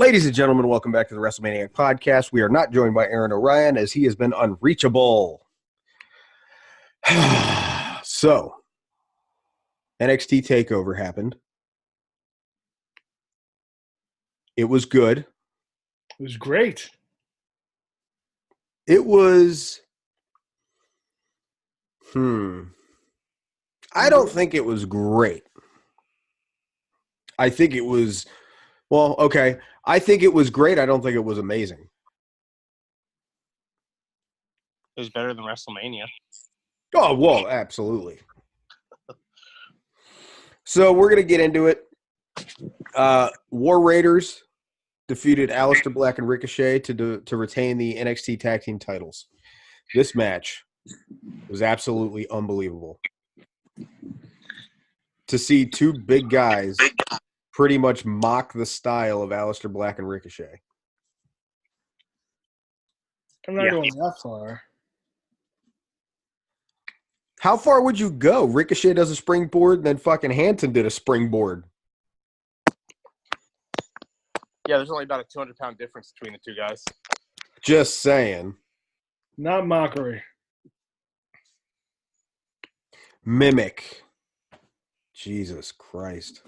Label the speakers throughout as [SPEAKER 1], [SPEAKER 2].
[SPEAKER 1] Ladies and gentlemen, welcome back to the Wrestlemania podcast. We are not joined by Aaron Orion as he has been unreachable. So, NXT TakeOver happened. It was good.
[SPEAKER 2] It was great.
[SPEAKER 1] It was... I don't think it was great. I think it was... Well, okay. I think it was great. I don't think it was amazing.
[SPEAKER 3] It was better than WrestleMania.
[SPEAKER 1] Oh, well, absolutely. So we're going to get into it. War Raiders defeated Aleister Black and Ricochet to retain the NXT Tag Team titles. This match was absolutely unbelievable. To see two big guys pretty much mock the style of Aleister Black and Ricochet.
[SPEAKER 2] I'm not going that far.
[SPEAKER 1] How far would you go? Ricochet does a springboard, and then fucking Hanson did a springboard.
[SPEAKER 3] Yeah, there's only about a 200-pound difference between the two guys.
[SPEAKER 1] Just saying.
[SPEAKER 2] Not mockery.
[SPEAKER 1] Mimic. Jesus Christ.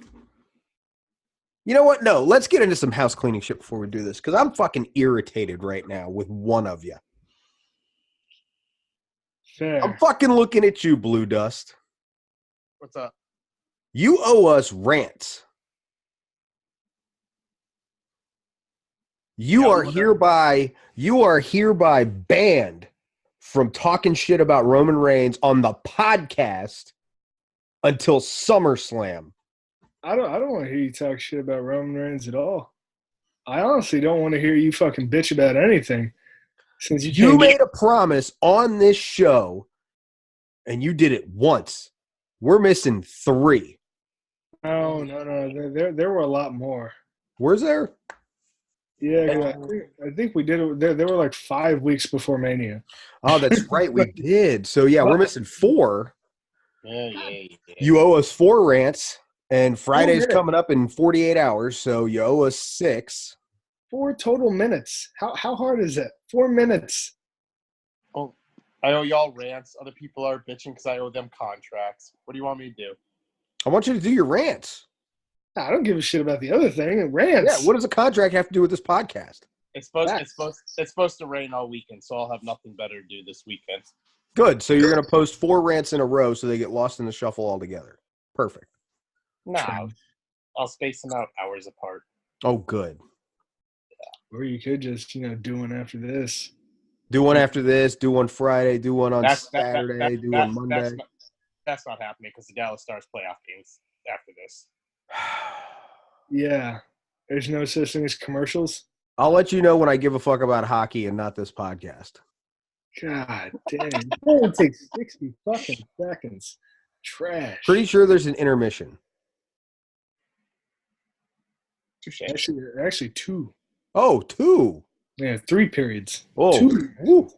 [SPEAKER 1] You know what? No, let's get into some house cleaning shit before we do this, because I'm fucking irritated right now with one of you.
[SPEAKER 2] Fair.
[SPEAKER 1] I'm fucking looking at you, Blue Dust.
[SPEAKER 3] What's up?
[SPEAKER 1] You owe us rants. You are hereby banned from talking shit about Roman Reigns on the podcast until SummerSlam.
[SPEAKER 2] I don't want to hear you talk shit about Roman Reigns at all. I honestly don't want to hear you fucking bitch about anything. Since
[SPEAKER 1] you made a promise on this show, and you did it once. We're missing 3.
[SPEAKER 2] No. There were a lot more.
[SPEAKER 1] Where's there?
[SPEAKER 2] Yeah, I think we did it. There were like 5 weeks before Mania.
[SPEAKER 1] Oh, that's right, we did. So, yeah, we're missing 4.
[SPEAKER 3] Yeah.
[SPEAKER 1] You owe us 4 rants, and Friday's coming up in 48 hours, so you owe us 6.
[SPEAKER 2] 4 total minutes. How hard is it? 4 minutes.
[SPEAKER 3] Oh, I owe y'all rants. Other people are bitching because I owe them contracts. What do you want me to do?
[SPEAKER 1] I want you to do your rants.
[SPEAKER 2] I don't give a shit about the other thing. Rants.
[SPEAKER 1] Yeah, what does a contract have to do with this podcast?
[SPEAKER 3] It's supposed to rain all weekend, so I'll have nothing better to do this weekend.
[SPEAKER 1] Good. So you're going to post 4 rants in a row so they get lost in the shuffle altogether. Perfect.
[SPEAKER 3] No, I'll space them out hours apart.
[SPEAKER 1] Oh, good.
[SPEAKER 2] Or you could just, do one after this.
[SPEAKER 1] Do one after this, do one Friday, do one on Saturday, do one Monday.
[SPEAKER 3] That's not happening because the Dallas Stars playoff games after this.
[SPEAKER 2] Yeah. There's no such thing as commercials?
[SPEAKER 1] I'll let you know when I give a fuck about hockey and not this podcast.
[SPEAKER 2] God damn. It only takes 60 fucking seconds. Trash.
[SPEAKER 1] Pretty sure there's an intermission.
[SPEAKER 3] Touché.
[SPEAKER 2] Actually 2.
[SPEAKER 1] Oh, 2.
[SPEAKER 2] Yeah, 3 periods.
[SPEAKER 1] Oh,
[SPEAKER 2] 2.
[SPEAKER 1] Woo.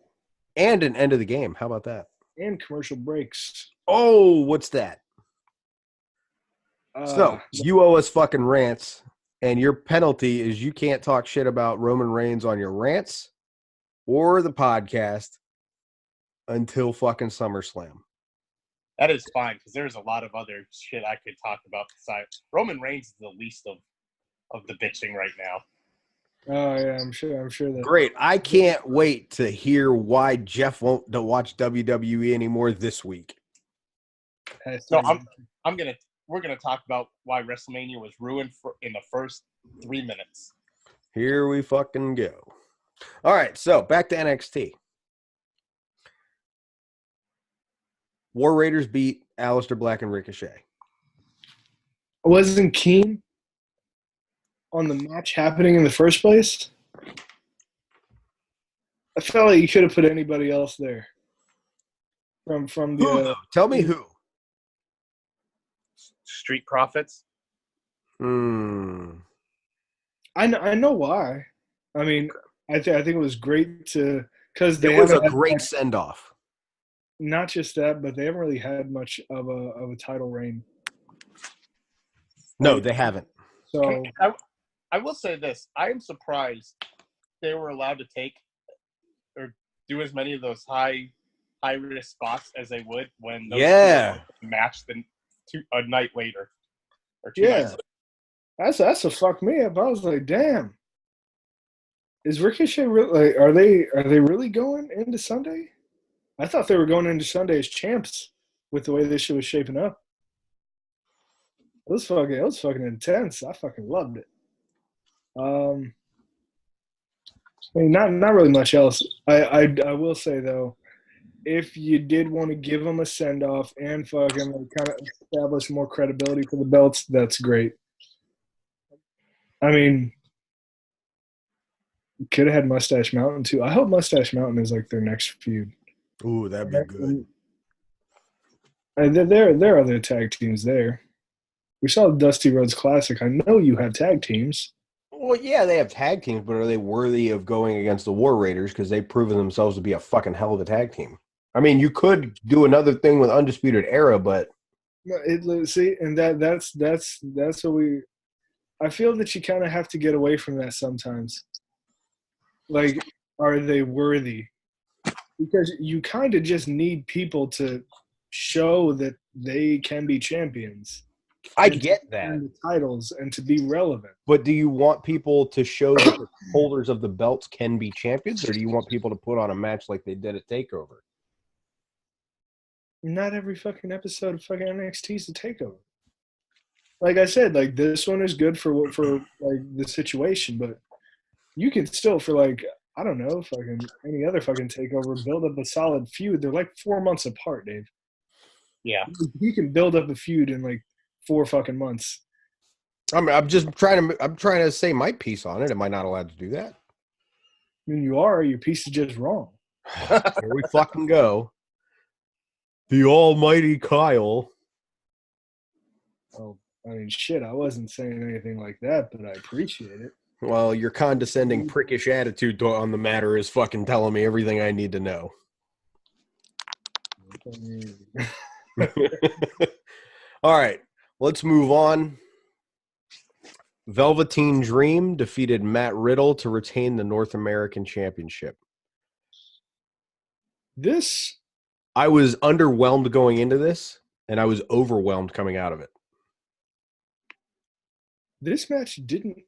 [SPEAKER 1] And an end of the game. How about that?
[SPEAKER 2] And commercial breaks.
[SPEAKER 1] Oh, what's that? So, you owe us fucking rants, and your penalty is you can't talk shit about Roman Reigns on your rants or the podcast until fucking SummerSlam.
[SPEAKER 3] That is fine, because there's a lot of other shit I could talk about besides Roman Reigns is the least of the bitching right now.
[SPEAKER 2] Oh yeah, I'm sure that.
[SPEAKER 1] Great. I can't wait to hear why Jeff won't watch WWE anymore this week.
[SPEAKER 3] So we're gonna talk about why WrestleMania was ruined in the first 3 minutes.
[SPEAKER 1] Here we fucking go. All right, so back to NXT. War Raiders beat Aleister Black and Ricochet.
[SPEAKER 2] I wasn't keen on the match happening in the first place. I felt like you could have put anybody else there. From the
[SPEAKER 1] who, though? Tell me who.
[SPEAKER 3] Street Profits.
[SPEAKER 2] I know why. I mean, I think it was great because
[SPEAKER 1] it was a great send off.
[SPEAKER 2] Not just that, but they haven't really had much of a title reign.
[SPEAKER 1] No, they haven't.
[SPEAKER 2] So
[SPEAKER 3] I I will say this. I am surprised they were allowed to take or do as many of those high risk spots as they would when those two matched a night later or 2 nights later.
[SPEAKER 2] That's a fuck me up. I was like, damn. Is Ricochet really like? Are they really going into Sunday? I thought they were going into Sunday as champs with the way this shit was shaping up. It was fucking intense. I fucking loved it. I mean, not really much else. I will say though, if you did want to give them a send off and fucking like kind of establish more credibility for the belts, that's great. I mean, could have had Mustache Mountain too. I hope Mustache Mountain is like their next feud.
[SPEAKER 1] Ooh, that'd be good.
[SPEAKER 2] And there are other tag teams there. We saw the Dusty Rhodes Classic. I know you have tag teams.
[SPEAKER 1] Well, yeah, they have tag teams, but are they worthy of going against the War Raiders because they've proven themselves to be a fucking hell of a tag team? I mean, you could do another thing with Undisputed Era, but
[SPEAKER 2] see, and that's what we. I feel that you kind of have to get away from that sometimes. Like, are they worthy? Because you kind of just need people to show that they can be champions.
[SPEAKER 1] I get that.
[SPEAKER 2] And the titles and to be relevant.
[SPEAKER 1] But do you want people to show that the holders of the belts can be champions, or do you want people to put on a match like they did at TakeOver?
[SPEAKER 2] Not every fucking episode of fucking NXT is a TakeOver. Like I said, like this one is good for like the situation, but you can still for like I don't know, fucking any other fucking TakeOver build up a solid feud. They're like 4 months apart, Dave.
[SPEAKER 3] Yeah,
[SPEAKER 2] you can build up a feud in like 4 fucking months.
[SPEAKER 1] I'm trying to say my piece on it. Am I not allowed to do that?
[SPEAKER 2] I mean, you are. Your piece is just wrong.
[SPEAKER 1] Here we fucking go. The almighty Kyle.
[SPEAKER 2] Oh, I mean, shit, I wasn't saying anything like that, but I appreciate it.
[SPEAKER 1] Well, your condescending, prickish attitude on the matter is fucking telling me everything I need to know. All right, let's move on. Velveteen Dream defeated Matt Riddle to retain the North American Championship. I was underwhelmed going into this, and I was overwhelmed coming out of it.
[SPEAKER 2] This match didn't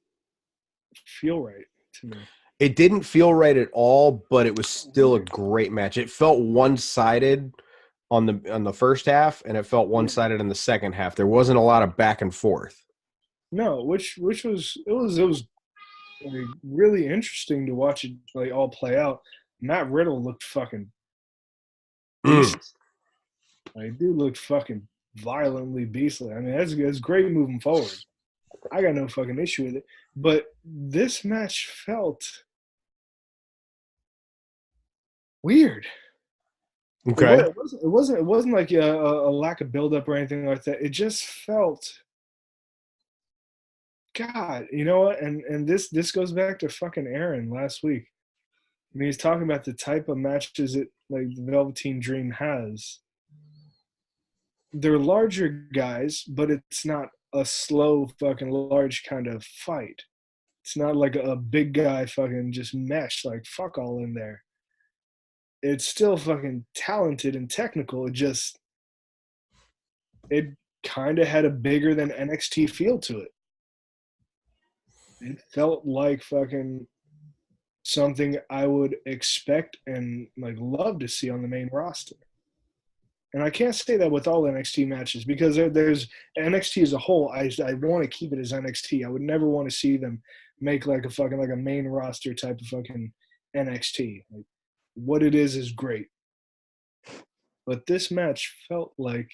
[SPEAKER 2] feel right to me.
[SPEAKER 1] It didn't feel right at all, but it was still a great match. It felt one-sided on the first half, and it felt one-sided in the second half. There wasn't a lot of back and forth.
[SPEAKER 2] No, which was like really interesting to watch it like all play out. Matt Riddle looked fucking beastly. Like, dude looked fucking violently beastly. I mean, that's great moving forward. I got no fucking issue with it. But this match felt weird.
[SPEAKER 1] Okay.
[SPEAKER 2] It wasn't like a lack of buildup or anything like that. It just felt, God, you know what? And this goes back to fucking Aaron last week. I mean, he's talking about the type of matches that like the Velveteen Dream has. They're larger guys, but it's not a slow fucking large kind of fight. It's not like a big guy fucking just mesh like fuck all in there. It's still fucking talented and technical. It kind of had a bigger than NXT feel to it. It felt like fucking something I would expect and like love to see on the main roster. And I can't say that with all NXT matches because there's NXT as a whole. I want to keep it as NXT. I would never want to see them make like a fucking like a main roster type of fucking NXT. Like, what it is great. But this match felt like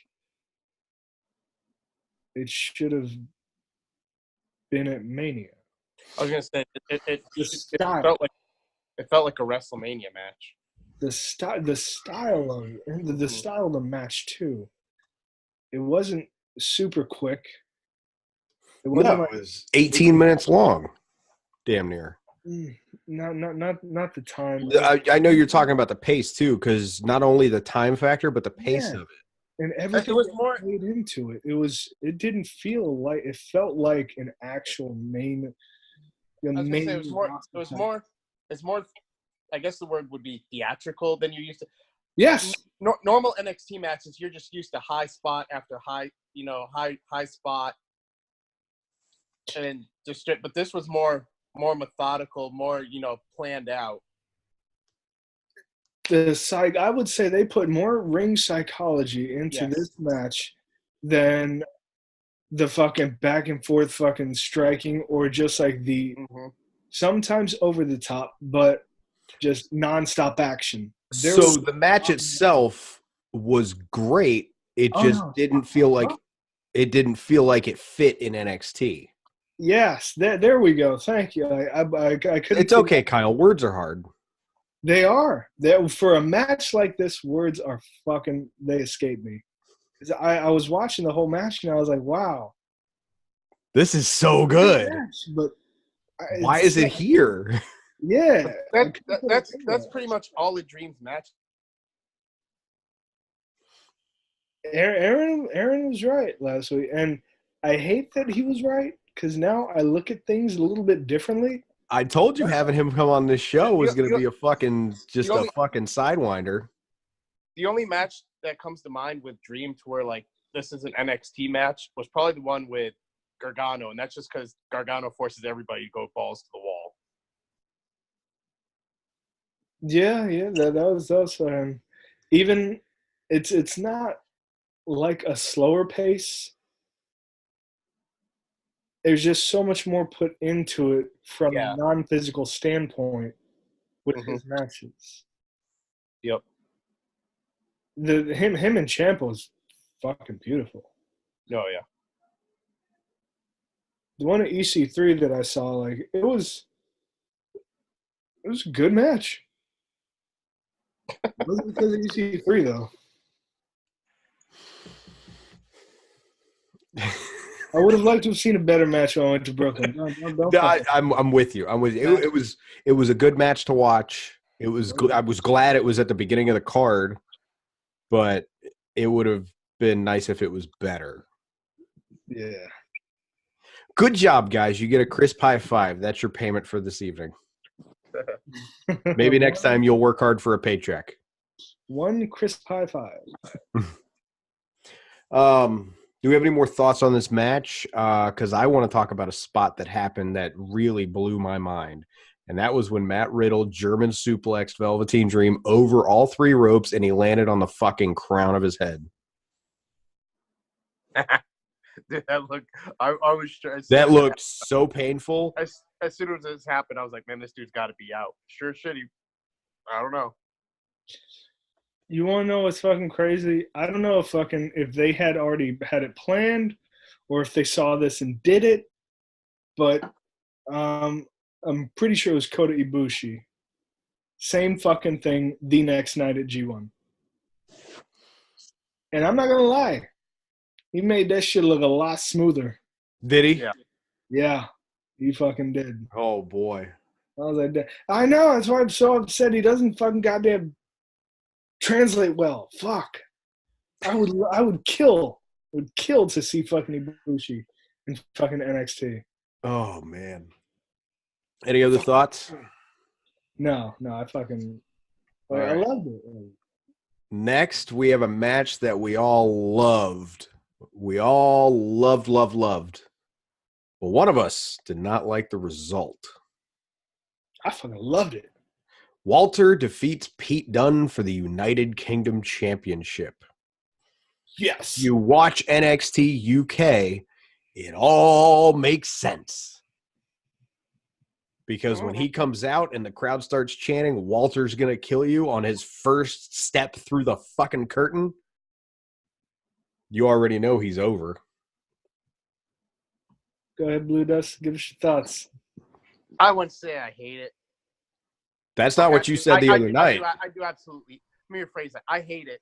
[SPEAKER 2] it should have been at Mania.
[SPEAKER 3] I was gonna say it felt like a Wrestlemania match.
[SPEAKER 2] The style of the match too. It wasn't super quick.
[SPEAKER 1] It was 18 minutes long, damn near.
[SPEAKER 2] Not the time.
[SPEAKER 1] I know you're talking about the pace too, because not only the time factor, but the pace of it.
[SPEAKER 2] And everything was more played into it. It didn't feel like it felt like an actual main
[SPEAKER 3] I was gonna say it was more. It's more. I guess the word would be theatrical than you're used to.
[SPEAKER 2] Yes.
[SPEAKER 3] Normal NXT matches, you're just used to high spot after high spot, and just. But this was more methodical, more planned out.
[SPEAKER 2] I would say they put more ring psychology into this match than the fucking back and forth fucking striking, or just like the sometimes over the top, but just nonstop action.
[SPEAKER 1] So the match itself was great. It just didn't feel like it fit in NXT.
[SPEAKER 2] Yes, there we go. Thank you. I couldn't.
[SPEAKER 1] It's okay, Kyle. Words are hard.
[SPEAKER 2] They are. For a match like this, words are fucking. They escape me. I was watching the whole match and I was like, wow,
[SPEAKER 1] this is so good.
[SPEAKER 2] But
[SPEAKER 1] why is it here?
[SPEAKER 2] Yeah,
[SPEAKER 3] that's pretty much all a Dreams match.
[SPEAKER 2] Aaron was right last week, and I hate that he was right because now I look at things a little bit differently.
[SPEAKER 1] I told you having him come on this show was going to be a fucking sidewinder.
[SPEAKER 3] The only match that comes to mind with Dream to where like this is an NXT match was probably the one with Gargano, and that's just because Gargano forces everybody to go balls to the wall.
[SPEAKER 2] Yeah, that was even it's not like a slower pace. There's just so much more put into it from a non-physical standpoint with his matches.
[SPEAKER 3] Yep.
[SPEAKER 2] Him and Ciampa's fucking beautiful.
[SPEAKER 3] Oh yeah.
[SPEAKER 2] The one at EC3 that I saw, like it was a good match. It wasn't because of EC3 though. I would have liked to have seen a better match when I went to Brooklyn.
[SPEAKER 1] I'm with you. I'm with you. It was a good match to watch. I was glad it was at the beginning of the card, but it would have been nice if it was better.
[SPEAKER 2] Yeah.
[SPEAKER 1] Good job, guys. You get a crisp high five. That's your payment for this evening. Maybe next time you'll work hard for a paycheck.
[SPEAKER 2] One crisp high five.
[SPEAKER 1] Do we have any more thoughts on this match? Because I want to talk about a spot that happened that really blew my mind. And that was when Matt Riddle German suplexed Velveteen Dream over all three ropes and he landed on the fucking crown of his head.
[SPEAKER 3] Dude, that looked – I was sure.
[SPEAKER 1] That looked so painful.
[SPEAKER 3] As soon as this happened, I was like, man, this dude's got to be out. Sure should he? I don't know.
[SPEAKER 2] You want to know what's fucking crazy? I don't know if they had already had it planned or if they saw this and did it, but I'm pretty sure it was Kota Ibushi. Same fucking thing the next night at G1. And I'm not going to lie. He made that shit look a lot smoother.
[SPEAKER 1] Did he?
[SPEAKER 3] Yeah.
[SPEAKER 2] Yeah, he fucking did.
[SPEAKER 1] Oh, boy.
[SPEAKER 2] I was like, I know. That's why I'm so upset he doesn't fucking goddamn translate well. Fuck. I would kill to see fucking Ibushi in fucking NXT.
[SPEAKER 1] Oh, man. Any other thoughts?
[SPEAKER 2] No, I fucking I loved it.
[SPEAKER 1] Next, we have a match that we all loved. We all loved. But one of us did not like the result.
[SPEAKER 2] I fucking loved it.
[SPEAKER 1] Walter defeats Pete Dunne for the United Kingdom Championship.
[SPEAKER 2] Yes.
[SPEAKER 1] You watch NXT UK, it all makes sense. Because when he comes out and the crowd starts chanting, Walter's going to kill you on his first step through the fucking curtain, you already know he's over.
[SPEAKER 2] Go ahead, Blue Dust. Give us your thoughts.
[SPEAKER 3] I wouldn't say I hate it.
[SPEAKER 1] That's not what you said the other night.
[SPEAKER 3] I do absolutely. Let me rephrase that. I hate it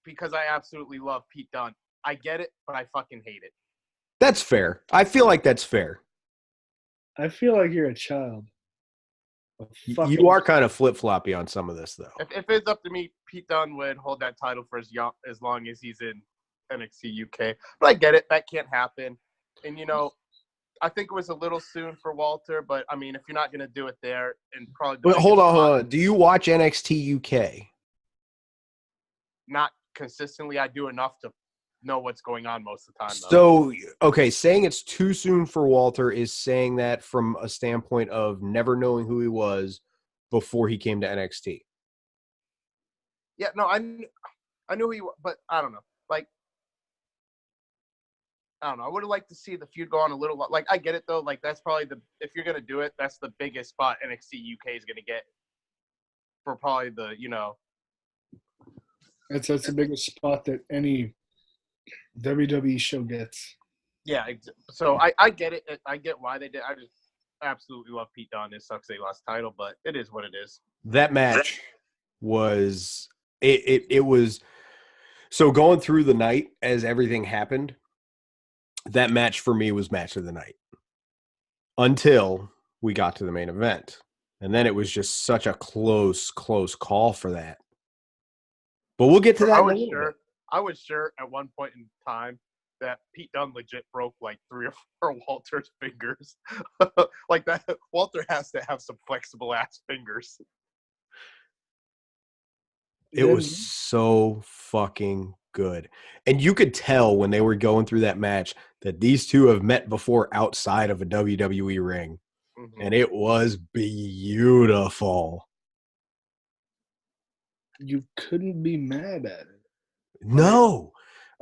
[SPEAKER 3] because I absolutely love Pete Dunne. I get it, but I fucking hate it.
[SPEAKER 1] That's fair. I feel like that's fair.
[SPEAKER 2] I feel like you're a child.
[SPEAKER 1] You are kind of flip-floppy on some of this, though.
[SPEAKER 3] If it's up to me, Pete Dunne would hold that title for as long as he's in NXT UK. But I get it. That can't happen. And, I think it was a little soon for Walter, but I mean, if you're not gonna do it there, and probably
[SPEAKER 1] Wait, hold on. Do you watch NXT UK?
[SPEAKER 3] not consistently, I do enough to know what's going on most of the time.
[SPEAKER 1] So, okay, saying it's too soon for Walter is saying that from a standpoint of never knowing who he was before he came to NXT.
[SPEAKER 3] Yeah, no, I knew he, but I don't know. Like, I don't know. I would have liked to see the feud go on a little. Like, I get it though. Like, that's probably if you're gonna do it, that's the biggest spot NXT UK is gonna get for probably the
[SPEAKER 2] That's the biggest spot that any WWE show gets.
[SPEAKER 3] Yeah, so I get it. I get why they did. I just absolutely love Pete Dunne. It sucks they lost title, but it is what it is.
[SPEAKER 1] That match was it was so going through the night as everything happened. That match for me was match of the night until we got to the main event, and then it was just such a close call for that. But we'll get to that.
[SPEAKER 3] I was sure at one point in time that Pete Dunne legit broke like 3 or 4 Walter's fingers. Like that, Walter has to have some flexible ass fingers.
[SPEAKER 1] It was so fucking good. And you could tell when they were going through that match that these two have met before outside of a WWE ring. Mm-hmm. And it was beautiful.
[SPEAKER 2] You couldn't be mad at it.
[SPEAKER 1] No.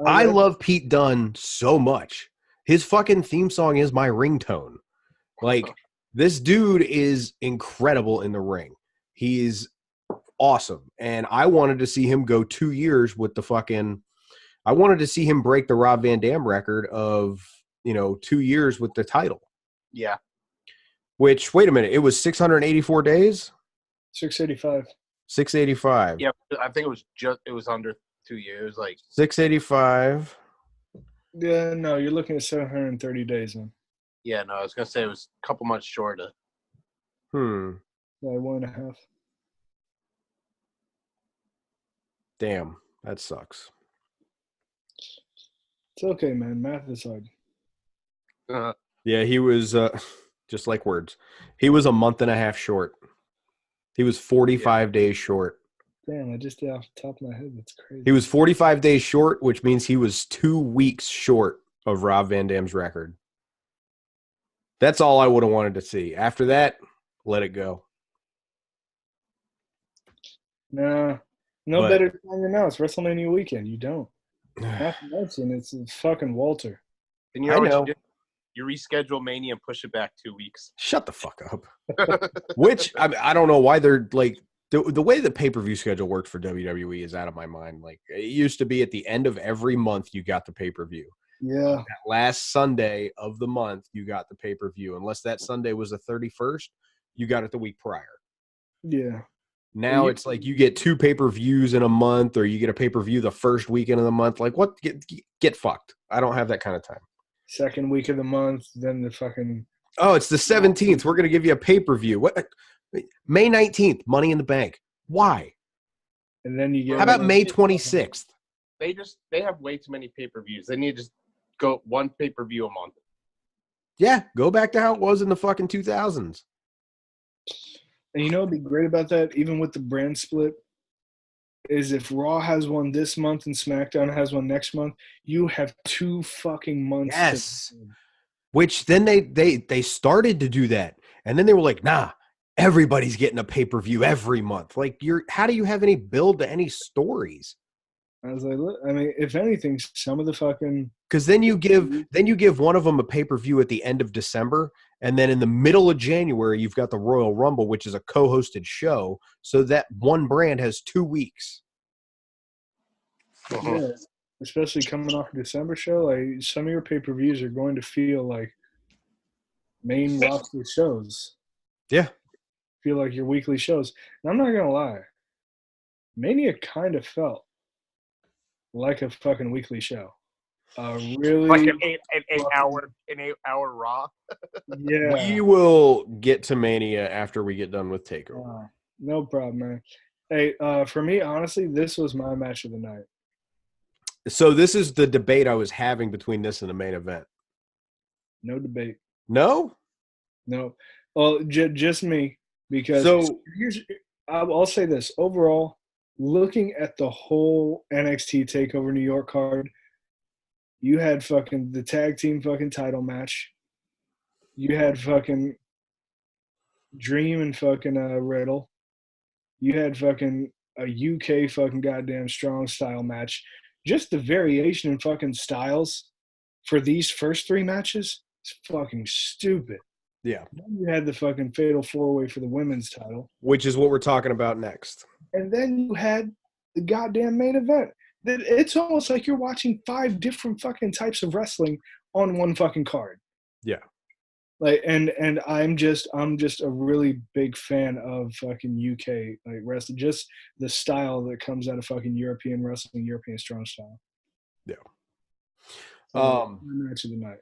[SPEAKER 1] I love Pete Dunne so much. His fucking theme song is my ringtone. Like, this dude is incredible in the ring. He's awesome. And I wanted to see him go 2 years with the fucking – I wanted to see him break the Rob Van Dam record of, 2 years with the title.
[SPEAKER 3] Yeah.
[SPEAKER 1] Which, wait a minute, it was 684 days?
[SPEAKER 2] 685.
[SPEAKER 1] 685.
[SPEAKER 3] Yeah, I think it was under 2 years, like
[SPEAKER 1] 685.
[SPEAKER 2] Yeah, no, you're looking at 730 days then.
[SPEAKER 3] Yeah, no, I was gonna say it was a couple months shorter.
[SPEAKER 2] Like 1.5.
[SPEAKER 1] Damn, that sucks.
[SPEAKER 2] It's okay, man. Math is hard.
[SPEAKER 1] Yeah, he was just like words. He was a month and a half short. He was 45 days short.
[SPEAKER 2] Damn, I just did off the top of my head. That's crazy.
[SPEAKER 1] He was 45 days short, which means he was 2 weeks short of Rob Van Dam's record. That's all I would have wanted to see. After that, let it go.
[SPEAKER 2] Nah, better time than now. It's WrestleMania weekend. You don't. Not to mention, it's fucking Walter.
[SPEAKER 3] And you know what you do? You reschedule Mania and push it back 2 weeks.
[SPEAKER 1] Shut the fuck up. Which, I don't know why they're like, the way the pay-per-view schedule worked for WWE is out of my mind. Like, it used to be at the end of every month you got the pay-per-view.
[SPEAKER 2] Yeah.
[SPEAKER 1] That last Sunday of the month you got the pay-per-view. Unless that Sunday was the 31st, you got it the week prior.
[SPEAKER 2] Yeah.
[SPEAKER 1] Now it's like you get 2 pay-per-views in a month, or you get a pay-per-view the first weekend of the month. Like, what? Get fucked. I don't have that kind of time.
[SPEAKER 2] Second week of the month, then the fucking...
[SPEAKER 1] Oh, it's the 17th. We're going to give you a pay-per-view. What? May 19th, Money in the Bank. Why?
[SPEAKER 2] And then you get...
[SPEAKER 1] How about May 26th?
[SPEAKER 3] They have way too many pay-per-views. They need to just go one pay-per-view a month.
[SPEAKER 1] Yeah, go back to how it was in the fucking 2000s.
[SPEAKER 2] And you know what'd be great about that, even with the brand split, is if Raw has one this month and SmackDown has one next month, you have 2 fucking months.
[SPEAKER 1] Yes. Which then they started to do that. And then they were like, nah, everybody's getting a pay-per-view every month. Like, how do you have any build to any stories?
[SPEAKER 2] I was like, look, I mean, if anything, some of the fucking...
[SPEAKER 1] Because then you give one of them a pay-per-view at the end of December, and then in the middle of January, you've got the Royal Rumble, which is a co-hosted show, so that one brand has 2 weeks.
[SPEAKER 2] Yeah, especially coming off a December show, like some of your pay-per-views are going to feel like main roster shows.
[SPEAKER 1] Yeah.
[SPEAKER 2] Feel like your weekly shows. And I'm not going to lie. Mania kind of felt like a fucking weekly show. Really,
[SPEAKER 3] like an 8 hour Raw.
[SPEAKER 2] Yeah.
[SPEAKER 1] We will get to Mania after we get done with TakeOver.
[SPEAKER 2] No problem, man. Hey, for me, honestly, this was my match of the night.
[SPEAKER 1] So this is the debate I was having between this and the main event.
[SPEAKER 2] No debate.
[SPEAKER 1] No?
[SPEAKER 2] No. Well, just me, because
[SPEAKER 1] So,
[SPEAKER 2] I'll say this. Overall, looking at the whole NXT TakeOver New York card, you had fucking the tag team fucking title match. You had fucking Dream and fucking Riddle. You had fucking a UK fucking goddamn strong style match. Just the variation in fucking styles for these first three matches is fucking stupid.
[SPEAKER 1] yeah,
[SPEAKER 2] Then you had the fucking fatal four-way for the women's title.
[SPEAKER 1] which is what we're talking about next.
[SPEAKER 2] And then you had the goddamn main event. It's almost like you're watching 5 different fucking types of wrestling on one fucking card.
[SPEAKER 1] Yeah.
[SPEAKER 2] Like and I'm just a really big fan of fucking UK like wrestling, just the style that comes out of fucking European wrestling, European strong style.
[SPEAKER 1] Yeah.
[SPEAKER 2] My match of the night.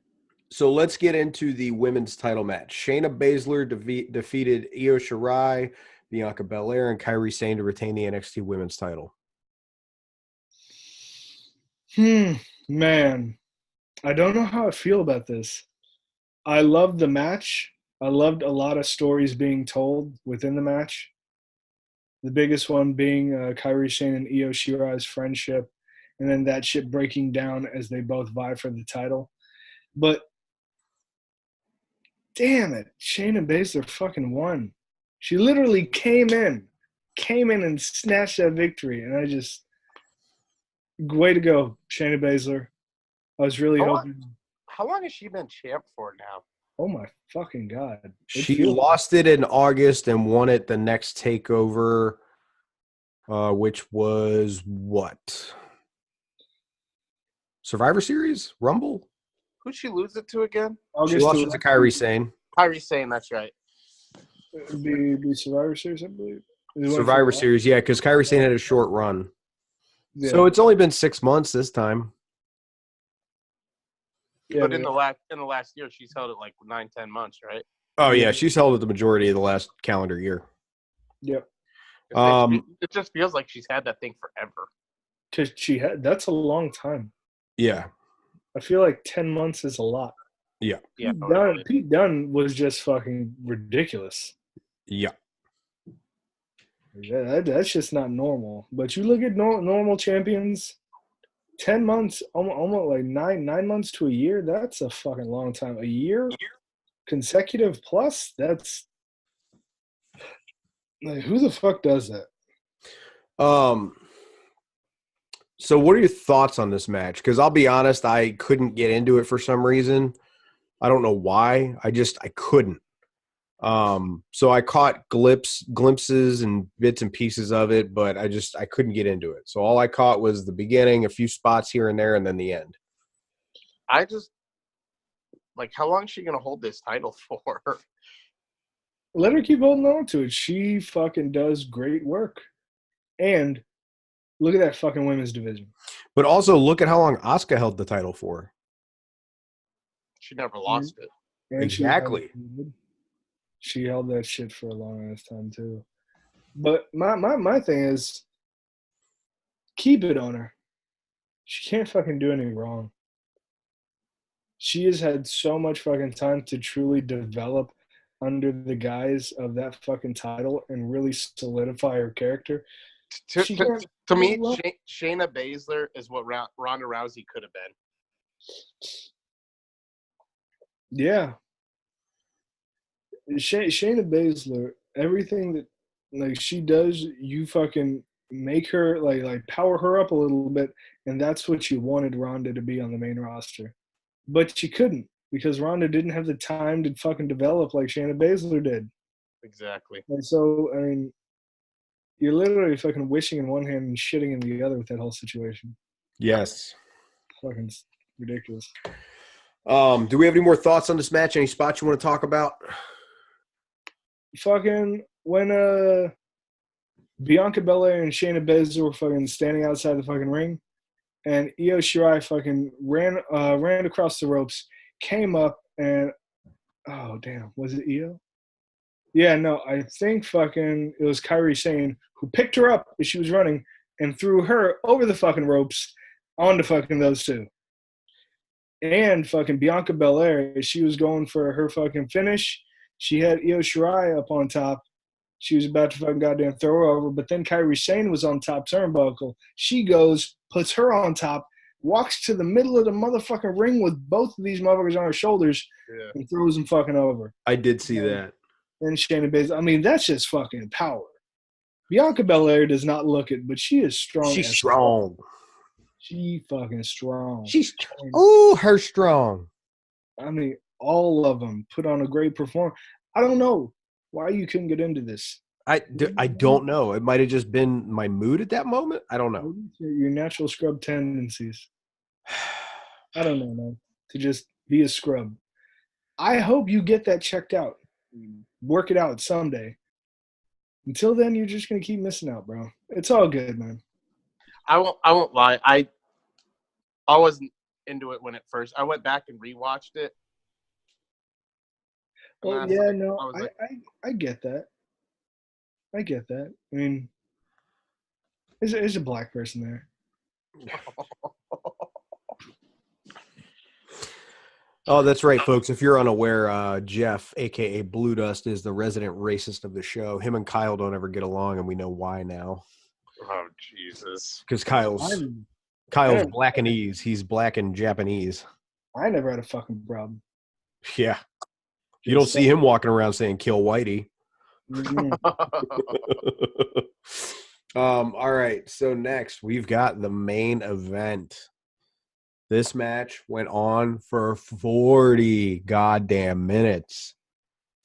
[SPEAKER 1] So let's get into the women's title match. Shayna Baszler defeated Io Shirai, Bianca Belair, and Kairi Sane to retain the NXT women's title.
[SPEAKER 2] Man, I don't know how I feel about this. I loved the match. I loved a lot of stories being told within the match. The biggest one being Kairi Sane and Io Shirai's friendship, and then that shit breaking down as they both vie for the title. But damn it, Shayna Baszler fucking won. She literally came in and snatched that victory, and I just way to go, Shayna Baszler. I was really hoping.
[SPEAKER 3] How long has she been champ for now?
[SPEAKER 2] Oh my fucking god!
[SPEAKER 1] She lost it in August and won it the next takeover, which was what? Survivor Series? Rumble?
[SPEAKER 3] Who'd she lose it to again?
[SPEAKER 1] She lost it to Kairi Sane.
[SPEAKER 3] Kairi Sane, that's right.
[SPEAKER 2] Be Survivor Series, I believe.
[SPEAKER 1] Survivor Series, yeah, because Kairi Sane had a short run.
[SPEAKER 2] Yeah.
[SPEAKER 1] So it's only been 6 months this time.
[SPEAKER 2] Yeah,
[SPEAKER 3] But in the last year, she's held it like 9-10 months, right?
[SPEAKER 1] Oh yeah, she's held it the majority of the last calendar year.
[SPEAKER 2] Yep.
[SPEAKER 3] It just feels like she's had that thing forever.
[SPEAKER 2] Because that's a long time.
[SPEAKER 1] Yeah.
[SPEAKER 2] I feel like 10 months is a lot.
[SPEAKER 1] Yeah.
[SPEAKER 2] Pete Dunne was just fucking ridiculous.
[SPEAKER 1] Yeah.
[SPEAKER 2] That's just not normal. But you look at normal champions, 10 months, almost like 9 months to a year, that's a fucking long time. A year? Consecutive plus? That's like, who the fuck does that?
[SPEAKER 1] So what are your thoughts on this match? Because I'll be honest, I couldn't get into it for some reason. I don't know why. I couldn't. So I caught glimpses and bits and pieces of it, but I couldn't get into it. So all I caught was the beginning, a few spots here and there, and then the end.
[SPEAKER 3] I just like, how long is she gonna hold this title for?
[SPEAKER 2] Let her keep holding on to it. She fucking does great work. And look at that fucking women's division.
[SPEAKER 1] But also look at how long Asuka held the title for.
[SPEAKER 3] She never lost it.
[SPEAKER 2] And
[SPEAKER 1] Exactly.
[SPEAKER 2] She held that shit for a long ass time too. But my thing is, keep it on her. She can't fucking do anything wrong. She has had so much fucking time to truly develop under the guise of that fucking title and really solidify her character.
[SPEAKER 3] To me, Shayna Baszler is what Ronda Rousey could have been.
[SPEAKER 2] Yeah. Shayna Baszler, everything that like she does, you fucking make her like power her up a little bit, and that's what you wanted Ronda to be on the main roster. But she couldn't because Ronda didn't have the time to fucking develop like Shayna Baszler did.
[SPEAKER 3] Exactly.
[SPEAKER 2] And so, I mean, you're literally fucking wishing in one hand and shitting in the other with that whole situation.
[SPEAKER 1] Yes.
[SPEAKER 2] Fucking ridiculous.
[SPEAKER 1] Do we have any more thoughts on this match? Any spots you want to talk about?
[SPEAKER 2] Fucking when Bianca Belair and Shayna Baszler were fucking standing outside the fucking ring, and Io Shirai fucking ran across the ropes, came up, and oh damn, was it Io? Yeah, no, I think fucking it was Kairi Sane who picked her up as she was running and threw her over the fucking ropes onto fucking those two. And fucking Bianca Belair, she was going for her fucking finish. She had Io Shirai up on top. She was about to fucking goddamn throw her over, but then Kairi Sane was on top turnbuckle. She goes, puts her on top, walks to the middle of the motherfucking ring with both of these motherfuckers on her shoulders, and throws them fucking over.
[SPEAKER 1] I did see that.
[SPEAKER 2] And Shayna Baszler, I mean, that's just fucking power. Bianca Belair does not look it, but she is strong.
[SPEAKER 1] She's strong.
[SPEAKER 2] She fucking strong.
[SPEAKER 1] Her strong.
[SPEAKER 2] I mean, all of them put on a great performance. I don't know why you couldn't get into this.
[SPEAKER 1] I don't know. It might have just been my mood at that moment. I don't know.
[SPEAKER 2] Your natural scrub tendencies. I don't know, man. To just be a scrub. I hope you get that checked out. Work it out someday. Until then, you're just gonna keep missing out, bro. It's all good, man.
[SPEAKER 3] I won't lie. I wasn't into it when it first. I went back and rewatched it.
[SPEAKER 2] Well, yeah, no, I get that. I get that. I mean, there's a black person there.
[SPEAKER 1] Oh, that's right, folks. If you're unaware, Jeff, a.k.a. Blue Dust, is the resident racist of the show. Him and Kyle don't ever get along, and we know why now.
[SPEAKER 3] Oh, Jesus.
[SPEAKER 1] Because Kyle's black and ease. He's black and Japanese.
[SPEAKER 2] I never had a fucking problem.
[SPEAKER 1] Yeah. You don't see him walking around saying, kill Whitey.
[SPEAKER 2] Mm-hmm.
[SPEAKER 1] All right. So next, we've got the main event. This match went on for 40 goddamn minutes.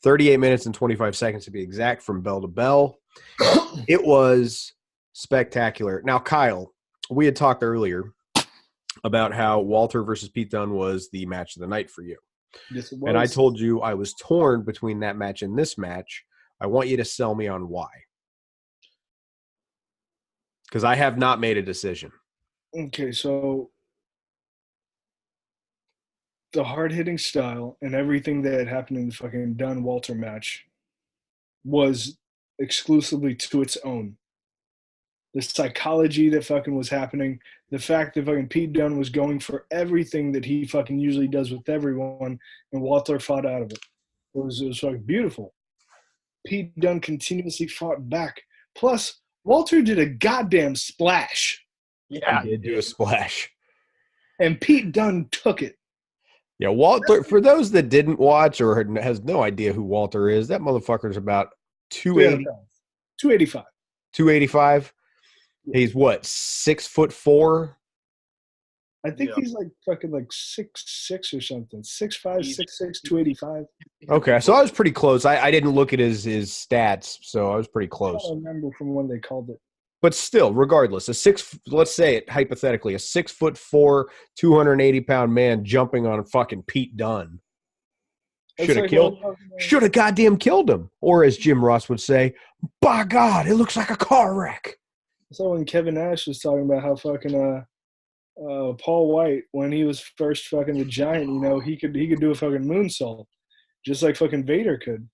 [SPEAKER 1] 38 minutes and 25 seconds to be exact, from bell to bell. It was spectacular. Now, Kyle, we had talked earlier about how Walter versus Pete Dunne was the match of the night for you.
[SPEAKER 2] Yes, it was.
[SPEAKER 1] And I told you I was torn between that match and this match. I want you to sell me on why. Because I have not made a decision.
[SPEAKER 2] Okay, so the hard-hitting style and everything that had happened in the fucking Dunne-Walter match was exclusively to its own. The psychology that fucking was happening, the fact that fucking Pete Dunne was going for everything that he fucking usually does with everyone, and Walter fought out of it. It was fucking beautiful. Pete Dunne continuously fought back. Plus, Walter did a goddamn splash.
[SPEAKER 3] Yeah,
[SPEAKER 1] he did do a splash.
[SPEAKER 2] And Pete Dunne took it.
[SPEAKER 1] Yeah, Walter, for those that didn't watch or has no idea who Walter is, that motherfucker's about 280.
[SPEAKER 2] 285.
[SPEAKER 1] 285? He's what, 6'4"?
[SPEAKER 2] I think he's like fucking like 6'6" or something. 6'5", 6'6", 285.
[SPEAKER 1] Okay, so I was pretty close. I didn't look at his stats, so I was pretty close.
[SPEAKER 2] I don't remember from when they called it.
[SPEAKER 1] But still, regardless, let's say it hypothetically, a 6'4", 280-pound man jumping on fucking Pete Dunne should have goddamn killed him. Or as Jim Ross would say, by God, it looks like a car wreck.
[SPEAKER 2] So when Kevin Nash was talking about how fucking Paul White, when he was first fucking the Giant, you know, he could do a fucking moonsault, just like fucking Vader could.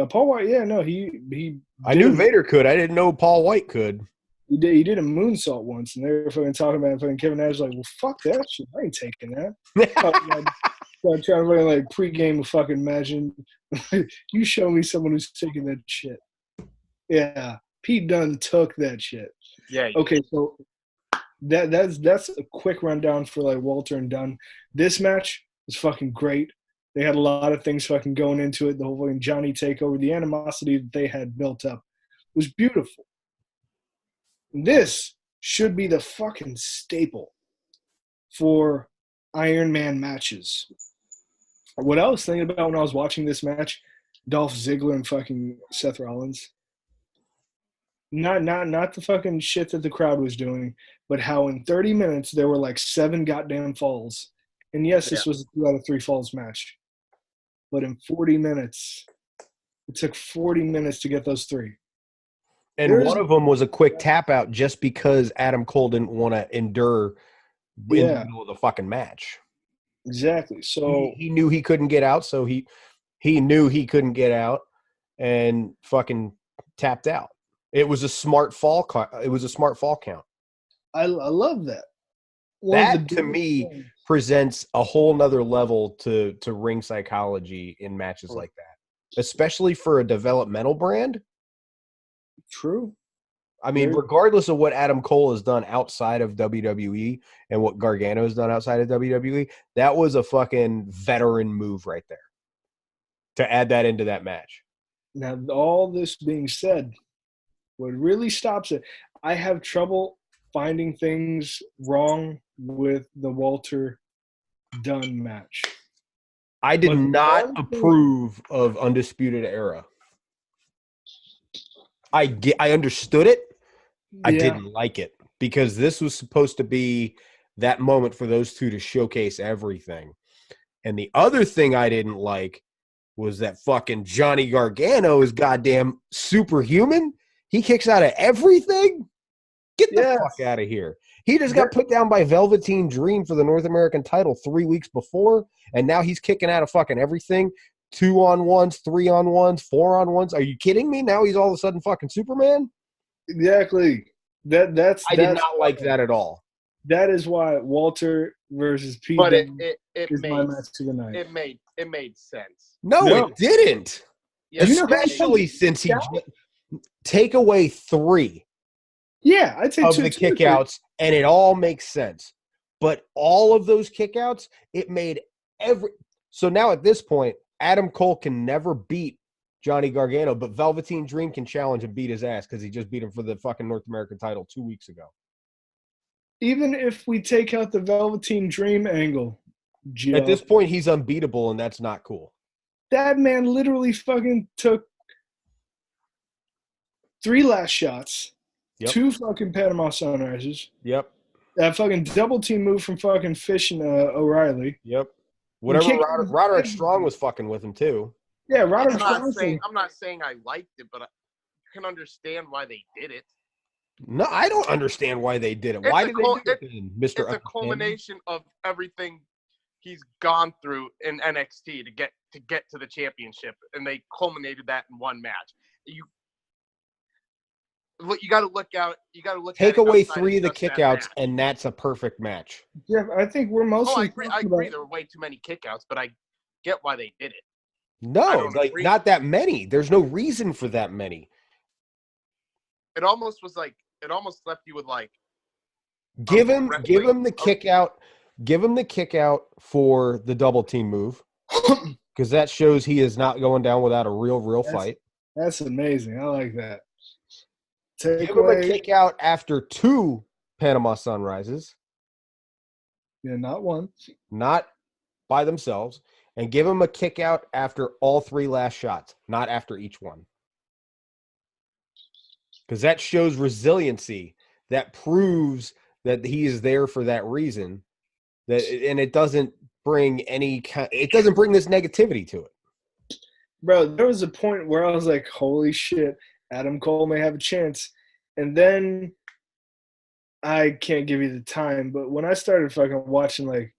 [SPEAKER 2] Paul White, yeah, no, he.
[SPEAKER 1] I knew Vader could. I didn't know Paul White could.
[SPEAKER 2] He did a moonsault once, and they were fucking talking about it. Fucking Kevin Nash was like, well, fuck that shit. I ain't taking that. I'm trying to like pregame a fucking imagine. You show me someone who's taking that shit. Yeah, Pete Dunne took that shit.
[SPEAKER 3] Yeah.
[SPEAKER 2] Okay, so that's a quick rundown for like Walter and Dunne. This match was fucking great. They had a lot of things fucking going into it. The whole fucking Johnny takeover, the animosity that they had built up was beautiful. This should be the fucking staple for Iron Man matches. What I was thinking about when I was watching this match, Dolph Ziggler and fucking Seth Rollins. Not the fucking shit that the crowd was doing, but how in 30 minutes there were like 7 goddamn falls. And yes, this was a 2 out of 3 falls match. But in 40 minutes, it took 40 minutes to get those 3.
[SPEAKER 1] And one of them was a quick tap out just because Adam Cole didn't want to endure in the middle of the fucking match.
[SPEAKER 2] Exactly. So
[SPEAKER 1] he knew he couldn't get out, so he knew he couldn't get out and fucking tapped out. It was a smart fall. It was a smart fall count.
[SPEAKER 2] I love that.
[SPEAKER 1] That to me presents a whole nother level to ring psychology in matches like that, especially for a developmental brand.
[SPEAKER 2] True.
[SPEAKER 1] I mean, regardless of what Adam Cole has done outside of WWE and what Gargano has done outside of WWE, that was a fucking veteran move right there to add that into that match.
[SPEAKER 2] Now, all this being said, what really stops it, I have trouble finding things wrong with the Walter Dunn match.
[SPEAKER 1] I did not approve of Undisputed Era. I understood it. I didn't like it because this was supposed to be that moment for those two to showcase everything. And the other thing I didn't like was that fucking Johnny Gargano is goddamn superhuman. He kicks out of everything. Get the fuck out of here. He just got put down by Velveteen Dream for the North American title 3 weeks before, and now he's kicking out of fucking everything. 2-on-1s, 3-on-1s, 4-on-1s. Are you kidding me? Now he's all of a sudden fucking Superman?
[SPEAKER 2] Exactly. That's
[SPEAKER 1] did not like that at all.
[SPEAKER 2] That is why Walter versus Pete
[SPEAKER 3] but it
[SPEAKER 2] is
[SPEAKER 3] made
[SPEAKER 2] my match of the night.
[SPEAKER 3] It made sense.
[SPEAKER 1] No, it didn't.
[SPEAKER 3] Yeah,
[SPEAKER 1] especially since he take away 3
[SPEAKER 2] I'd say
[SPEAKER 1] of
[SPEAKER 2] 2
[SPEAKER 1] the kickouts, and it all makes sense. But all of those kickouts, it made every. So now at this point, Adam Cole can never beat Johnny Gargano, but Velveteen Dream can challenge and beat his ass because he just beat him for the fucking North American title 2 weeks ago.
[SPEAKER 2] Even if we take out the Velveteen Dream angle, Joe,
[SPEAKER 1] at this point, he's unbeatable, and that's not cool.
[SPEAKER 2] That man literally fucking took 3 last shots, 2 fucking Panama Sunrises.
[SPEAKER 1] Yep.
[SPEAKER 2] That fucking double team move from fucking Fish and O'Reilly.
[SPEAKER 1] Yep. Whatever Roderick Strong was fucking with him too.
[SPEAKER 2] Yeah, Roderick
[SPEAKER 3] Strong.
[SPEAKER 2] I'm
[SPEAKER 3] not saying I liked it, but I can understand why they did it.
[SPEAKER 1] No, I don't understand why they did it. Why did they do it then, Mr.
[SPEAKER 3] It's a culmination of everything he's gone through in NXT to get to the championship, and they culminated that in one match. You got to look out. You got to look.
[SPEAKER 1] Take away 3 of the kickouts, and that's a perfect match.
[SPEAKER 2] Yeah, I think we're mostly.
[SPEAKER 3] I agree. There were way too many kickouts, but I get why they did it.
[SPEAKER 1] No, not that many. There's no reason for that many.
[SPEAKER 3] It almost left you with like.
[SPEAKER 1] Give him the kick out. Give him the kick out for the double team move, because that shows he is not going down without a real fight.
[SPEAKER 2] That's amazing. I like that.
[SPEAKER 1] Give him a kick out after 2 Panama Sunrises.
[SPEAKER 2] Yeah, not one.
[SPEAKER 1] Not by themselves. And give him a kick out after all 3 last shots, not after each one. Because that shows resiliency. That proves that he is there for that reason. And it doesn't bring this negativity to it.
[SPEAKER 2] Bro, there was a point where I was like, holy shit, Adam Cole may have a chance. And then I can't give you the time, but when I started fucking watching, like,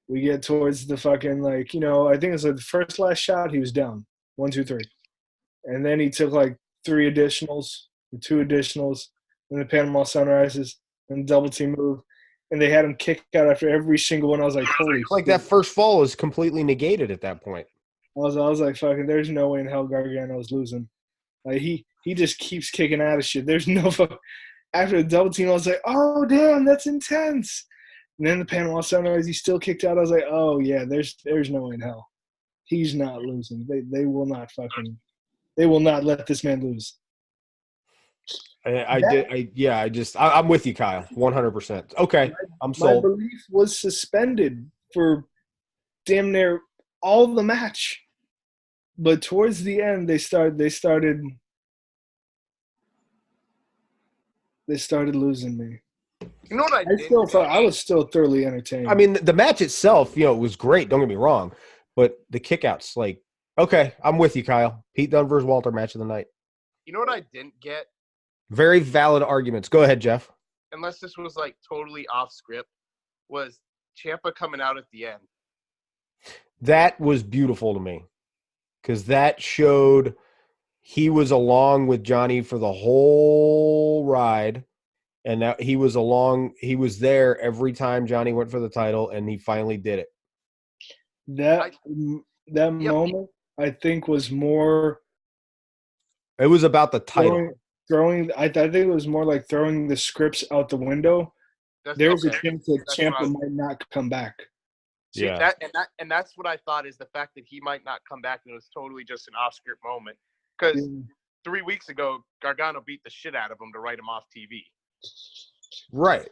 [SPEAKER 2] we get towards the fucking, like, I think it's like the last shot, he was down. 1, 2, 3. And then he took like 3 additionals, or 2 additionals, and the Panama Sunrises, and double team move. And they had him kick out after every single one. I was like, holy
[SPEAKER 1] like shit. That first fall was completely negated at that point.
[SPEAKER 2] I was like, fucking, there's no way in hell Gargano's losing. Like, he just keeps kicking out of shit. There's no – after the double team, I was like, oh, damn, that's intense. And then the Panama Sunrise, he still kicked out. I was like, oh, yeah, there's no way in hell. He's not losing. They will not fucking – they will not let this man lose.
[SPEAKER 1] I'm with you, Kyle, 100%. Okay, I'm sold.
[SPEAKER 2] My belief was suspended for damn near all the match. But towards the end, they started losing me.
[SPEAKER 3] You know what
[SPEAKER 2] I was still thoroughly entertained.
[SPEAKER 1] I mean, the match itself, was great. Don't get me wrong, but the kickouts, like, okay, I'm with you, Kyle. Pete Dunne versus Walter, match of the night.
[SPEAKER 3] You know what I didn't get?
[SPEAKER 1] Very valid arguments. Go ahead, Jeff.
[SPEAKER 3] Unless this was like totally off script, was Ciampa coming out at the end.
[SPEAKER 1] That was beautiful to me. Because that showed he was along with Johnny for the whole ride. And that he was there every time Johnny went for the title, and he finally did it.
[SPEAKER 2] That moment, I think, was more.
[SPEAKER 1] It was about the title.
[SPEAKER 2] I think it was more like throwing the scripts out the window. There's a chance that Ciampa might not come back.
[SPEAKER 3] See, that's what I thought is the fact that he might not come back, and it was totally just an off-script moment. Because 3 weeks ago, Gargano beat the shit out of him to write him off TV.
[SPEAKER 1] Right.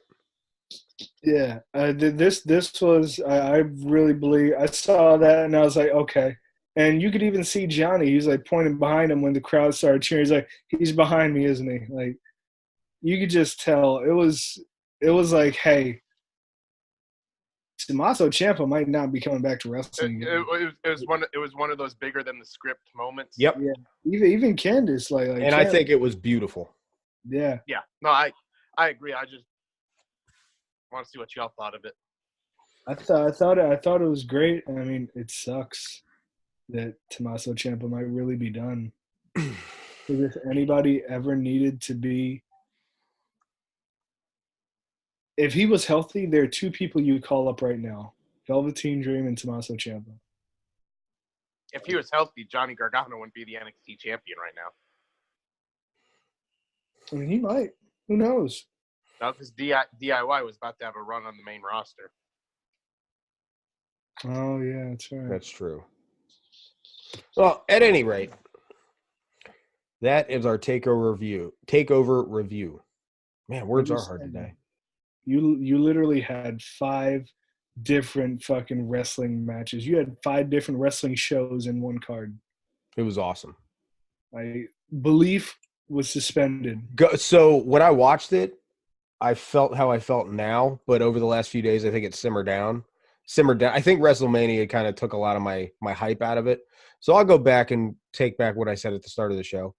[SPEAKER 2] Yeah. This was I really believe I saw that and I was like, okay. And you could even see Johnny. He's like pointing behind him when the crowd started cheering. He's like, he's behind me, isn't he? Like, you could just tell it was like, hey, Tommaso Ciampa might not be coming back to wrestling.
[SPEAKER 3] It was one of those bigger than the script moments.
[SPEAKER 1] Yep.
[SPEAKER 2] Yeah. Even Candice, like
[SPEAKER 1] and
[SPEAKER 2] Candice,
[SPEAKER 1] I think it was beautiful.
[SPEAKER 2] Yeah.
[SPEAKER 3] Yeah. No, I agree. I just want to see what y'all thought of it.
[SPEAKER 2] I thought it was great. I mean, it sucks that Tommaso Ciampa might really be done. If anybody ever needed to be, if he was healthy, there are two people you call up right now: Velveteen Dream and Tommaso Ciampa.
[SPEAKER 3] If he was healthy, Johnny Gargano wouldn't be the NXT champion right now.
[SPEAKER 2] I mean, he might. Who knows?
[SPEAKER 3] No, because DIY was about to have a run on the main roster.
[SPEAKER 2] Oh yeah, that's right.
[SPEAKER 1] That's true. Well, at any rate, that is our takeover review. Man, words are hard today.
[SPEAKER 2] You literally had 5 different fucking wrestling matches. You had 5 different wrestling shows in one card.
[SPEAKER 1] It was awesome.
[SPEAKER 2] Belief was suspended.
[SPEAKER 1] So when I watched it, I felt how I felt now, but over the last few days, I think it simmered down. I think WrestleMania kind of took a lot of my hype out of it. So I'll go back and take back what I said at the start of the show.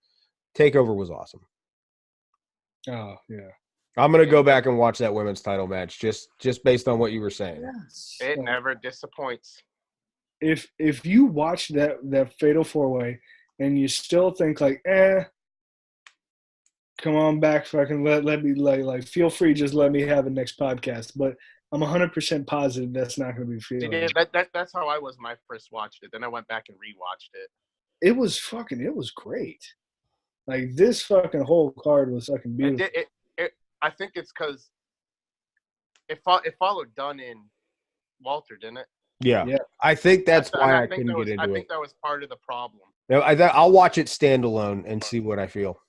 [SPEAKER 1] Takeover was awesome.
[SPEAKER 2] Oh, yeah.
[SPEAKER 1] I'm going to go back and watch that women's title match just based on what you were saying.
[SPEAKER 2] Yes.
[SPEAKER 3] It never disappoints.
[SPEAKER 2] If you watch that Fatal 4-Way and you still think like, come on back, fucking let me like feel free, just let me have it next podcast. But I'm 100% positive that's not going to be feeling.
[SPEAKER 3] That's how I was when I first watched it. Then I went back and rewatched it.
[SPEAKER 2] It was great. Like, this fucking whole card was fucking beautiful.
[SPEAKER 3] I think it's because it followed Dunn in Walter, didn't it?
[SPEAKER 1] Yeah. I think that's why I couldn't get into it.
[SPEAKER 3] I think that was part of the problem.
[SPEAKER 1] No, I'll watch it standalone and see what I feel.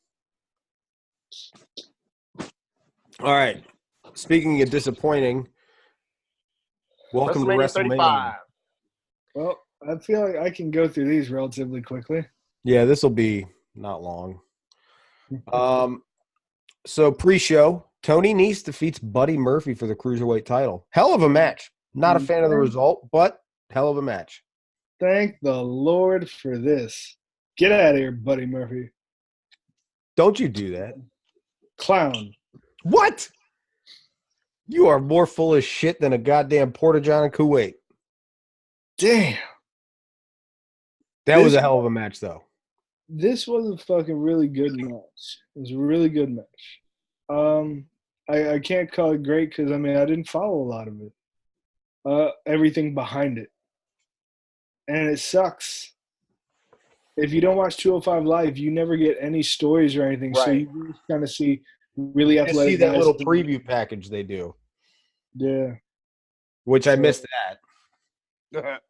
[SPEAKER 1] All right. Speaking of disappointing, welcome to WrestleMania 35.
[SPEAKER 2] Well, I feel like I can go through these relatively quickly.
[SPEAKER 1] Yeah, this will be not long. So pre-show, Tony Nese defeats Buddy Murphy for the Cruiserweight title. Hell of a match. Not a fan of the result, but hell of a match.
[SPEAKER 2] Thank the Lord for this. Get out of here, Buddy Murphy.
[SPEAKER 1] Don't you do that.
[SPEAKER 2] Clown.
[SPEAKER 1] What? You are more full of shit than a goddamn Porta-John in Kuwait.
[SPEAKER 2] Damn.
[SPEAKER 1] That was a hell of a match, though.
[SPEAKER 2] This was a fucking really good match. It was a really good match. I can't call it great because, I mean, I didn't follow a lot of it. Everything behind it. And it sucks. If you don't watch 205 Live, you never get any stories or anything. Right. So you just kind of see really athletic.
[SPEAKER 1] You see that little preview package they do.
[SPEAKER 2] Yeah.
[SPEAKER 1] Which I missed that.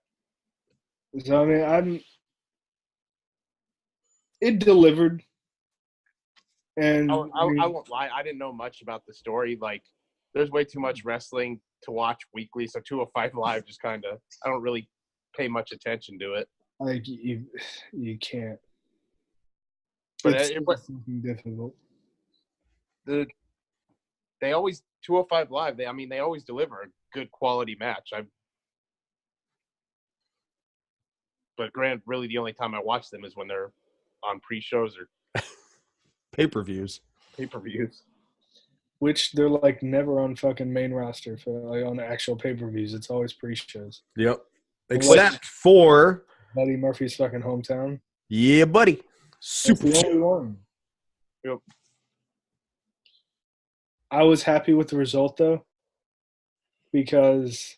[SPEAKER 2] So, I mean, it delivered. And
[SPEAKER 3] I won't lie, I didn't know much about the story. Like, there's way too much wrestling to watch weekly, so 205 Live just kind of, I don't really pay much attention to it.
[SPEAKER 2] Like, you can't.
[SPEAKER 3] But
[SPEAKER 2] it's something difficult.
[SPEAKER 3] They always 205 Live. They always deliver a good quality match. But granted, really the only time I watch them is when they're on pre-shows or
[SPEAKER 1] pay-per-views.
[SPEAKER 2] Which they're like never on fucking main roster for like on the actual pay-per-views. It's always pre-shows.
[SPEAKER 1] Yep. Except for
[SPEAKER 2] Buddy Murphy's fucking hometown.
[SPEAKER 1] Yeah, buddy. Super.
[SPEAKER 2] That's the only one.
[SPEAKER 3] Yep.
[SPEAKER 2] I was happy with the result though, because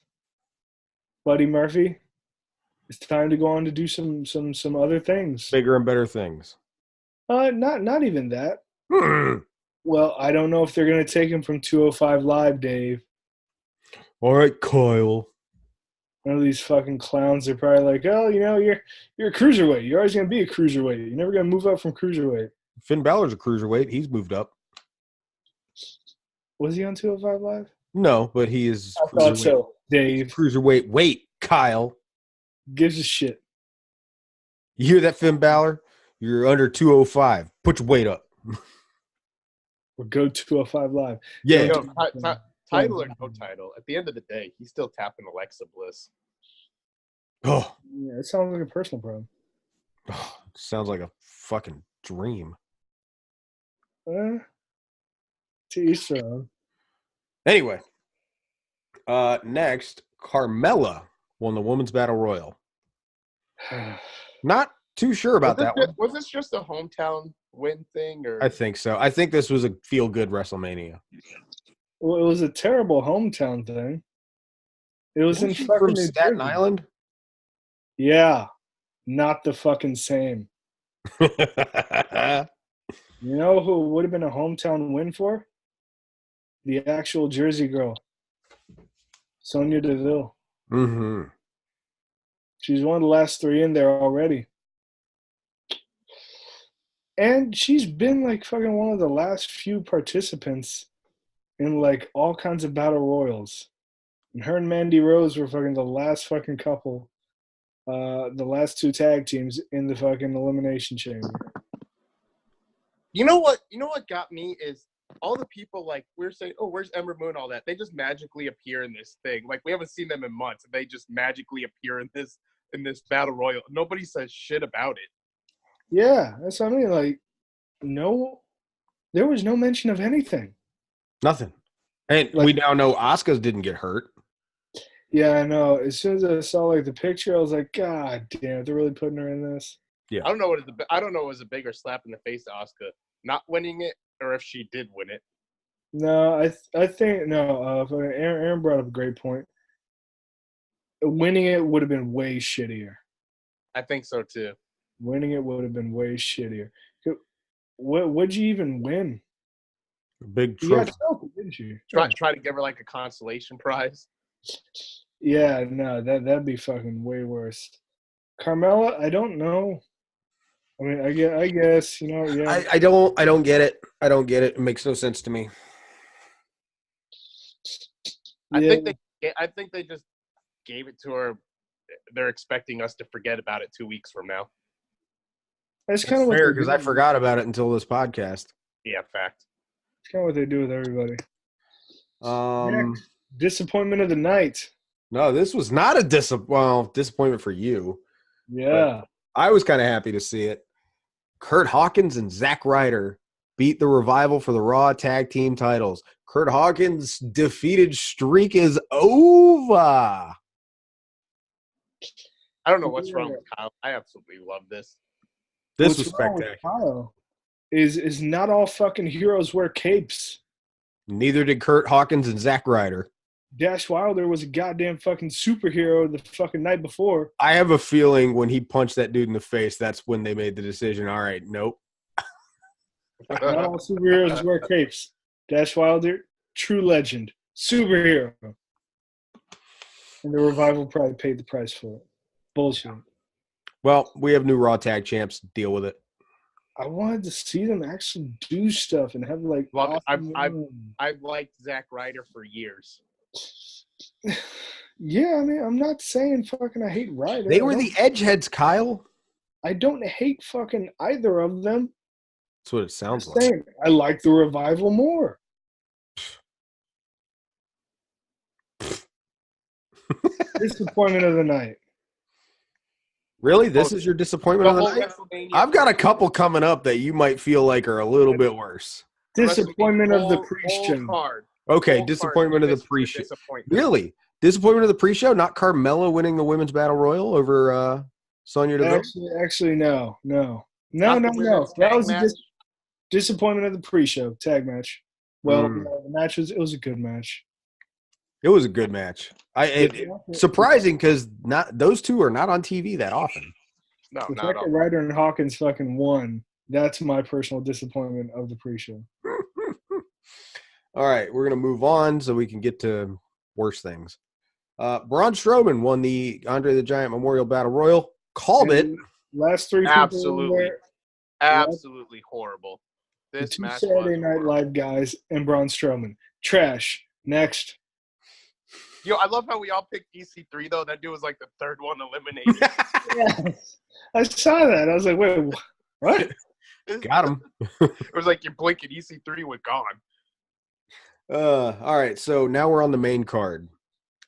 [SPEAKER 2] Buddy Murphy, it's time to go on to do some other things.
[SPEAKER 1] Bigger and better things.
[SPEAKER 2] Not even that.
[SPEAKER 1] Hmm.
[SPEAKER 2] Well, I don't know if they're gonna take him from 205 Live, Dave.
[SPEAKER 1] All right, Kyle.
[SPEAKER 2] One of these fucking clowns are probably like, oh, you're a cruiserweight. You're always gonna be a cruiserweight. You're never gonna move up from cruiserweight.
[SPEAKER 1] Finn Balor's a cruiserweight. He's moved up.
[SPEAKER 2] Was he on 205 Live?
[SPEAKER 1] No, but he is.
[SPEAKER 2] I thought so, Dave.
[SPEAKER 1] Cruiserweight. Wait, Kyle.
[SPEAKER 2] Gives a shit.
[SPEAKER 1] You hear that, Finn Balor? You're under 205. Put your weight up.
[SPEAKER 2] Or go 205 Live.
[SPEAKER 1] Yeah.
[SPEAKER 3] Title or no title, at the end of the day, he's still tapping Alexa Bliss.
[SPEAKER 1] Oh.
[SPEAKER 2] Yeah, it sounds like a personal problem.
[SPEAKER 1] Oh, sounds like a fucking dream.
[SPEAKER 2] To each their own.
[SPEAKER 1] Anyway, next, Carmella won the Women's Battle Royal. Not too sure about that one.
[SPEAKER 3] Was this just a hometown win thing? Or
[SPEAKER 1] I think so. I think this was a feel-good WrestleMania.
[SPEAKER 2] Well, it was a terrible hometown thing. It was in fucking
[SPEAKER 1] from
[SPEAKER 2] New
[SPEAKER 1] Staten
[SPEAKER 2] Jersey.
[SPEAKER 1] Island?
[SPEAKER 2] Yeah. Not the fucking same. You know who would have been a hometown win for? The actual Jersey girl. Sonya Deville.
[SPEAKER 1] Mm-hmm.
[SPEAKER 2] She's one of the last three in there already. And she's been like fucking one of the last few participants in like all kinds of battle royals. And her and Mandy Rose were fucking the last fucking couple, the last two tag teams in the fucking elimination chamber.
[SPEAKER 3] You know what got me is all the people like we're saying, oh, where's Ember Moon, all that. They just magically appear in this thing. Like we haven't seen them in months, and they just magically appear in this battle royal. Nobody says shit about it.
[SPEAKER 2] Yeah, that's what I mean. Like, no, there was no mention of anything.
[SPEAKER 1] Nothing. And
[SPEAKER 2] Like,
[SPEAKER 1] we now know Asuka's didn't get hurt.
[SPEAKER 2] Yeah, I know. As soon as I saw like the picture, I was like, God damn, they're really putting her in this.
[SPEAKER 1] Yeah.
[SPEAKER 3] I don't know what was a bigger slap in the face to Asuka, not winning it, or if she did win it.
[SPEAKER 2] No, I think no. Aaron brought up a great point. Winning it would have been way shittier.
[SPEAKER 3] I think so too.
[SPEAKER 2] Winning it would have been way shittier. What'd you even win?
[SPEAKER 1] A big
[SPEAKER 2] You
[SPEAKER 1] trophy.
[SPEAKER 2] got trophy, didn't you?
[SPEAKER 3] Try to give her like a consolation prize.
[SPEAKER 2] Yeah, no, that'd be fucking way worse. Carmella, I don't know. I mean, I guess yeah.
[SPEAKER 1] I don't get it. I don't get it. It makes no sense to me.
[SPEAKER 2] Yeah.
[SPEAKER 3] I think they just gave it to her. They're expecting us to forget about it 2 weeks from now.
[SPEAKER 2] That's kind of what
[SPEAKER 1] fair because I forgot about it until this podcast.
[SPEAKER 3] Yeah, fact.
[SPEAKER 2] It's kind of what they do with everybody.
[SPEAKER 1] Next,
[SPEAKER 2] disappointment of the night.
[SPEAKER 1] No, this was not a disappointment for you.
[SPEAKER 2] Yeah.
[SPEAKER 1] I was kind of happy to see it. Kurt Hawkins and Zack Ryder beat the Revival for the Raw Tag Team titles. Kurt Hawkins' defeated streak is over.
[SPEAKER 3] I don't know what's wrong with Kyle. I absolutely love this.
[SPEAKER 1] This was spectacular.
[SPEAKER 2] Kyle is not all fucking heroes wear capes.
[SPEAKER 1] Neither did Kurt Hawkins and Zack Ryder.
[SPEAKER 2] Dash Wilder was a goddamn fucking superhero the fucking night before.
[SPEAKER 1] I have a feeling when he punched that dude in the face, that's when they made the decision. All right, nope.
[SPEAKER 2] Not all superheroes wear capes. Dash Wilder, true legend, superhero. And the Revival probably paid the price for it. Bullshit.
[SPEAKER 1] Well, we have new Raw Tag Champs. Deal with it.
[SPEAKER 2] I wanted to see them actually do stuff and have like.
[SPEAKER 3] Well,
[SPEAKER 2] awesome
[SPEAKER 3] I've liked Zack Ryder for years.
[SPEAKER 2] Yeah, I mean, I'm not saying fucking I hate Ryder.
[SPEAKER 1] They were the Edgeheads, Kyle.
[SPEAKER 2] I don't hate fucking either of them.
[SPEAKER 1] That's what it sounds like.
[SPEAKER 2] Saying, I like the Revival more. Disappointment of the night.
[SPEAKER 1] Really? This is your disappointment of the night? I've got a couple coming up that you might feel like are a little bit worse.
[SPEAKER 2] Disappointment of the pre-show.
[SPEAKER 1] Okay, disappointment of the pre-show. Really? Disappointment of the pre-show? Not Carmella winning the Women's Battle Royal over Sonya Deville?
[SPEAKER 2] Actually, no. That was a disappointment of the pre-show tag match. Well, no, the match was a good match.
[SPEAKER 1] It was a good match. Surprising because not those two are not on TV that often.
[SPEAKER 3] No,
[SPEAKER 2] the
[SPEAKER 3] not
[SPEAKER 2] fact
[SPEAKER 3] at all.
[SPEAKER 2] that Ryder and Hawkins fucking won, that's my personal disappointment of the pre-show.
[SPEAKER 1] All right, we're going to move on so we can get to worse things. Braun Strowman won the Andre the Giant Memorial Battle Royal. Called it.
[SPEAKER 2] Last three people in there.
[SPEAKER 3] Absolutely horrible.
[SPEAKER 2] The
[SPEAKER 3] This
[SPEAKER 2] two
[SPEAKER 3] match
[SPEAKER 2] Saturday
[SPEAKER 3] was
[SPEAKER 2] Night
[SPEAKER 3] horrible.
[SPEAKER 2] Live guys and Braun Strowman. Trash. Next.
[SPEAKER 3] Yo, I love how we all picked EC3 though. That dude was like the third one eliminated.
[SPEAKER 2] Yes. I saw that. I was like, wait, what?
[SPEAKER 1] Got him.
[SPEAKER 3] It was like you're blinking, EC3 was gone.
[SPEAKER 1] All right, so now we're on the main card.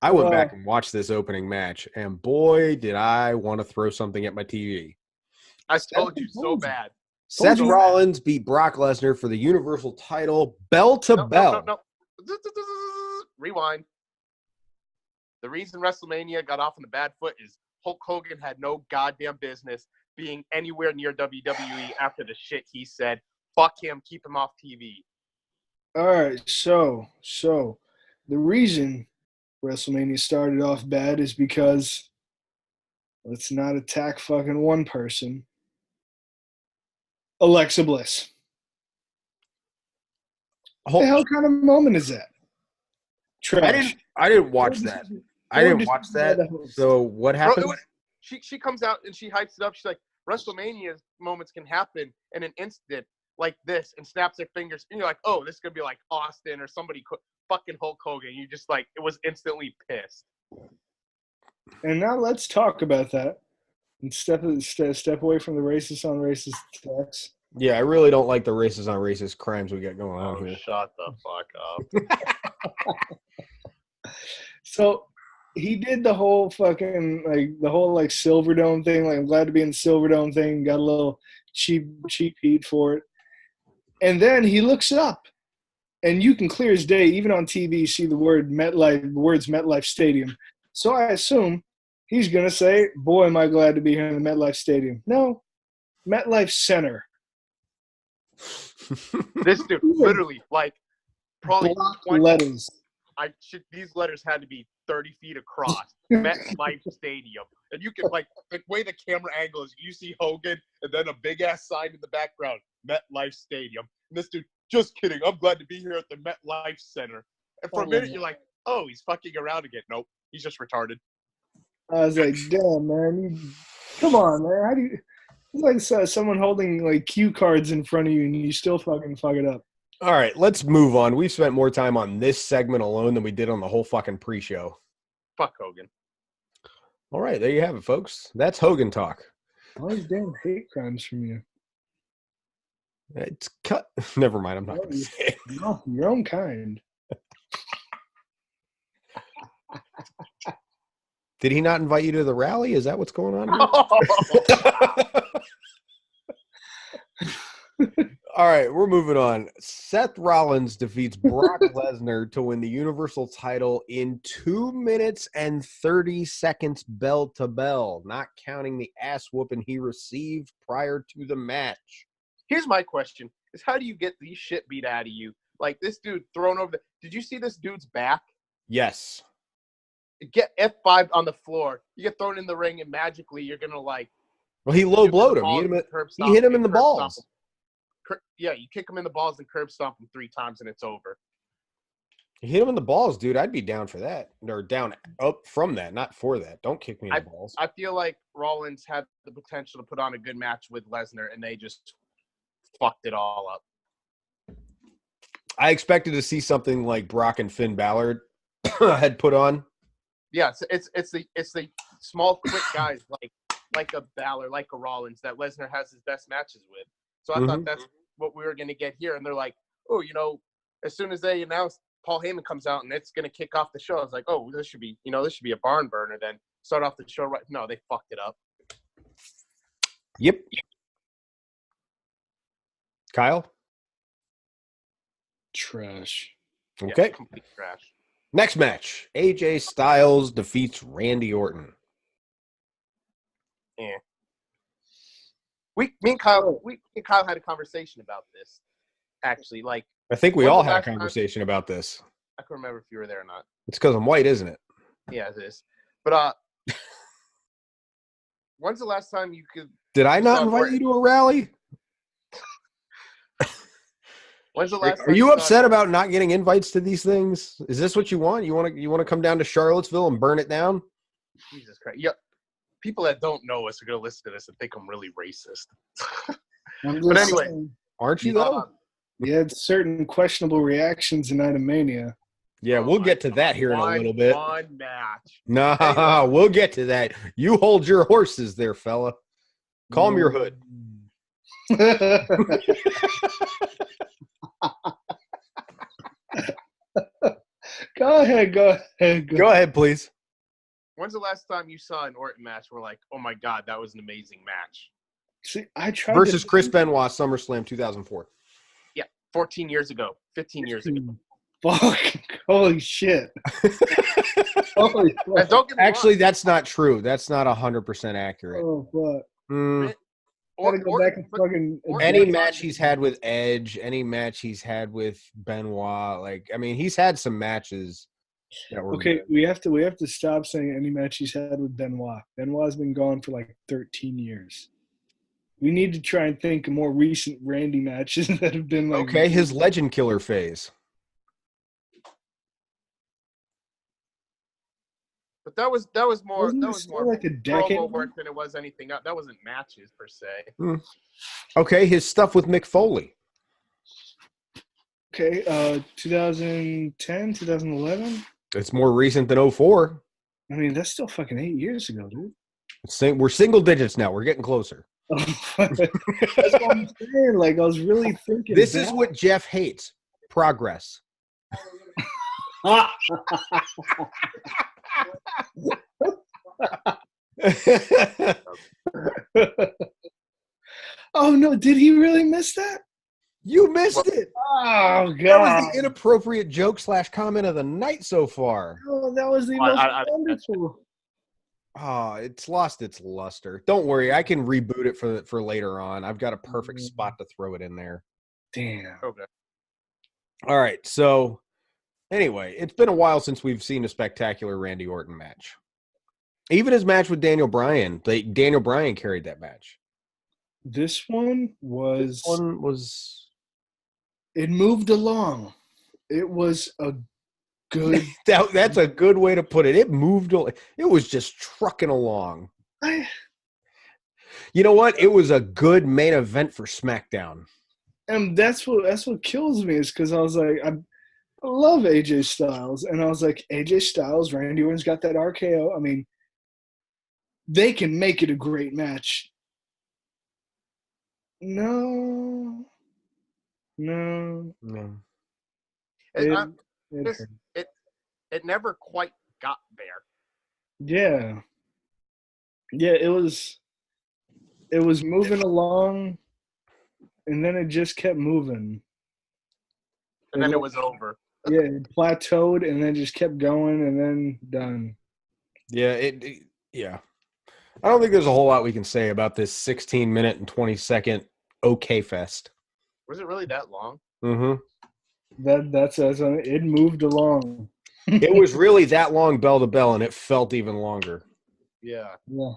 [SPEAKER 1] I went back and watched this opening match, and boy, did I want to throw something at my TV.
[SPEAKER 3] I told you so bad.
[SPEAKER 1] Seth Rollins beat Brock Lesnar for the Universal title, bell to bell.
[SPEAKER 3] No. Rewind. The reason WrestleMania got off on the bad foot is Hulk Hogan had no goddamn business being anywhere near WWE after the shit he said. Fuck him. Keep him off TV.
[SPEAKER 2] All right, so the reason WrestleMania started off bad is because let's not attack fucking one person. Alexa Bliss. What the hell kind of moment is that? Trash.
[SPEAKER 1] I didn't watch that. So what happened?
[SPEAKER 3] Bro, she comes out and she hypes it up. She's like, WrestleMania moments can happen in an instant like this, and snaps her fingers. And you're like, oh, this is going to be like Austin or somebody, fucking Hulk Hogan. You just like, it was instantly pissed.
[SPEAKER 2] And now let's talk about that and step away from the racist on racist text.
[SPEAKER 1] Yeah, I really don't like the racist on racist crimes we got going on here.
[SPEAKER 3] Shut the fuck up.
[SPEAKER 2] So he did the whole fucking like Silverdome thing. Like, I'm glad to be in the Silverdome thing. Got a little cheap heat for it. And then he looks up, and you can clear as day, even on TV, see the words MetLife Stadium. So I assume he's gonna say, "Boy, am I glad to be here in the MetLife Stadium." No, MetLife Center.
[SPEAKER 3] This dude literally like probably 20
[SPEAKER 2] letters.
[SPEAKER 3] These letters had to be 30 feet across. MetLife Stadium. And you can like the way the camera angle is, you see Hogan and then a big ass sign in the background, MetLife Stadium. And this dude, just kidding. I'm glad to be here at the MetLife Center. And for a minute you're like, oh, he's fucking around again. Nope, he's just retarded.
[SPEAKER 2] I was like, damn, man. Come on, man. How do you? It's like someone holding like cue cards in front of you and you still fucking fuck it up.
[SPEAKER 1] All right, let's move on. We've spent more time on this segment alone than we did on the whole fucking pre-show.
[SPEAKER 3] Fuck Hogan.
[SPEAKER 1] All right, there you have it, folks. That's Hogan talk.
[SPEAKER 2] All these damn hate crimes from you.
[SPEAKER 1] It's cut. Never mind. I'm not going to say it.
[SPEAKER 2] No, your own kind.
[SPEAKER 1] Did he not invite you to the rally? Is that what's going on here? All right, we're moving on. Seth Rollins defeats Brock Lesnar to win the Universal title in 2 minutes and 30 seconds bell to bell, not counting the ass whooping he received prior to the match.
[SPEAKER 3] Here's my question, is how do you get these shit beat out of you? Like this dude thrown over did you see this dude's back?
[SPEAKER 1] Yes.
[SPEAKER 3] Get F5 on the floor. You get thrown in the ring and magically you're going to like.
[SPEAKER 1] Well, he low blowed him. He hit him in the balls.
[SPEAKER 3] Yeah, you kick him in the balls and curb stomp him 3 times and it's over.
[SPEAKER 1] You hit him in the balls, dude. I'd be down for that. Or down up from that, not for that. Don't kick me in the balls.
[SPEAKER 3] I feel like Rollins had the potential to put on a good match with Lesnar and they just fucked it all up.
[SPEAKER 1] I expected to see something like Brock and Finn Balor had put on.
[SPEAKER 3] Yeah, it's the small, quick guys like a Balor, like a Rollins that Lesnar has his best matches with. So I thought that's what we were going to get here. And they're like, oh, as soon as they announced Paul Heyman comes out and it's going to kick off the show, I was like, oh, this should be a barn burner. Then start off the show right. No, they fucked it up.
[SPEAKER 1] Yep. Kyle?
[SPEAKER 2] Trash.
[SPEAKER 1] Okay.
[SPEAKER 3] Yeah, complete trash.
[SPEAKER 1] Next match, AJ Styles defeats Randy Orton.
[SPEAKER 3] Yeah. Me and Kyle had a conversation about this. actually. Like,
[SPEAKER 1] I think we
[SPEAKER 3] when's
[SPEAKER 1] all
[SPEAKER 3] the
[SPEAKER 1] had a
[SPEAKER 3] last time-
[SPEAKER 1] conversation about this.
[SPEAKER 3] I can't remember if you were there or not.
[SPEAKER 1] It's because I'm white, isn't it?
[SPEAKER 3] Yeah, it is. But when's the last time you could?
[SPEAKER 1] Did I not
[SPEAKER 3] saw
[SPEAKER 1] invite
[SPEAKER 3] Orton?
[SPEAKER 1] you to a rally?
[SPEAKER 3] When's the last?
[SPEAKER 1] Are
[SPEAKER 3] time
[SPEAKER 1] you
[SPEAKER 3] saw
[SPEAKER 1] upset
[SPEAKER 3] Orton?
[SPEAKER 1] about not getting invites to these things? Is this what you want? You want to come down to Charlottesville and burn it down?
[SPEAKER 3] Jesus Christ! Yeah, people that don't know us are gonna listen to this and think I'm really racist. But anyway,
[SPEAKER 1] Aren't you though?
[SPEAKER 2] you had certain questionable reactions in Idomania.
[SPEAKER 1] Yeah, we'll get to that here in a little bit.
[SPEAKER 3] One match.
[SPEAKER 1] Nah,
[SPEAKER 3] Anyway.
[SPEAKER 1] we'll get to that. You hold your horses there, fella. Calm your hood.
[SPEAKER 2] Go ahead.
[SPEAKER 1] Go ahead, please.
[SPEAKER 3] When's the last time you saw an Orton match where like, oh my god, that was an amazing match?
[SPEAKER 2] See, I tried
[SPEAKER 1] Versus
[SPEAKER 2] to
[SPEAKER 1] Chris Benoit, SummerSlam 2004.
[SPEAKER 3] 14 years ago, 15 years ago.
[SPEAKER 2] Fuck! Holy shit! Holy
[SPEAKER 3] And
[SPEAKER 2] fuck!
[SPEAKER 3] don't get me
[SPEAKER 1] Actually,
[SPEAKER 3] wrong,
[SPEAKER 1] that's not true. That's not 100% accurate.
[SPEAKER 2] Oh fuck!
[SPEAKER 1] Mm,
[SPEAKER 2] Gotta go back and fucking.
[SPEAKER 1] any match he's had with Edge, any match he's had with Benoit, like I mean, he's had some matches that were
[SPEAKER 2] Okay,
[SPEAKER 1] good.
[SPEAKER 2] we have to stop saying any match he's had with Benoit. Benoit's been gone for like 13 years. We need to try and think of more recent Randy matches that have been like.
[SPEAKER 1] Okay, his Legend Killer phase.
[SPEAKER 3] But that was more
[SPEAKER 2] Wasn't
[SPEAKER 3] that
[SPEAKER 2] it
[SPEAKER 3] was
[SPEAKER 2] still
[SPEAKER 3] more
[SPEAKER 2] like a decade
[SPEAKER 3] promo
[SPEAKER 2] ago?
[SPEAKER 3] work than it was anything else. That wasn't matches per se.
[SPEAKER 1] Okay, his stuff with Mick Foley.
[SPEAKER 2] Okay, 2010, 2011.
[SPEAKER 1] It's more recent than 04.
[SPEAKER 2] I mean, that's still fucking 8 years ago, dude.
[SPEAKER 1] We're single digits now. We're getting closer.
[SPEAKER 2] That's what I'm saying. Like, I was really thinking.
[SPEAKER 1] This is what Jeff hates. Progress.
[SPEAKER 2] Oh no! Did he really miss that?
[SPEAKER 1] You missed it.
[SPEAKER 2] Oh god!
[SPEAKER 1] That was the inappropriate joke / comment of the night so far.
[SPEAKER 2] Oh, that was the
[SPEAKER 3] I-
[SPEAKER 2] most
[SPEAKER 3] I-
[SPEAKER 2] wonderful.
[SPEAKER 1] Oh, it's lost its luster. Don't worry, I can reboot it for later on. I've got a perfect spot to throw it in there.
[SPEAKER 2] Damn.
[SPEAKER 3] Okay.
[SPEAKER 1] All right, so anyway, it's been a while since we've seen a spectacular Randy Orton match. Even his match with Daniel Bryan, Daniel Bryan carried that match.
[SPEAKER 2] This one was.
[SPEAKER 1] This one was.
[SPEAKER 2] It moved along. It was a good.
[SPEAKER 1] That's a good way to put it. It moved. It was just trucking along. You know what? It was a good main event for SmackDown.
[SPEAKER 2] And that's what kills me is because I was like, I love AJ Styles, and I was like, AJ Styles, Randy Orton's got that RKO. I mean, they can make it a great match. No.
[SPEAKER 3] And
[SPEAKER 2] It hurt.
[SPEAKER 3] it never quite got there.
[SPEAKER 2] Yeah. Yeah, it was moving along, and then it just kept moving.
[SPEAKER 3] And then it was over.
[SPEAKER 2] Yeah, it plateaued and then just kept going and then done.
[SPEAKER 1] Yeah, yeah. I don't think there's a whole lot we can say about this 16-minute and 20-second OK fest.
[SPEAKER 3] Was it really that long?
[SPEAKER 1] Mm-hmm.
[SPEAKER 2] That's it moved along.
[SPEAKER 1] It was really that long bell to bell, and it felt even longer.
[SPEAKER 3] Yeah.
[SPEAKER 2] Yeah.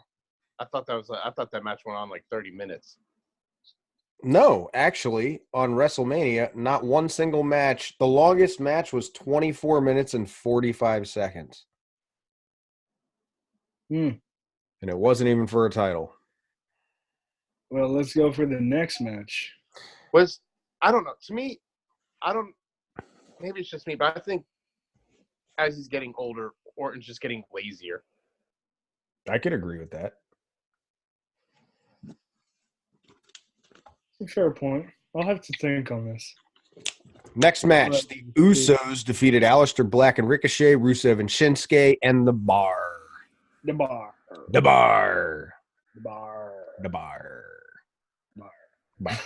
[SPEAKER 3] I thought that match went on like 30 minutes.
[SPEAKER 1] No, actually, on WrestleMania, not one single match. The longest match was 24 minutes and 45 seconds. And it wasn't even for a title.
[SPEAKER 2] Well, let's go for the next match.
[SPEAKER 3] I don't know. To me, maybe it's just me, but I think as he's getting older, Orton's just getting lazier.
[SPEAKER 1] I could agree with that.
[SPEAKER 2] Fair point. I'll have to think on this.
[SPEAKER 1] Next match, the Usos defeated Aleister Black and Ricochet, Rusev and Shinsuke, and The Bar.
[SPEAKER 2] The bar.
[SPEAKER 1] The Bar.
[SPEAKER 2] The bar.
[SPEAKER 1] The Bar.
[SPEAKER 2] Bar.
[SPEAKER 1] Bar.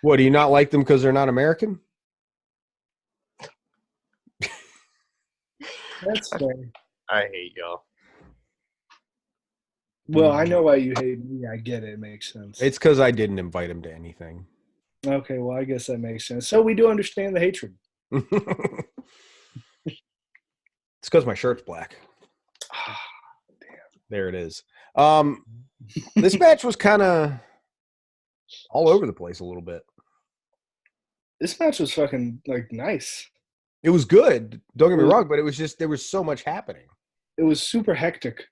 [SPEAKER 1] What, do you not like them because they're not American?
[SPEAKER 2] That's fair.
[SPEAKER 3] I hate y'all.
[SPEAKER 2] Well, I know why you hate me. I get it. It makes sense.
[SPEAKER 1] It's because I didn't invite him to anything.
[SPEAKER 2] Okay, well, I guess that makes sense. So we do understand the hatred.
[SPEAKER 1] It's because my shirt's black. There it is. This match was kind of all over the place a little bit.
[SPEAKER 2] This match was fucking like nice.
[SPEAKER 1] It was good. Don't get me wrong, but it was just there was so much happening.
[SPEAKER 2] It was super hectic.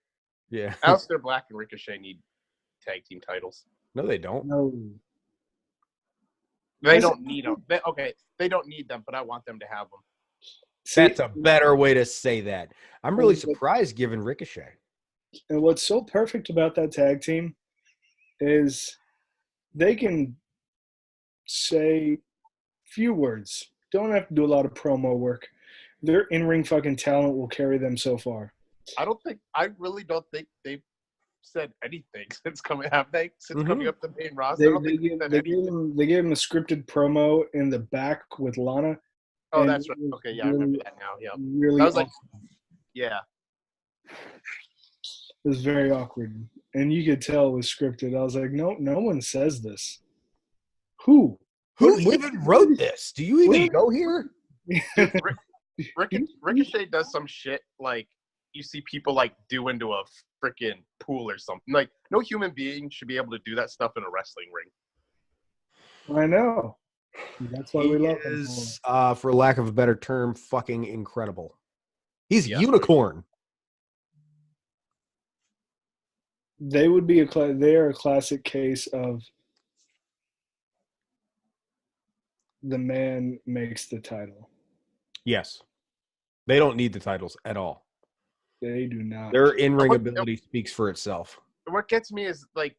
[SPEAKER 1] Yeah.
[SPEAKER 3] Aleister Black and Ricochet need tag team titles.
[SPEAKER 1] No, they don't.
[SPEAKER 2] No.
[SPEAKER 3] They don't need them. They don't need them, but I want them to have them.
[SPEAKER 1] That's a better way to say that. I'm really surprised given Ricochet.
[SPEAKER 2] And what's so perfect about that tag team is they can say few words. Don't have to do a lot of promo work. Their in-ring fucking talent will carry them so far.
[SPEAKER 3] I really don't think they've said anything since coming. Have they? Since coming up the main roster,
[SPEAKER 2] They gave him a scripted promo in the back with Lana.
[SPEAKER 3] Oh, that's right. Okay, yeah, I remember that now. Yeah,
[SPEAKER 2] really.
[SPEAKER 3] I was like, yeah.
[SPEAKER 2] It was very awkward, and you could tell it was scripted. I was like, no one says this. Who
[SPEAKER 1] even wrote this? Do you even go here?
[SPEAKER 3] Ricochet does some shit like you see people like do into a freaking pool or something. Like no human being should be able to do that stuff in a wrestling ring.
[SPEAKER 2] I know. That's why we love him.
[SPEAKER 1] For lack of a better term, fucking incredible. He's a unicorn.
[SPEAKER 2] They would be they are a classic case of the man makes the title.
[SPEAKER 1] Yes. They don't need the titles at all.
[SPEAKER 2] They do not.
[SPEAKER 1] Their in-ring ability speaks for itself.
[SPEAKER 3] What gets me is like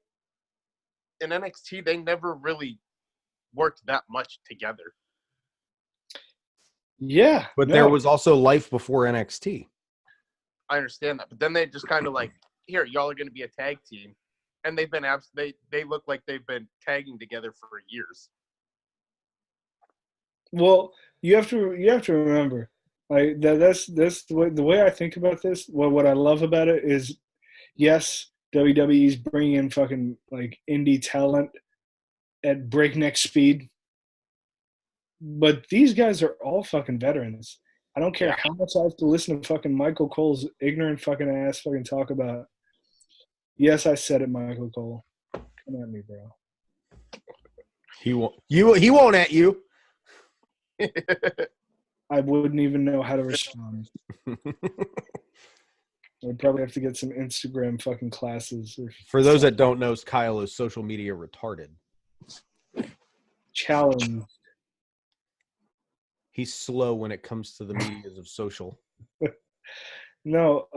[SPEAKER 3] in NXT, they never really worked that much together.
[SPEAKER 2] Yeah.
[SPEAKER 1] But there was also life before NXT.
[SPEAKER 3] I understand that. But then they just kind of like, here, y'all are going to be a tag team. And they've been they look like they've been tagging together for years.
[SPEAKER 2] Well, you have to remember, like that's the way I think about this. What I love about it is, yes, WWE's bringing in fucking like indie talent at breakneck speed, but these guys are all fucking veterans. I don't care how much I have to listen to fucking Michael Cole's ignorant fucking ass fucking talk about. Yes, I said it, Michael Cole. Come at me, bro.
[SPEAKER 1] He won't. He won't at you.
[SPEAKER 2] I wouldn't even know how to respond. I'd probably have to get some Instagram fucking classes.
[SPEAKER 1] For those that don't know, Kyle is social media retarded.
[SPEAKER 2] Challenge.
[SPEAKER 1] He's slow when it comes to the medias of social.
[SPEAKER 2] No,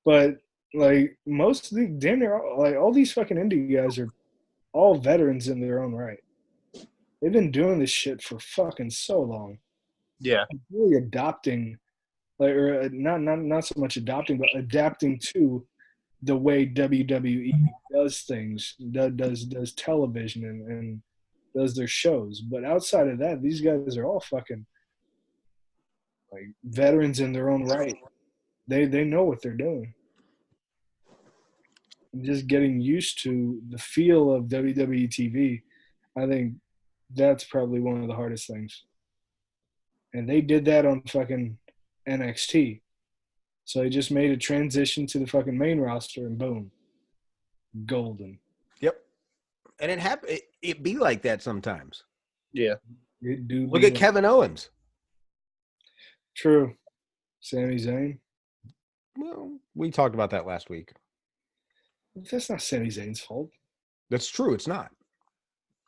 [SPEAKER 2] but like most of the damn near like all these fucking indie guys are all veterans in their own right. They've been doing this shit for fucking so long.
[SPEAKER 3] Yeah,
[SPEAKER 2] really adopting, like, or not so much adopting, but adapting to the way WWE does things, does television and does their shows. But outside of that, these guys are all fucking like veterans in their own right. They know what they're doing. And just getting used to the feel of WWE TV, I think that's probably one of the hardest things. And they did that on fucking NXT. So they just made a transition to the fucking main roster and boom. Golden.
[SPEAKER 1] Yep. And it happened. It be like that sometimes.
[SPEAKER 3] Yeah.
[SPEAKER 1] Look at Kevin Owens.
[SPEAKER 2] True. Sami Zayn.
[SPEAKER 1] Well, we talked about that last week.
[SPEAKER 2] That's not Sami Zayn's fault.
[SPEAKER 1] That's true. It's not.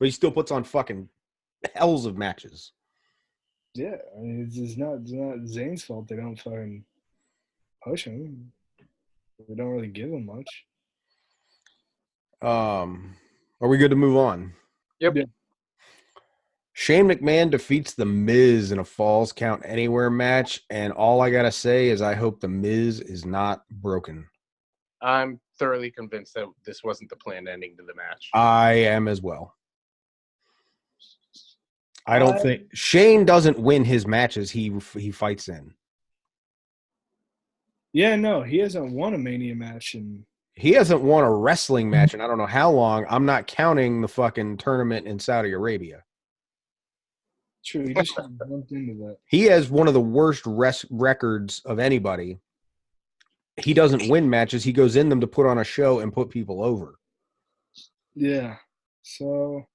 [SPEAKER 1] But he still puts on fucking hells of matches.
[SPEAKER 2] Yeah, I mean, it's not Zayn's fault. They don't fucking push him. They don't really give him much.
[SPEAKER 1] Are we good to move on?
[SPEAKER 3] Yep.
[SPEAKER 2] Yeah.
[SPEAKER 1] Shane McMahon defeats The Miz in a Falls Count Anywhere match, and all I gotta say is I hope The Miz is not broken.
[SPEAKER 3] I'm thoroughly convinced that this wasn't the planned ending to the match.
[SPEAKER 1] I am as well. I don't think Shane doesn't win his matches he fights in.
[SPEAKER 2] Yeah, no, he hasn't won a Mania match in
[SPEAKER 1] He hasn't won a wrestling match in I don't know how long. I'm not counting the fucking tournament in Saudi Arabia.
[SPEAKER 2] True, he just bumped into that.
[SPEAKER 1] He has one of the worst records of anybody. He doesn't win matches. He goes in them to put on a show and put people over.
[SPEAKER 2] Yeah. So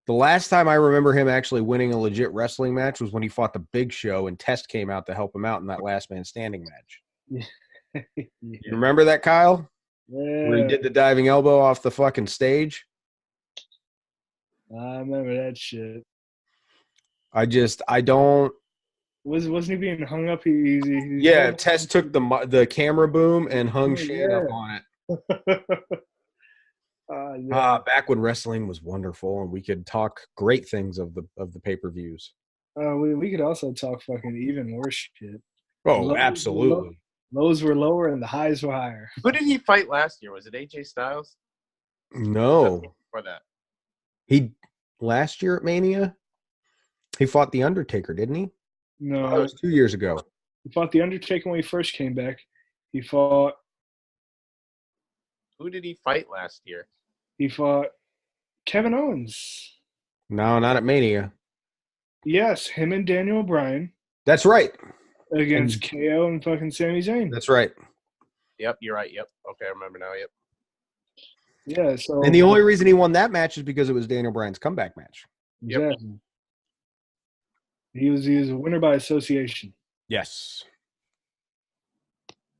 [SPEAKER 1] the last time I remember him actually winning a legit wrestling match was when he fought the Big Show and Test came out to help him out in that last man standing match.
[SPEAKER 2] yeah.
[SPEAKER 1] You remember that, Kyle?
[SPEAKER 2] Yeah.
[SPEAKER 1] Where he did the diving elbow off the fucking stage?
[SPEAKER 2] I remember that shit.
[SPEAKER 1] I don't.
[SPEAKER 2] Wasn't he being hung up?
[SPEAKER 1] Yeah, Test took the camera boom and hung Shane up on it. Back when wrestling was wonderful and we could talk great things of the pay-per-views.
[SPEAKER 2] We could also talk fucking even worse shit.
[SPEAKER 1] Oh, absolutely.
[SPEAKER 2] Lows were lower and the highs were higher.
[SPEAKER 3] Who did he fight last year? Was it AJ Styles?
[SPEAKER 1] No.
[SPEAKER 3] For that.
[SPEAKER 1] He last year at Mania, he fought The Undertaker, didn't he?
[SPEAKER 2] No.
[SPEAKER 1] That was 2 years ago.
[SPEAKER 2] He fought The Undertaker when he first came back. He fought.
[SPEAKER 3] Who did he fight last year?
[SPEAKER 2] He fought Kevin Owens.
[SPEAKER 1] No, not at Mania.
[SPEAKER 2] Yes, him and Daniel Bryan.
[SPEAKER 1] That's right.
[SPEAKER 2] Against KO and fucking Sami Zayn.
[SPEAKER 1] That's right.
[SPEAKER 3] Yep, you're right. Yep. Okay, I remember now. Yep.
[SPEAKER 2] Yeah, so.
[SPEAKER 1] And the only reason he won that match is because it was Daniel Bryan's comeback match.
[SPEAKER 2] Exactly. Yep. He was a winner by association.
[SPEAKER 1] Yes.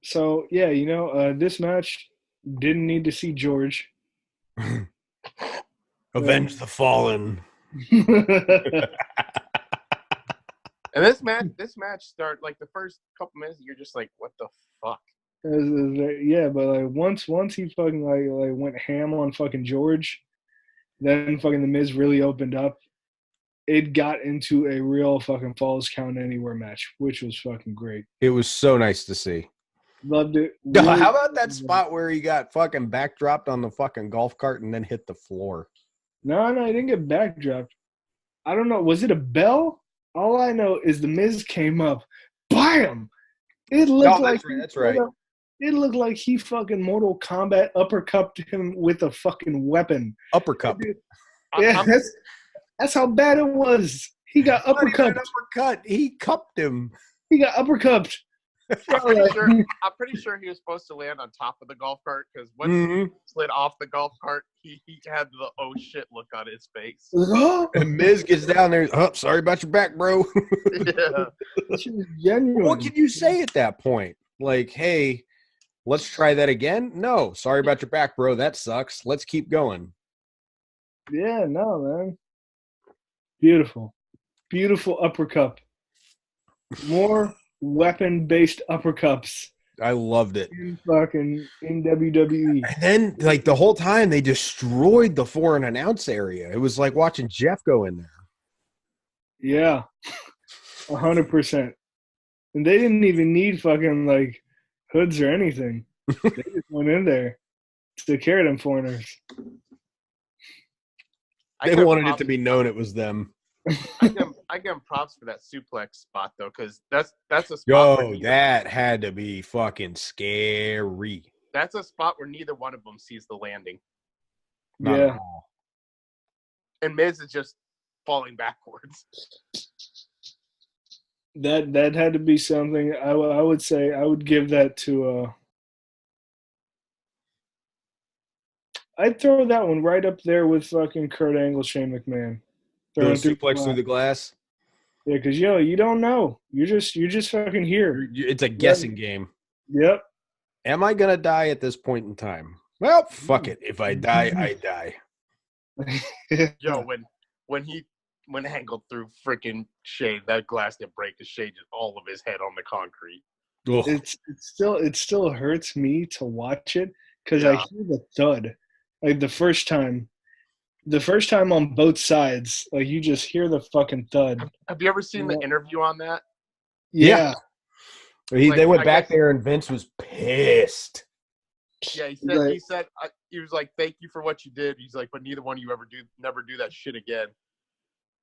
[SPEAKER 2] So, yeah, this match didn't need to see George.
[SPEAKER 1] Avenge the fallen.
[SPEAKER 3] And this match start like the first couple minutes, you're just like, what the fuck?
[SPEAKER 2] Yeah, but like once he fucking like went ham on fucking George, then fucking the Miz really opened up. It got into a real fucking Falls Count Anywhere match, which was fucking great.
[SPEAKER 1] It was so nice to see.
[SPEAKER 2] Loved it.
[SPEAKER 1] Really, how about that spot where he got fucking backdropped on the fucking golf cart and then hit the floor?
[SPEAKER 2] No, he didn't get backdropped. I don't know. Was it a bell? All I know is the Miz came up. BAM! It looked like
[SPEAKER 1] that's right.
[SPEAKER 2] It looked like he fucking Mortal Kombat uppercuted him with a fucking weapon.
[SPEAKER 1] Uppercut.
[SPEAKER 2] Yeah, that's how bad it was. He got uppercut.
[SPEAKER 1] He cupped him.
[SPEAKER 2] He got uppercut.
[SPEAKER 3] I'm pretty sure he was supposed to land on top of the golf cart because when he slid off the golf cart, he had the oh shit look on his face.
[SPEAKER 1] And Miz gets down there. Oh, sorry about your back, bro.
[SPEAKER 3] Yeah.
[SPEAKER 2] Genuine.
[SPEAKER 1] What can you say at that point? Like, hey, let's try that again? No, sorry about your back, bro. That sucks. Let's keep going.
[SPEAKER 2] Yeah, no, man. Beautiful. Beautiful uppercut. More weapon-based uppercuts.
[SPEAKER 1] I loved it.
[SPEAKER 2] In WWE.
[SPEAKER 1] And then, like, the whole time, they destroyed the foreign announce area. It was like watching Jeff go in there.
[SPEAKER 2] Yeah. 100%. And they didn't even need fucking, like, hoods or anything. They just went in there to carry them foreigners.
[SPEAKER 1] They wanted it to be known it was them.
[SPEAKER 3] I give him props for that suplex spot though, because that's a spot.
[SPEAKER 1] Yo, that had to be fucking scary.
[SPEAKER 3] That's a spot where neither one of them sees the landing.
[SPEAKER 1] Not at all.
[SPEAKER 3] And Miz is just falling backwards.
[SPEAKER 2] That had to be something. I would say I would give that to. I'd throw that one right up there with fucking Kurt Angle, Shane McMahon.
[SPEAKER 1] Throwing suplex through the glass.
[SPEAKER 2] Yeah, because you don't know. You're just fucking here.
[SPEAKER 1] It's a guessing game.
[SPEAKER 2] Yep.
[SPEAKER 1] Am I gonna die at this point in time? Well, fuck it. If I die, I die.
[SPEAKER 3] Yo, when Angle threw freaking Shane, that glass didn't break because Shane just all of his head on the concrete.
[SPEAKER 2] It still hurts me to watch it because I hear the thud. Like the first time on both sides, like you just hear the fucking thud.
[SPEAKER 3] Have you ever seen the interview on that?
[SPEAKER 2] Yeah.
[SPEAKER 1] They went back there and Vince was pissed.
[SPEAKER 3] Yeah, he said he was like, "Thank you for what you did." He's like, "But neither one of you never do that shit again."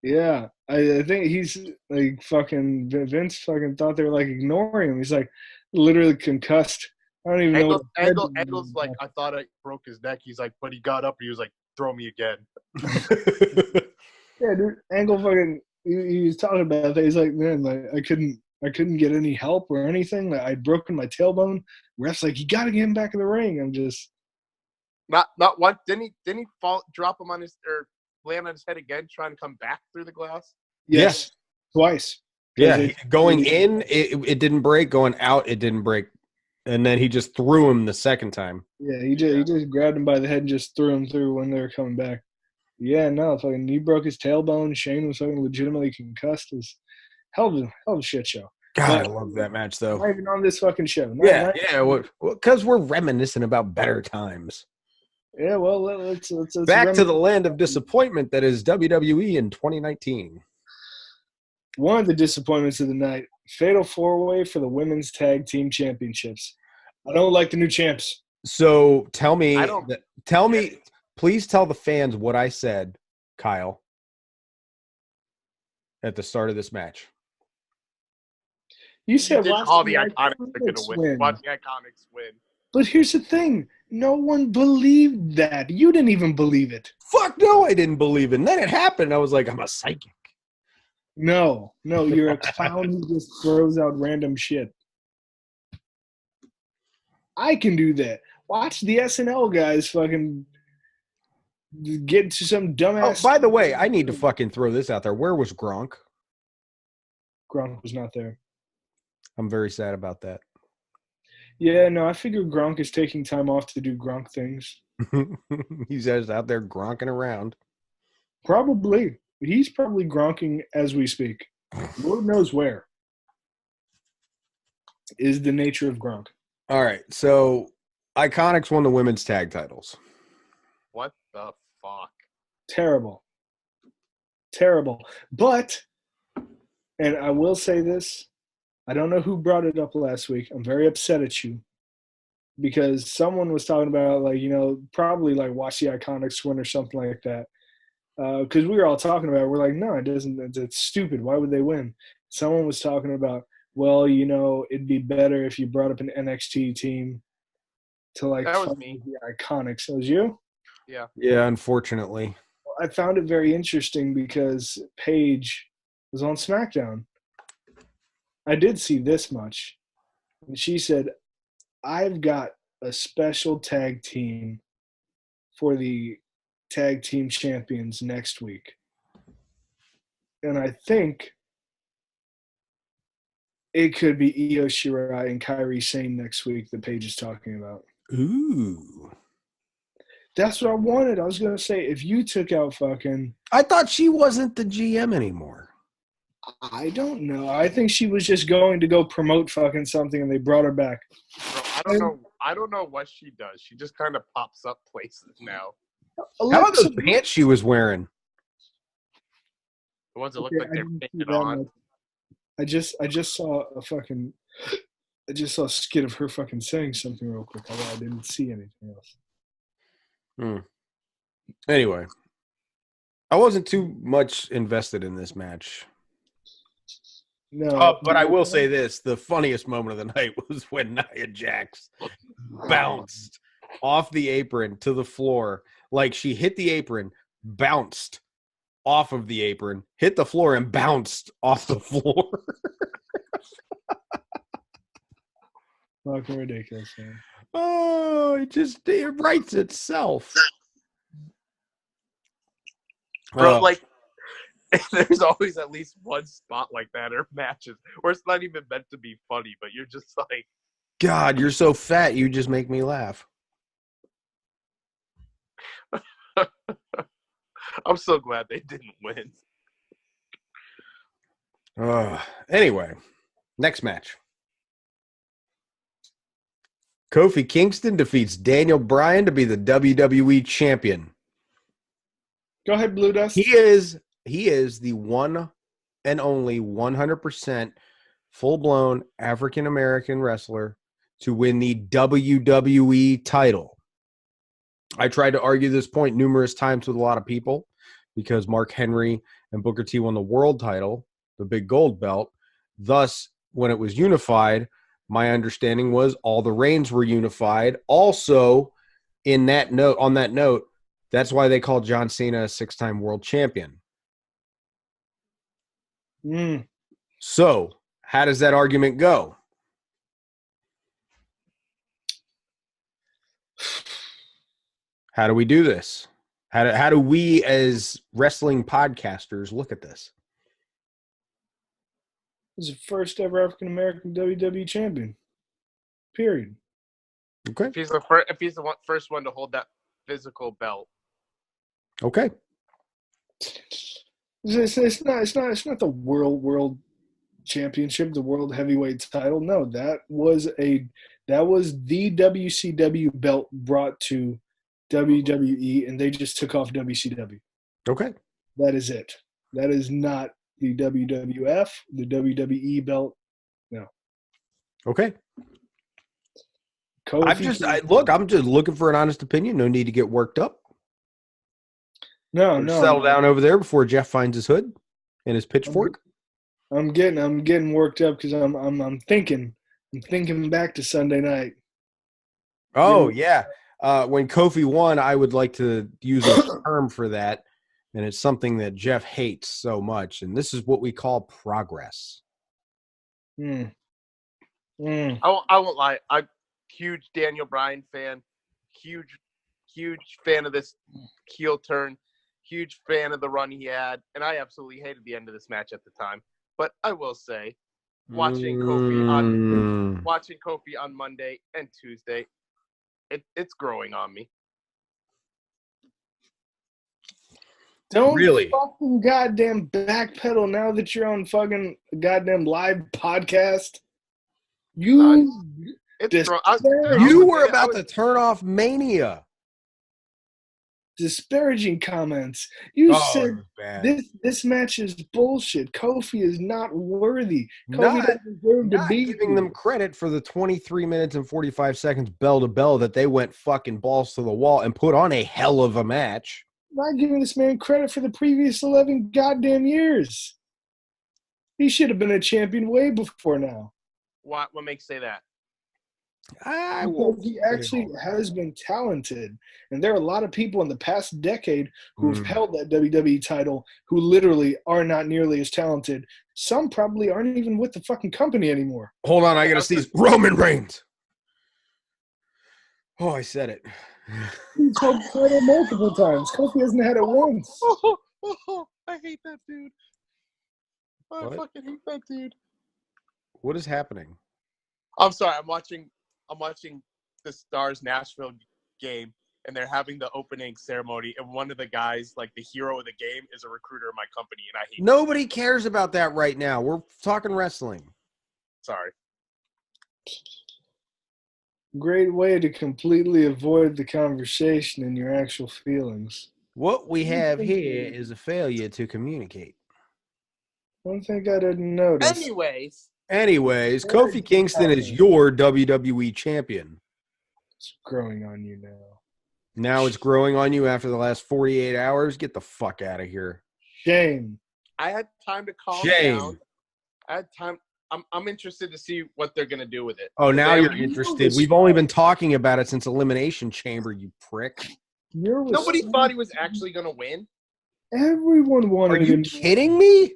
[SPEAKER 2] Yeah, I think he's like fucking Vince fucking thought they were like ignoring him. He's like literally concussed I don't even know.
[SPEAKER 3] Angle's like, I thought I broke his neck. He's like, but he got up and he was like, throw me again.
[SPEAKER 2] Yeah, dude. Angle fucking. He was talking about that. He's like, man, like I couldn't get any help or anything. Like I'd broken my tailbone. Ref's like, you got to get him back in the ring. I'm just
[SPEAKER 3] not one. Didn't he drop him on his or land on his head again, trying to come back through the glass?
[SPEAKER 2] yes, twice.
[SPEAKER 1] Yeah, going in, it didn't break. Going out, it didn't break. And then he just threw him the second time.
[SPEAKER 2] Yeah, he just grabbed him by the head and just threw him through when they were coming back. Yeah, no, fucking he broke his tailbone. Shane was fucking legitimately concussed. It was hell of a shit show.
[SPEAKER 1] God, I love that match though.
[SPEAKER 2] Not even on this fucking show.
[SPEAKER 1] Because we're reminiscing about better times.
[SPEAKER 2] Yeah, well, let's
[SPEAKER 1] back to the land of disappointment that is WWE in 2019.
[SPEAKER 2] One of the disappointments of the night: fatal four-way for the women's tag team championships. I don't like the new champs.
[SPEAKER 1] So please tell the fans what I said, Kyle, at the start of this match.
[SPEAKER 2] You said
[SPEAKER 3] all the Iconics are going to win. Watch the Iconics win.
[SPEAKER 2] But here's the thing. No one believed that. You didn't even believe it.
[SPEAKER 1] Fuck no, I didn't believe it. And then it happened. I was like, I'm a psychic.
[SPEAKER 2] No, you're a clown who just throws out random shit. I can do that. Watch the SNL guys fucking get into some dumbass.
[SPEAKER 1] Oh, by the way, I need to fucking throw this out there. Where was Gronk?
[SPEAKER 2] Gronk was not there.
[SPEAKER 1] I'm very sad about that.
[SPEAKER 2] Yeah, no, I figured Gronk is taking time off to do Gronk things.
[SPEAKER 1] He's just out there gronking around.
[SPEAKER 2] Probably. He's probably gronking as we speak. Lord knows where is the nature of Gronk.
[SPEAKER 1] All right, so Iconics won the women's tag titles.
[SPEAKER 3] What the fuck?
[SPEAKER 2] Terrible. But, and I will say this, I don't know who brought it up last week. I'm very upset at you because someone was talking about, like, probably like watch the Iconics win or something like that. Because we were all talking about it. We're like, no, it doesn't. It's stupid. Why would they win? Someone was talking about, well, it'd be better if you brought up an NXT team to like.
[SPEAKER 3] That was me.
[SPEAKER 2] The Iconics. That was you?
[SPEAKER 3] Yeah.
[SPEAKER 1] Yeah, unfortunately.
[SPEAKER 2] I found it very interesting because Paige was on SmackDown. I did see this much. And she said, I've got a special tag team for the tag team champions next week. And I think it could be Io Shirai and Kairi Sane next week that Paige is talking about.
[SPEAKER 1] Ooh.
[SPEAKER 2] That's what I wanted. I was going to say, if you took out fucking...
[SPEAKER 1] I thought she wasn't the GM anymore.
[SPEAKER 2] I don't know. I think she was just going to go promote fucking something and they brought her back.
[SPEAKER 3] Bro, I don't know what she does. She just kind of pops up places now.
[SPEAKER 1] How about those pants she was wearing?
[SPEAKER 3] The ones that look like they're painted on.
[SPEAKER 2] I just saw a skit of her fucking saying something real quick. I didn't see anything else.
[SPEAKER 1] Anyway, I wasn't too much invested in this match.
[SPEAKER 2] No,
[SPEAKER 1] but I will say this: the funniest moment of the night was when Nia Jax bounced off the apron to the floor. Like she hit the apron, bounced off of the apron, hit the floor, and bounced off the floor.
[SPEAKER 2] Fucking ridiculous, man.
[SPEAKER 1] Oh, it writes itself.
[SPEAKER 3] Bro, there's always at least one spot like that or matches where it's not even meant to be funny, but you're just like,
[SPEAKER 1] God, you're so fat, you just make me laugh.
[SPEAKER 3] I'm so glad they didn't win.
[SPEAKER 1] Anyway, next match. Kofi Kingston defeats Daniel Bryan to be the WWE champion.
[SPEAKER 2] Go ahead, Blue Dust.
[SPEAKER 1] He is the one and only 100% full-blown African-American wrestler to win the WWE title. I tried to argue this point numerous times with a lot of people because Mark Henry and Booker T won the world title, the big gold belt. Thus, when it was unified, my understanding was all the reigns were unified. Also, on that note, that's why they call John Cena a 6-time world champion. So, how does that argument go? How do we do this? How do we as wrestling podcasters look at this?
[SPEAKER 2] He's the first ever African American WWE champion. Period.
[SPEAKER 1] Okay.
[SPEAKER 3] If he's the first one to hold that physical belt.
[SPEAKER 1] Okay.
[SPEAKER 2] It's not the world championship, the world heavyweight title. No, that was the WCW belt brought to WWE, and they just took off WCW.
[SPEAKER 1] Okay.
[SPEAKER 2] That is it. That is not the WWF, the WWE belt. No.
[SPEAKER 1] Okay.
[SPEAKER 2] Kofi,
[SPEAKER 1] I'm just looking for an honest opinion. No need to get worked up.
[SPEAKER 2] No.
[SPEAKER 1] Settle down over there before Jeff finds his hood and his pitchfork.
[SPEAKER 2] I'm getting worked up because I'm thinking back to Sunday night.
[SPEAKER 1] Oh yeah. When Kofi won, I would like to use a term for that, and it's something that Jeff hates so much, and this is what we call progress.
[SPEAKER 3] I won't lie. I'm huge Daniel Bryan fan. Huge fan of this heel turn. Huge fan of the run he had, and I absolutely hated the end of this match at the time. But I will say, watching Kofi on Monday and Tuesday, it's growing on me.
[SPEAKER 2] Don't
[SPEAKER 1] really
[SPEAKER 2] fucking goddamn backpedal now that you're on fucking goddamn live podcast. You
[SPEAKER 1] were about to turn off Mania.
[SPEAKER 2] Disparaging comments. You said this match is bullshit. Kofi is not worthy. Kofi doesn't deserve to be
[SPEAKER 1] giving them credit for the 23 minutes and 45 seconds bell to bell that they went fucking balls to the wall and put on a hell of a match.
[SPEAKER 2] Not giving this man credit for the previous 11 goddamn years. He should have been a champion way before now.
[SPEAKER 3] What makes you say that?
[SPEAKER 2] He actually has been talented, and there are a lot of people in the past decade who have held that WWE title who literally are not nearly as talented. Some probably aren't even with the fucking company anymore.
[SPEAKER 1] Hold on, I gotta see Roman Reigns. Oh, I said it.
[SPEAKER 2] He's held the title multiple times. Kofi hasn't had it once.
[SPEAKER 3] I hate that dude. I fucking hate that dude.
[SPEAKER 1] What is happening?
[SPEAKER 3] I'm sorry. I'm watching the Stars Nashville game, and they're having the opening ceremony, and one of the guys, like the hero of the game, is a recruiter in my company, and I hate
[SPEAKER 1] Nobody cares about that right now. We're talking wrestling.
[SPEAKER 3] Sorry.
[SPEAKER 2] Great way to completely avoid the conversation and your actual feelings.
[SPEAKER 1] What we have here is a failure to communicate.
[SPEAKER 2] One thing I didn't notice.
[SPEAKER 1] Anyways, Kofi Kingston is your WWE champion.
[SPEAKER 2] It's growing on you now.
[SPEAKER 1] Now it's growing on you after the last 48 hours? Get the fuck out of here.
[SPEAKER 2] Shame.
[SPEAKER 3] I had time to calm down. I had time. I'm interested to see what they're going to do with it.
[SPEAKER 1] Oh, now you're interested. We've only been talking about it since Elimination Chamber, you prick.
[SPEAKER 3] Nobody thought he was actually going to win.
[SPEAKER 2] Everyone wanted him.
[SPEAKER 1] Are you kidding me?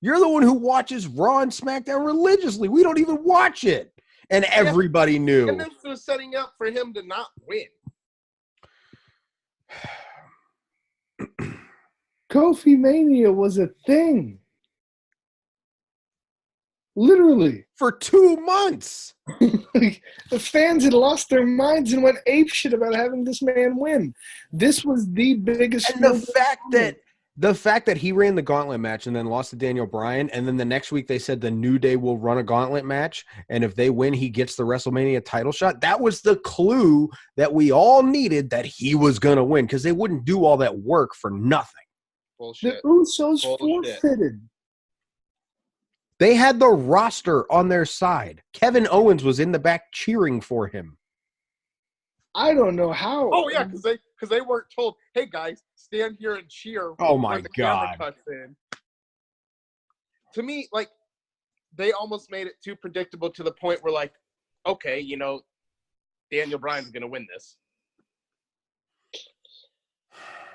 [SPEAKER 1] You're the one who watches Raw and SmackDown religiously. We don't even watch it. And everybody knew.
[SPEAKER 3] And this was setting up for him to not win.
[SPEAKER 2] Kofi Mania was a thing. Literally.
[SPEAKER 1] For 2 months.
[SPEAKER 2] Like, the fans had lost their minds and went apeshit about having this man win. This was the biggest.
[SPEAKER 1] And the fact that he ran the gauntlet match and then lost to Daniel Bryan, and then the next week they said the New Day will run a gauntlet match, and if they win, he gets the WrestleMania title shot. That was the clue that we all needed that he was going to win, because they wouldn't do all that work for nothing.
[SPEAKER 3] Bullshit.
[SPEAKER 2] The Usos forfeited.
[SPEAKER 1] They had the roster on their side. Kevin Owens was in the back cheering for him.
[SPEAKER 2] I don't know how.
[SPEAKER 3] Oh yeah, because they weren't told, "Hey guys, stand here and cheer."
[SPEAKER 1] Oh my
[SPEAKER 3] the
[SPEAKER 1] God!
[SPEAKER 3] camera cuts in. To me, like they almost made it too predictable to the point where, like, okay, Daniel Bryan's going to win this.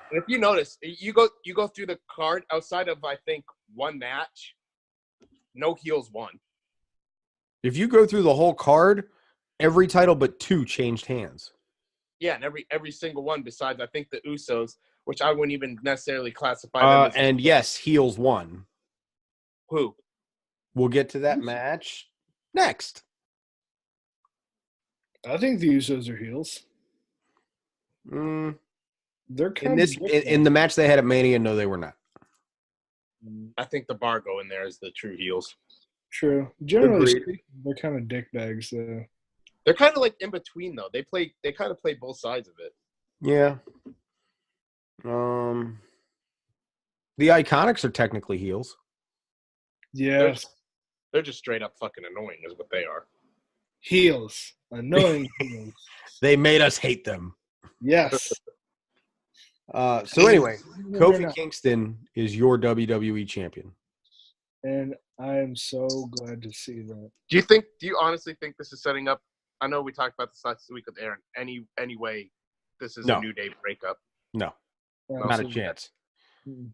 [SPEAKER 3] And if you notice, you go through the card outside of, I think, one match, no heels won.
[SPEAKER 1] If you go through the whole card, every title but 2 changed hands.
[SPEAKER 3] Yeah, and every single one besides, I think, the Usos, which I wouldn't even necessarily classify them as.
[SPEAKER 1] And yes, heels won.
[SPEAKER 3] Who?
[SPEAKER 1] We'll get to that match next.
[SPEAKER 2] I think the Usos are heels. They're kind of
[SPEAKER 1] in the match they had at Mania. No, they were not.
[SPEAKER 3] I think the Bar go in there as the true heels.
[SPEAKER 2] True. Generally speaking, they're kind of dickbags, though.
[SPEAKER 3] They're kind of like in between, though. They kind of play both sides of it.
[SPEAKER 1] Yeah. The Iconics are technically heels.
[SPEAKER 2] Yes.
[SPEAKER 3] They're just straight up fucking annoying, is what they are.
[SPEAKER 2] Heels. Annoying heels.
[SPEAKER 1] They made us hate them.
[SPEAKER 2] Yes.
[SPEAKER 1] So anyway, Kofi Kingston is your WWE champion.
[SPEAKER 2] And I am so glad to see that.
[SPEAKER 3] Do you honestly think this is setting up? I know we talked about this last week with Aaron. Anyway, this is a New Day breakup.
[SPEAKER 1] No. Not a chance.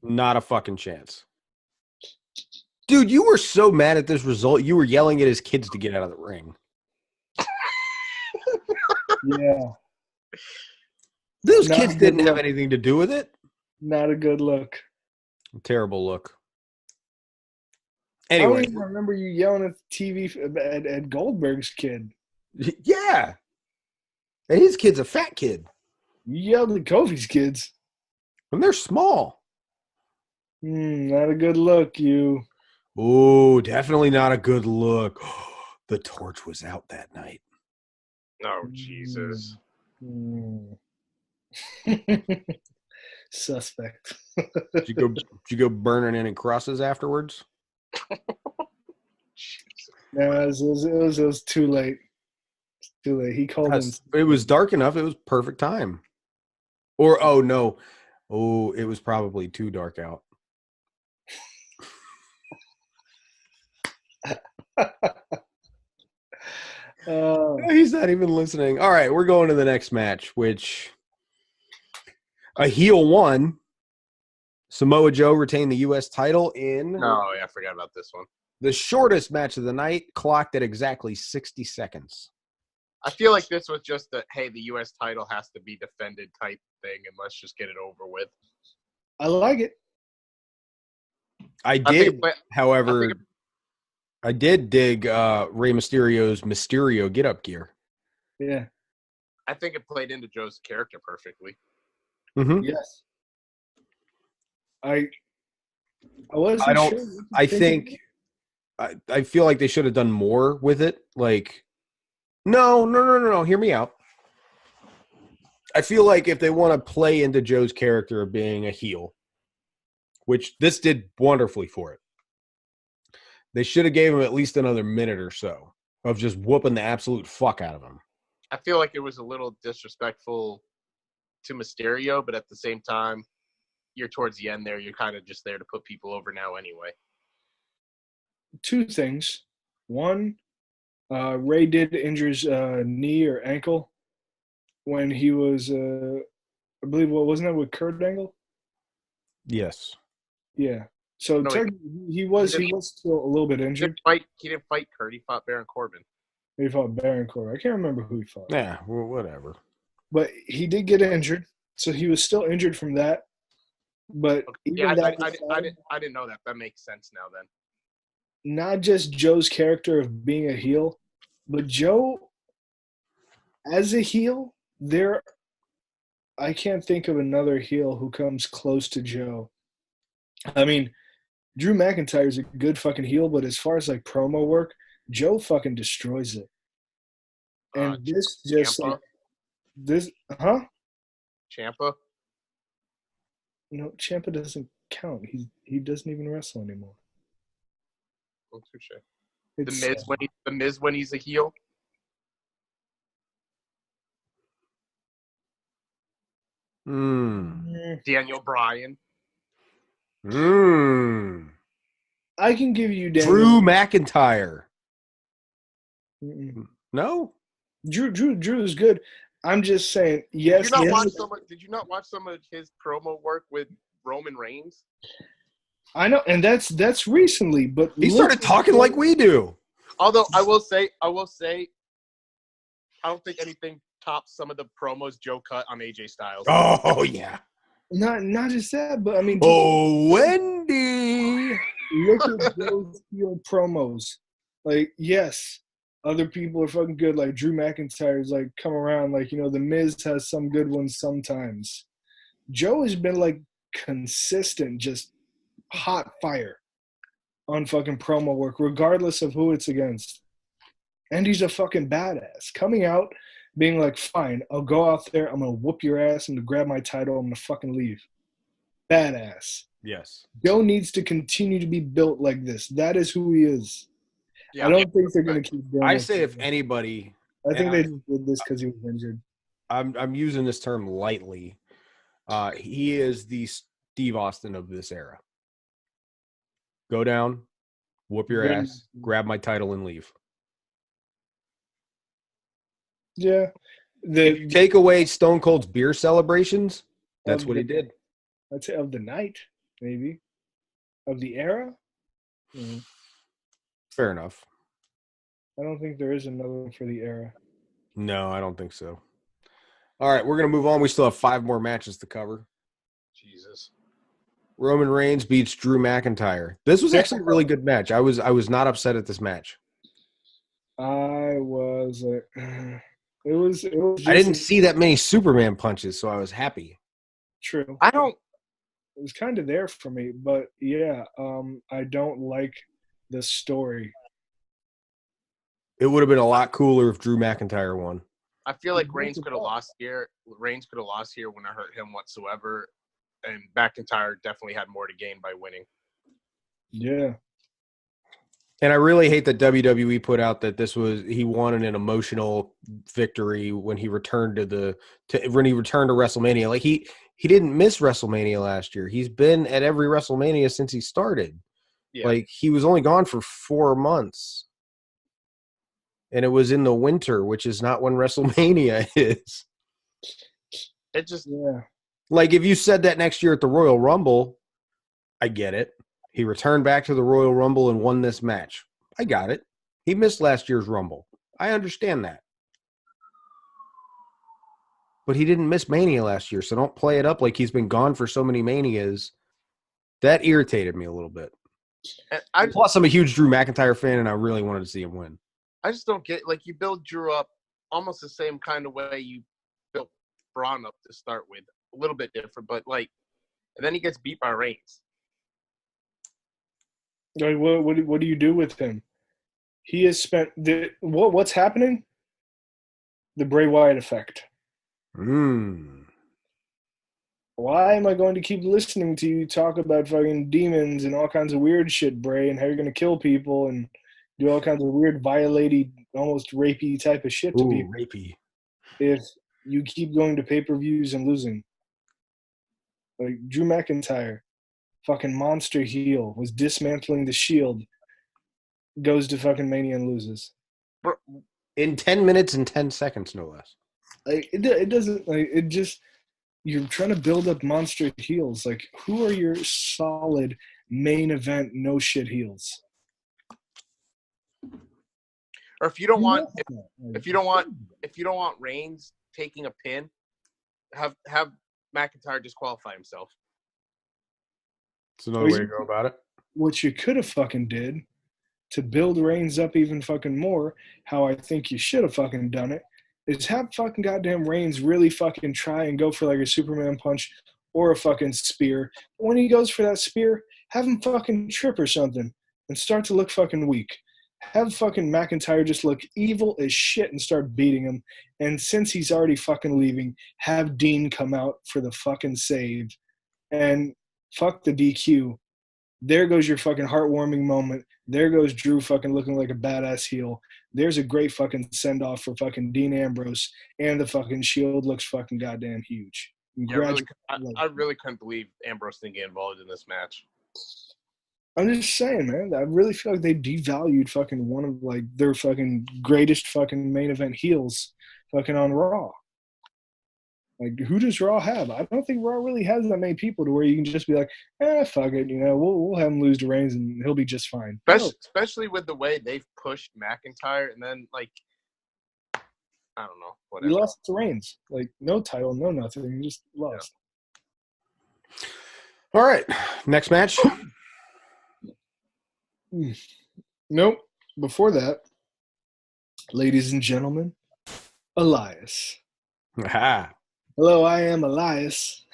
[SPEAKER 1] Not a fucking chance. Dude, you were so mad at this result, you were yelling at his kids to get out of the ring.
[SPEAKER 2] Yeah.
[SPEAKER 1] Those kids didn't have anything to do with it.
[SPEAKER 2] Not a good look.
[SPEAKER 1] Terrible look. Anyway.
[SPEAKER 2] I don't even remember you yelling at the TV at Goldberg's kid.
[SPEAKER 1] Yeah. And his kid's a fat kid.
[SPEAKER 2] You yelled at Kofi's kids.
[SPEAKER 1] And they're small.
[SPEAKER 2] Not a good look, you.
[SPEAKER 1] Oh, definitely not a good look. The torch was out that night.
[SPEAKER 3] Oh, Jesus.
[SPEAKER 2] Suspect.
[SPEAKER 1] Did you go burning any crosses afterwards?
[SPEAKER 2] No, it was too late. Too late. He called him.
[SPEAKER 1] It was dark enough. It was perfect time. Or, oh, no. Oh, it was probably too dark out. He's not even listening. All right, we're going to the next match, which a heel won. Samoa Joe retained the U.S. title in...
[SPEAKER 3] Oh, yeah, I forgot about this one.
[SPEAKER 1] The shortest match of the night, clocked at exactly 60 seconds.
[SPEAKER 3] I feel like this was just the U.S. title has to be defended type thing, and let's just get it over with.
[SPEAKER 2] I like it.
[SPEAKER 1] I did dig Rey Mysterio's Mysterio get-up gear.
[SPEAKER 2] Yeah.
[SPEAKER 3] I think it played into Joe's character perfectly.
[SPEAKER 1] Mm-hmm.
[SPEAKER 2] Yes. I
[SPEAKER 1] feel like they should have done more with it. Like, no. Hear me out. I feel like if they want to play into Joe's character of being a heel, which this did wonderfully for it, they should have gave him at least another minute or so of just whooping the absolute fuck out of him.
[SPEAKER 3] I feel like it was a little disrespectful to Mysterio, but at the same time, you're towards the end there. You're kind of just there to put people over now anyway.
[SPEAKER 2] Two things. One, Ray did injure his knee or ankle when he was, I believe, wasn't that with Kurt Angle?
[SPEAKER 1] Yes.
[SPEAKER 2] Yeah. So he was still a little bit injured.
[SPEAKER 3] He didn't fight Kurt. He fought Baron Corbin.
[SPEAKER 2] He fought Baron Corbin. I can't remember who he fought.
[SPEAKER 1] Yeah, well, whatever.
[SPEAKER 2] But he did get injured, so he was still injured from that. But
[SPEAKER 3] yeah, I didn't know that. That makes sense now. Then,
[SPEAKER 2] not just Joe's character of being a heel, but Joe as a heel. I can't think of another heel who comes close to Joe. I mean, Drew McIntyre's a good fucking heel, but as far as like promo work, Joe fucking destroys it. And this just
[SPEAKER 3] Ciampa?
[SPEAKER 2] like this, huh?
[SPEAKER 3] Ciampa?
[SPEAKER 2] No, Ciampa doesn't count. He doesn't even wrestle anymore.
[SPEAKER 3] Oh, touche. The Miz when he's a heel.
[SPEAKER 1] Mm.
[SPEAKER 3] Daniel Bryan.
[SPEAKER 1] Mm.
[SPEAKER 2] I can give you Daniel.
[SPEAKER 1] Drew McIntyre.
[SPEAKER 2] Mm-mm.
[SPEAKER 1] No?
[SPEAKER 2] Drew is good. I'm just saying, yes.
[SPEAKER 3] Did you not watch some of his promo work with Roman Reigns?
[SPEAKER 2] I know, and that's recently, but
[SPEAKER 1] He started talking like we do.
[SPEAKER 3] Although I will say, I don't think anything tops some of the promos Joe cut on AJ Styles.
[SPEAKER 1] Oh, yeah.
[SPEAKER 2] Not just that, but I mean,
[SPEAKER 1] Wendy.
[SPEAKER 2] look at those heel promos. Like, yes, other people are fucking good. Like Drew McIntyre's like come around. Like, you know, the Miz has some good ones sometimes. Joe has been like consistent, just hot fire on fucking promo work, regardless of who it's against. And he's a fucking badass. Coming out, being like, fine, I'll go out there, I'm gonna whoop your ass, I'm gonna grab my title, I'm gonna fucking leave. Badass.
[SPEAKER 1] Yes.
[SPEAKER 2] Joe needs to continue to be built like this. That is who he is.
[SPEAKER 3] Yeah,
[SPEAKER 2] I don't think they're gonna keep doing
[SPEAKER 1] I
[SPEAKER 2] it.
[SPEAKER 1] say if anybody,
[SPEAKER 2] I think they just did this because he was injured.
[SPEAKER 1] I'm using this term lightly. He is the Steve Austin of this era. Go down, whoop your ass, grab my title, and leave.
[SPEAKER 2] Yeah.
[SPEAKER 1] If you take away Stone Cold's beer celebrations, that's what he did.
[SPEAKER 2] I'd say of the night, maybe. Of the era?
[SPEAKER 1] Fair enough.
[SPEAKER 2] I don't think there is another one for the era.
[SPEAKER 1] No, I don't think so. All right, we're going to move on. We still have 5 more matches to cover.
[SPEAKER 3] Jesus.
[SPEAKER 1] Roman Reigns beats Drew McIntyre. This was actually a really good match. I was not upset at this match.
[SPEAKER 2] I was like, it was just
[SPEAKER 1] I didn't see that many Superman punches, so I was happy.
[SPEAKER 2] true.
[SPEAKER 3] It
[SPEAKER 2] was kind of there for me, but yeah, I don't like the story.
[SPEAKER 1] It would have been a lot cooler if Drew McIntyre won.
[SPEAKER 3] I feel like Reigns could have lost here. Reigns could have lost here when I hurt him whatsoever, and McIntyre definitely had more to gain by winning.
[SPEAKER 2] Yeah.
[SPEAKER 1] And I really hate that WWE put out that he won an emotional victory when he returned to WrestleMania. Like he didn't miss WrestleMania last year. He's been at every WrestleMania since he started. Yeah. Like he was only gone for 4 months. And it was in the winter, which is not when WrestleMania is.
[SPEAKER 3] It just
[SPEAKER 1] like if you said that next year at the Royal Rumble, I get it. He returned back to the Royal Rumble and won this match. I got it. He missed last year's Rumble. I understand that. But he didn't miss Mania last year, so don't play it up like he's been gone for so many Manias. That irritated me a little bit. Plus, I'm a huge Drew McIntyre fan, and I really wanted to see him win.
[SPEAKER 3] I just don't get, like, you build Drew up almost the same kind of way you built Braun up to start with. A little bit different, but, like, and then he gets beat by Reigns.
[SPEAKER 2] What do you do with him? He has spent what's happening? The Bray Wyatt effect. Why am I going to keep listening to you talk about fucking demons and all kinds of weird shit, Bray, and how you're going to kill people and do all kinds of weird, violating, almost rapey type of shit to people?
[SPEAKER 1] Rapey.
[SPEAKER 2] If you keep going to pay-per-views and losing. Like, Drew McIntyre, fucking monster heel, was dismantling the Shield, goes to fucking Mania and loses.
[SPEAKER 1] In 10 minutes and 10 seconds, no less.
[SPEAKER 2] Like, it doesn't, like, it just, you're trying to build up monster heels. Like, who are your solid main event no shit heels?
[SPEAKER 3] Or if you don't want, if you don't want Reigns taking a pin, have McIntyre disqualify himself.
[SPEAKER 1] It's another way to go about it.
[SPEAKER 2] What you could have fucking did to build Reigns up even fucking more, how I think you should have fucking done it, is have fucking goddamn Reigns really fucking try and go for like a Superman punch or a fucking spear. When he goes for that spear, have him fucking trip or something and start to look fucking weak. Have fucking McIntyre just look evil as shit and start beating him. And since he's already fucking leaving, have Dean come out for the fucking save. And fuck the DQ. There goes your fucking heartwarming moment. There goes Drew fucking looking like a badass heel. There's a great fucking send-off for fucking Dean Ambrose. And the fucking Shield looks fucking goddamn huge.
[SPEAKER 3] Yeah, I really couldn't believe Ambrose didn't get involved in this match.
[SPEAKER 2] I'm just saying, man. I really feel like they devalued fucking one of like their fucking greatest fucking main event heels, fucking on Raw. Like, who does Raw have? I don't think Raw really has that many people to where you can just be like, fuck it, we'll have him lose to Reigns and he'll be just fine.
[SPEAKER 3] Especially with the way they've pushed McIntyre, and then like, I don't know, whatever.
[SPEAKER 2] He lost to Reigns, like no title, no nothing, he just lost.
[SPEAKER 1] Yeah. All right, next match.
[SPEAKER 2] Nope. Before that, ladies and gentlemen, Elias. Hello, I am Elias.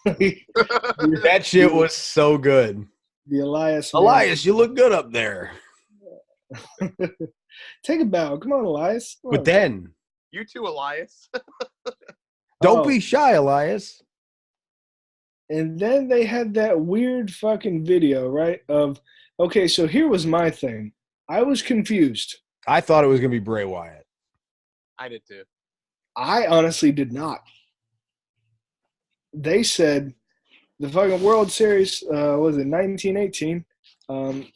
[SPEAKER 1] That shit was so good.
[SPEAKER 2] The Elias.
[SPEAKER 1] Elias, you look good up there.
[SPEAKER 2] Take a bow. Come on, Elias. Come
[SPEAKER 1] but
[SPEAKER 2] on.
[SPEAKER 1] then.
[SPEAKER 3] You too, Elias.
[SPEAKER 1] Don't be shy, Elias.
[SPEAKER 2] And then they had that weird fucking video, right? Okay, so here was my thing. I was confused.
[SPEAKER 1] I thought it was going to be Bray Wyatt.
[SPEAKER 3] I did too.
[SPEAKER 2] I honestly did not. They said the fucking World Series, was it 1918,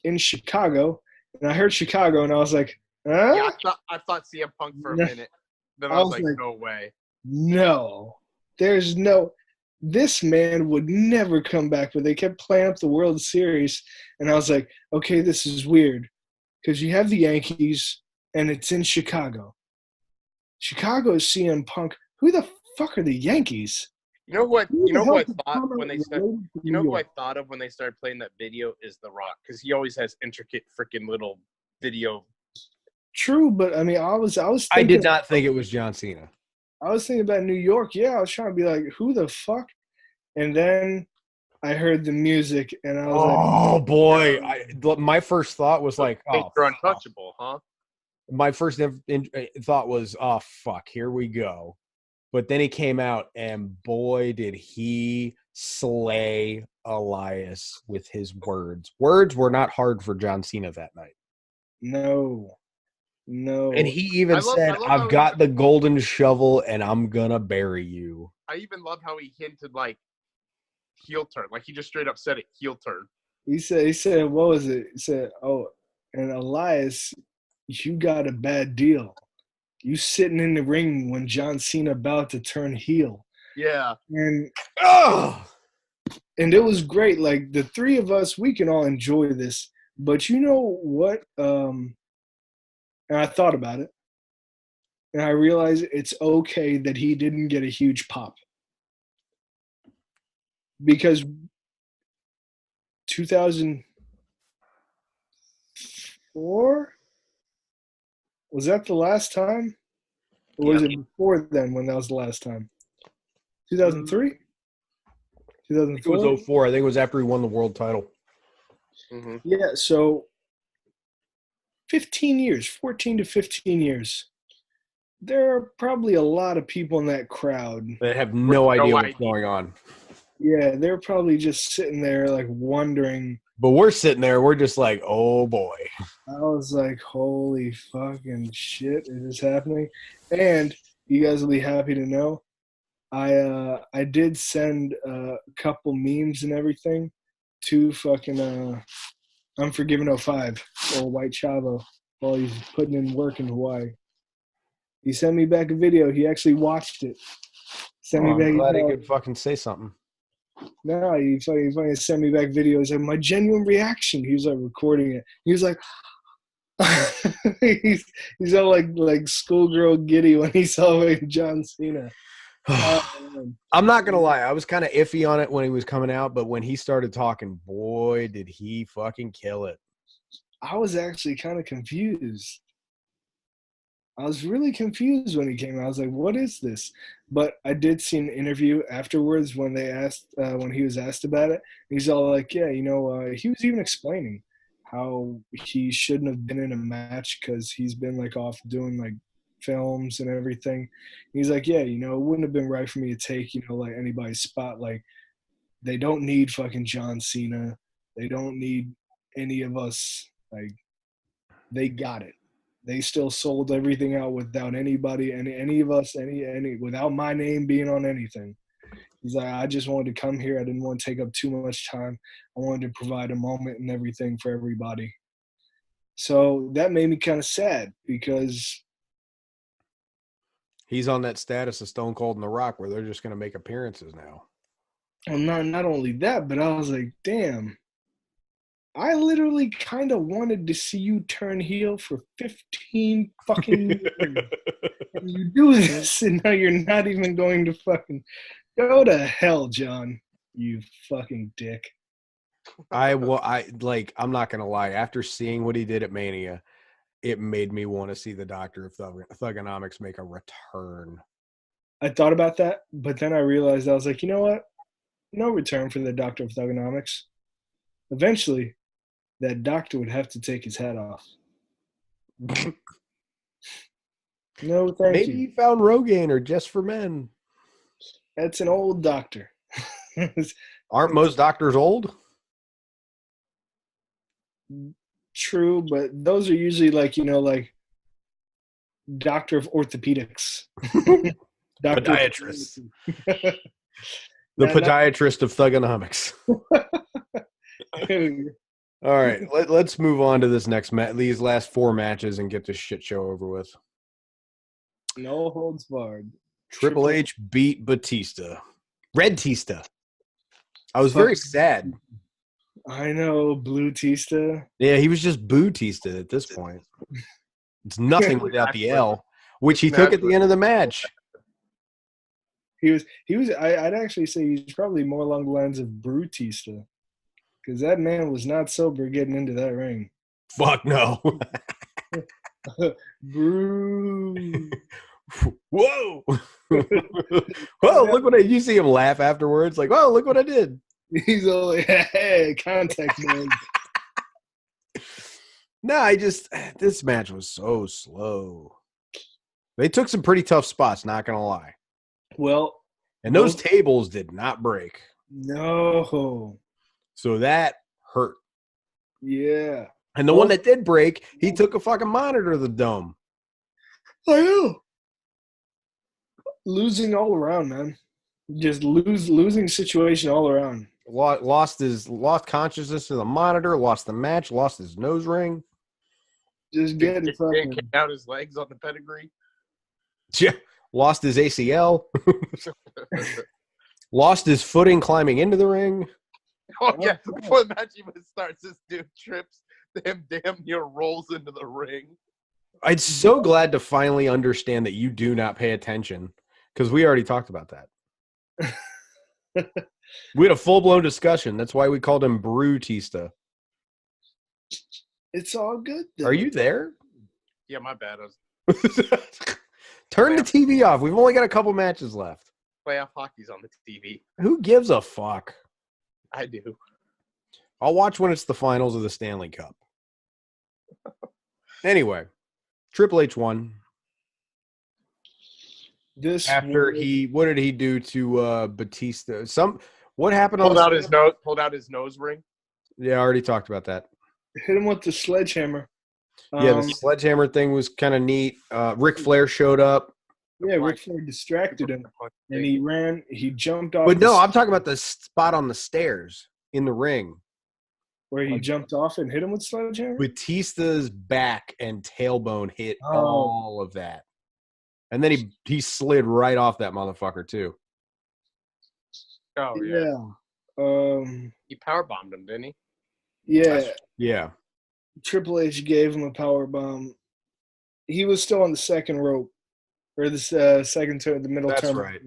[SPEAKER 2] in Chicago. And I heard Chicago, and I was like, huh?
[SPEAKER 3] Yeah, I thought CM Punk for a minute. Then I was like, no way.
[SPEAKER 2] No. There's no – this man would never come back. But they kept playing up the World Series, and I was like, okay, this is weird. Because you have the Yankees, and it's in Chicago. Chicago is CM Punk. Who the fuck are the Yankees?
[SPEAKER 3] You know who I thought when they started? You know who I thought of when they started playing that video is The Rock, because he always has intricate freaking little video.
[SPEAKER 2] True, but I mean, I was thinking,
[SPEAKER 1] I did not think it was John Cena.
[SPEAKER 2] I was thinking about New York. Yeah, I was trying to be like, who the fuck? And then I heard the music, and I was like,
[SPEAKER 1] oh boy! My first thought was like, oh,
[SPEAKER 3] you're untouchable, huh?
[SPEAKER 1] My first thought was, oh fuck, here we go. But then he came out, and boy, did he slay Elias with his words. Words were not hard for John Cena that night.
[SPEAKER 2] No.
[SPEAKER 1] And he even said, I've got the golden shovel, and I'm going to bury you.
[SPEAKER 3] I even love how he hinted, like, heel turn. Like, he just straight up said it, heel turn.
[SPEAKER 2] He said, what was it? He said, oh, and Elias, you got a bad deal. You sitting in the ring when John Cena about to turn heel.
[SPEAKER 3] Yeah.
[SPEAKER 2] And it was great. Like, the three of us, we can all enjoy this. But you know what? And I thought about it. And I realized it's okay that he didn't get a huge pop. Because 2004? Was that the last time? Or was it before then when that was the last time? 2003? 2004?
[SPEAKER 1] It was 04. I think it was after he won the world title.
[SPEAKER 3] Mm-hmm.
[SPEAKER 2] Yeah, so 15 years, 14 to 15 years. There are probably a lot of people in that crowd
[SPEAKER 1] that have no idea what's going on.
[SPEAKER 2] Yeah, they're probably just sitting there like wondering.
[SPEAKER 1] But we're sitting there, we're just like, oh boy.
[SPEAKER 2] I was like, holy fucking shit, is this happening? And you guys will be happy to know, I did send a couple memes and everything to fucking Unforgiven 05 or White Chavo while he's putting in work in Hawaii. He sent me back a video. He actually watched it.
[SPEAKER 1] I'm glad he could fucking say something.
[SPEAKER 2] No, he fucking sent me back videos of my genuine reaction. He was like recording it. He was like, he's all like schoolgirl giddy when he saw John Cena.
[SPEAKER 1] I'm not gonna lie, I was kind of iffy on it when he was coming out, but when he started talking, boy, did he fucking kill it.
[SPEAKER 2] I was actually kind of confused. I was really confused when he came out. I was like, what is this? But I did see an interview afterwards when they asked, when he was asked about it. He's all like, yeah, he was even explaining how he shouldn't have been in a match because he's been like off doing like films and everything. He's like, yeah, it wouldn't have been right for me to take, like anybody's spot. Like, they don't need fucking John Cena. They don't need any of us. Like, they got it. They still sold everything out without anybody, any of us, any without my name being on anything. He's like, I just wanted to come here. I didn't want to take up too much time. I wanted to provide a moment and everything for everybody. So that made me kind of sad because
[SPEAKER 1] he's on that status of Stone Cold and The Rock where they're just going to make appearances now.
[SPEAKER 2] not only that, but I was like, damn, I literally kind of wanted to see you turn heel for 15 fucking years. And you do this, and now you're not even going to fucking go to hell, John. You fucking dick.
[SPEAKER 1] I'm not going to lie. After seeing what he did at Mania, it made me want to see the Doctor of Thugonomics make a return.
[SPEAKER 2] I thought about that, but then I realized I was like, you know what? No return for the Doctor of Thugonomics. Eventually, that doctor would have to take his hat off. No, thank
[SPEAKER 1] Maybe
[SPEAKER 2] you.
[SPEAKER 1] he found Rogaine or Just for Men.
[SPEAKER 2] That's an old doctor.
[SPEAKER 1] Aren't most doctors old?
[SPEAKER 2] True, but those are usually like doctor of orthopedics.
[SPEAKER 1] Podiatrist. The podiatrist of Thugonomics. All right, let's move on to this next these last 4 matches and get this shit show over with.
[SPEAKER 2] No holds barred.
[SPEAKER 1] Triple H beat Batista. Red Tista. I was very sad.
[SPEAKER 2] I know, Blue Tista.
[SPEAKER 1] Yeah, he was just Boo Tista at this point. It's nothing without the L, which he took at the end of the match.
[SPEAKER 2] He was. I'd actually say he's probably more along the lines of Brutista, because that man was not sober getting into that ring.
[SPEAKER 1] Fuck no.
[SPEAKER 2] Brew.
[SPEAKER 1] Whoa. Whoa, look what you see him laugh afterwards. Like, oh, look what I did.
[SPEAKER 2] He's all like, hey, contact man.
[SPEAKER 1] No, this match was so slow. They took some pretty tough spots, not going to lie.
[SPEAKER 2] Well.
[SPEAKER 1] And those tables did not break.
[SPEAKER 2] No.
[SPEAKER 1] So that hurt.
[SPEAKER 2] Yeah.
[SPEAKER 1] And the one that did break, he took a fucking monitor to the dome.
[SPEAKER 2] I know. Losing all around, man. Just losing situation all around.
[SPEAKER 1] Lost consciousness to the monitor, lost the match, lost his nose ring.
[SPEAKER 2] Just getting fucking
[SPEAKER 3] kicked out his legs on the pedigree.
[SPEAKER 1] Yeah. Lost his ACL. Lost his footing climbing into the ring.
[SPEAKER 3] Oh, yeah. Before the match even starts, this dude trips. Damn near rolls into the ring.
[SPEAKER 1] I'm so glad to finally understand that you do not pay attention, because we already talked about that. We had a full-blown discussion. That's why we called him Brutista.
[SPEAKER 2] It's all good, though.
[SPEAKER 1] Are you there?
[SPEAKER 3] Yeah, my bad.
[SPEAKER 1] Turn the TV off. We've only got a couple matches left.
[SPEAKER 3] Playoff hockey's on the TV.
[SPEAKER 1] Who gives a fuck?
[SPEAKER 3] I do.
[SPEAKER 1] I'll watch when it's the finals of the Stanley Cup. Anyway, Triple H won. What did he do to Batista? What happened?
[SPEAKER 3] Pulled out his nose ring.
[SPEAKER 1] Yeah, I already talked about that.
[SPEAKER 2] Hit him with the sledgehammer.
[SPEAKER 1] Yeah, the sledgehammer thing was kind of neat. Ric Flair showed up.
[SPEAKER 2] Yeah, Ric Flair distracted him, and he jumped off.
[SPEAKER 1] But no, I'm talking about the spot on the stairs in the ring.
[SPEAKER 2] Where he jumped off and hit him with sledgehammer?
[SPEAKER 1] Batista's back and tailbone hit all of that. And then he slid right off that motherfucker, too.
[SPEAKER 3] Oh, yeah. He powerbombed him, didn't he?
[SPEAKER 2] Yeah.
[SPEAKER 1] Yeah.
[SPEAKER 2] Triple H gave him a power bomb. He was still on the second rope, or the second turn, the middle turn.
[SPEAKER 1] That's right.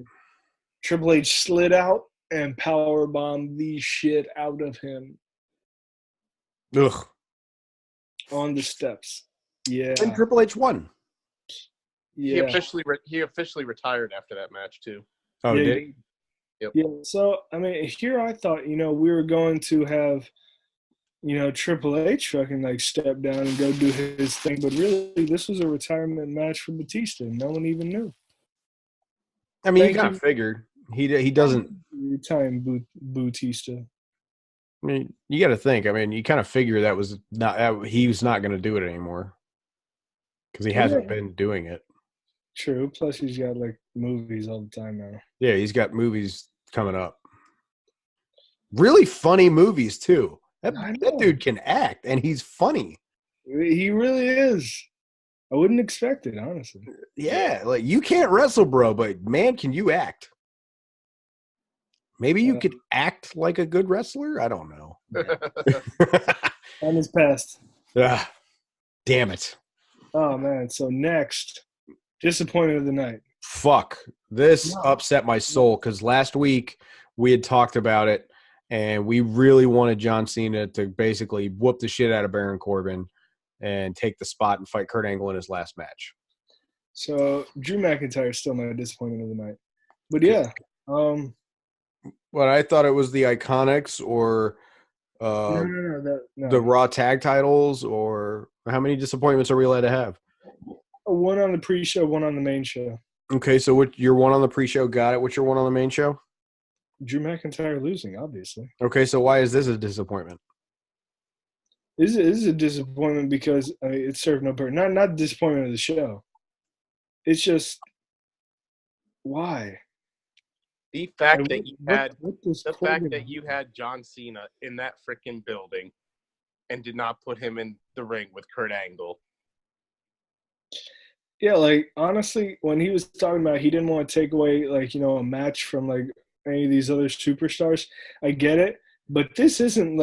[SPEAKER 2] Triple H slid out and power bombed the shit out of him.
[SPEAKER 1] Ugh.
[SPEAKER 2] On the steps. Yeah.
[SPEAKER 1] And Triple H won.
[SPEAKER 2] Yeah.
[SPEAKER 3] He officially retired after that match too.
[SPEAKER 1] Oh, did he?
[SPEAKER 3] Yep.
[SPEAKER 2] Yeah. So I mean, here I thought, we were going to have, Triple H fucking like step down and go do his thing, but really, this was a retirement match for Batista. No one even knew.
[SPEAKER 1] I mean, you kind of figured he doesn't
[SPEAKER 2] retiring Batista.
[SPEAKER 1] I mean, you got to think. I mean, you kind of figure that was not he was not going to do it anymore because he hasn't been doing it.
[SPEAKER 2] True. Plus, he's got like movies all the time now.
[SPEAKER 1] Yeah, he's got movies coming up. Really funny movies, too. That dude can act, and he's funny.
[SPEAKER 2] He really is. I wouldn't expect it, honestly.
[SPEAKER 1] Yeah, like you can't wrestle, bro, but man, can you act? Maybe you could act like a good wrestler? I don't know.
[SPEAKER 2] Time has passed.
[SPEAKER 1] Damn it.
[SPEAKER 2] Oh, man. So next, disappointment of the night.
[SPEAKER 1] Fuck. This upset my soul because last week we had talked about it, and we really wanted John Cena to basically whoop the shit out of Baron Corbin and take the spot and fight Kurt Angle in his last match.
[SPEAKER 2] So Drew McIntyre is still my disappointment of the night. But yeah.
[SPEAKER 1] Well, I thought it was the Iconics or
[SPEAKER 2] No.
[SPEAKER 1] the Raw tag titles, or how many disappointments are we allowed to have?
[SPEAKER 2] One on the pre-show, one on the main show.
[SPEAKER 1] Okay, so what your one on the pre-show got it. What's your one on the main show?
[SPEAKER 2] Drew McIntyre losing, obviously.
[SPEAKER 1] Okay, so why is this a disappointment?
[SPEAKER 2] This is a disappointment because it served no purpose. Not disappointment of the show. It's just why.
[SPEAKER 3] The fact that you had John Cena in that freaking building and did not put him in the ring with Kurt Angle.
[SPEAKER 2] Yeah, like honestly, when he was talking about he didn't want to take away a match from any of these other superstars, I get it. But this isn't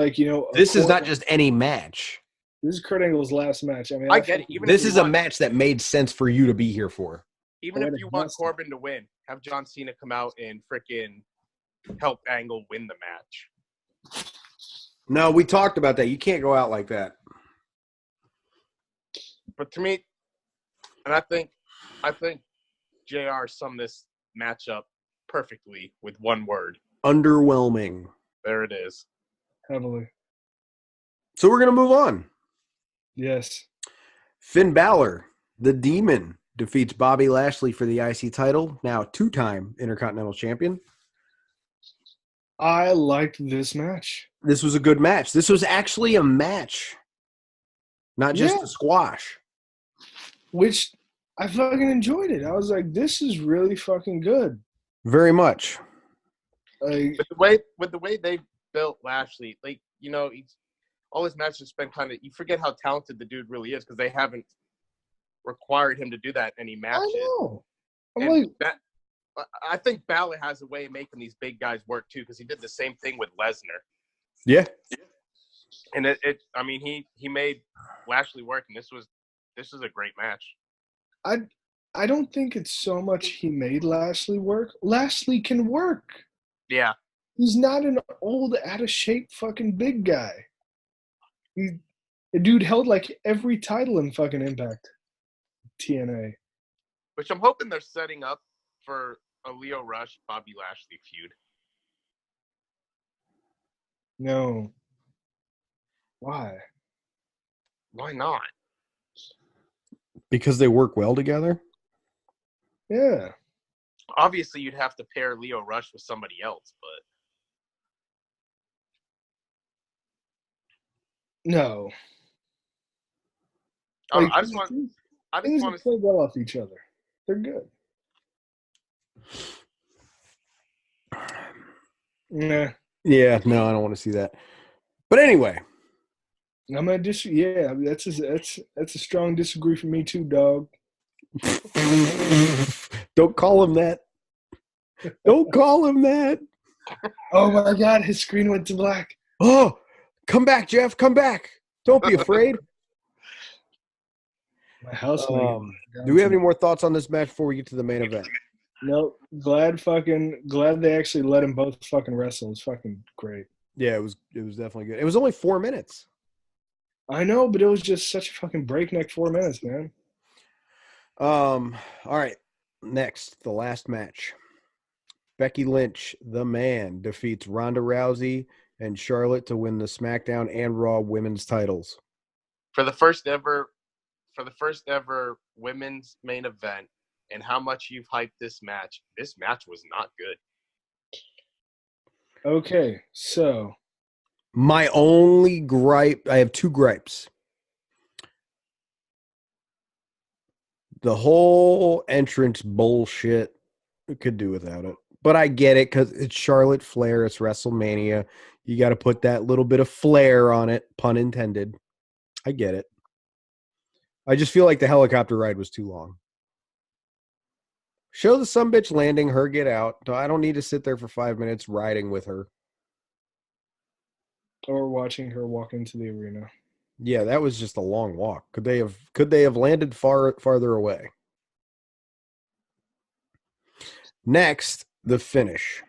[SPEAKER 1] this is not just any match.
[SPEAKER 2] This is Kurt Angle's last match. I mean,
[SPEAKER 3] I get it.
[SPEAKER 1] This is a match that made sense for you to be here for.
[SPEAKER 3] Even if you want Corbin to win, have John Cena come out and freaking help Angle win the match.
[SPEAKER 1] No, we talked about that. You can't go out like that.
[SPEAKER 3] But to me, and I think JR summed this matchup perfectly with one word.
[SPEAKER 1] Underwhelming.
[SPEAKER 3] There it is.
[SPEAKER 2] Heavily.
[SPEAKER 1] So we're going to move on.
[SPEAKER 2] Yes.
[SPEAKER 1] Finn Balor, the Demon, defeats Bobby Lashley for the IC title, now two-time Intercontinental Champion.
[SPEAKER 2] I liked this match.
[SPEAKER 1] This was a good match. This was actually a match, not just a squash.
[SPEAKER 2] Which I fucking enjoyed it. I was like, this is really fucking good.
[SPEAKER 1] Very much.
[SPEAKER 3] With the way they built Lashley, all his matches been kind of, you forget how talented the dude really is because they haven't required him to do that in any matches.
[SPEAKER 2] I know.
[SPEAKER 3] I think Balor has a way of making these big guys work too because he did the same thing with Lesnar.
[SPEAKER 1] Yeah.
[SPEAKER 3] And he made Lashley work, and this was a great match.
[SPEAKER 2] I don't think it's so much he made Lashley work. Lashley can work.
[SPEAKER 3] Yeah.
[SPEAKER 2] He's not an old, out-of-shape fucking big guy. The dude held every title in fucking Impact. TNA.
[SPEAKER 3] Which I'm hoping they're setting up for a Lio Rush, Bobby Lashley feud.
[SPEAKER 2] No. Why?
[SPEAKER 3] Why not?
[SPEAKER 1] Because they work well together?
[SPEAKER 2] Yeah.
[SPEAKER 3] Obviously, you'd have to pair Lio Rush with somebody else, but
[SPEAKER 2] no.
[SPEAKER 3] I just want to
[SPEAKER 2] play well off each other. They're good. Nah.
[SPEAKER 1] Yeah, no, I don't want to see that. But anyway,
[SPEAKER 2] I'm gonna yeah, that's a strong disagree for me too, dog.
[SPEAKER 1] Don't call him that. Don't call him that.
[SPEAKER 2] Oh my God, his screen went to black.
[SPEAKER 1] Oh, come back, Jeff. Come back. Don't be afraid.
[SPEAKER 2] My house.
[SPEAKER 1] Do we have any more thoughts on this match before we get to the main event?
[SPEAKER 2] Nope. Glad they actually let them both fucking wrestle. It's fucking great.
[SPEAKER 1] Yeah, it was definitely good. It was only 4 minutes.
[SPEAKER 2] I know, but it was just such a fucking breakneck 4 minutes, man.
[SPEAKER 1] All right. Next, the last match. Becky Lynch, the man, defeats Ronda Rousey and Charlotte to win the SmackDown and Raw women's titles.
[SPEAKER 3] For the first ever women's main event, and how much you've hyped this match was not good.
[SPEAKER 2] Okay, so
[SPEAKER 1] my only gripe, I have two gripes. The whole entrance bullshit, we could do without it. But I get it because it's Charlotte Flair. It's WrestleMania. You got to put that little bit of flair on it, pun intended. I get it. I just feel like the helicopter ride was too long. Show the sumbitch landing, her get out. I don't need to sit there for 5 minutes riding with her.
[SPEAKER 2] Or watching her walk into the arena.
[SPEAKER 1] Yeah, that was just a long walk. Could they have landed farther away? Next, the finish.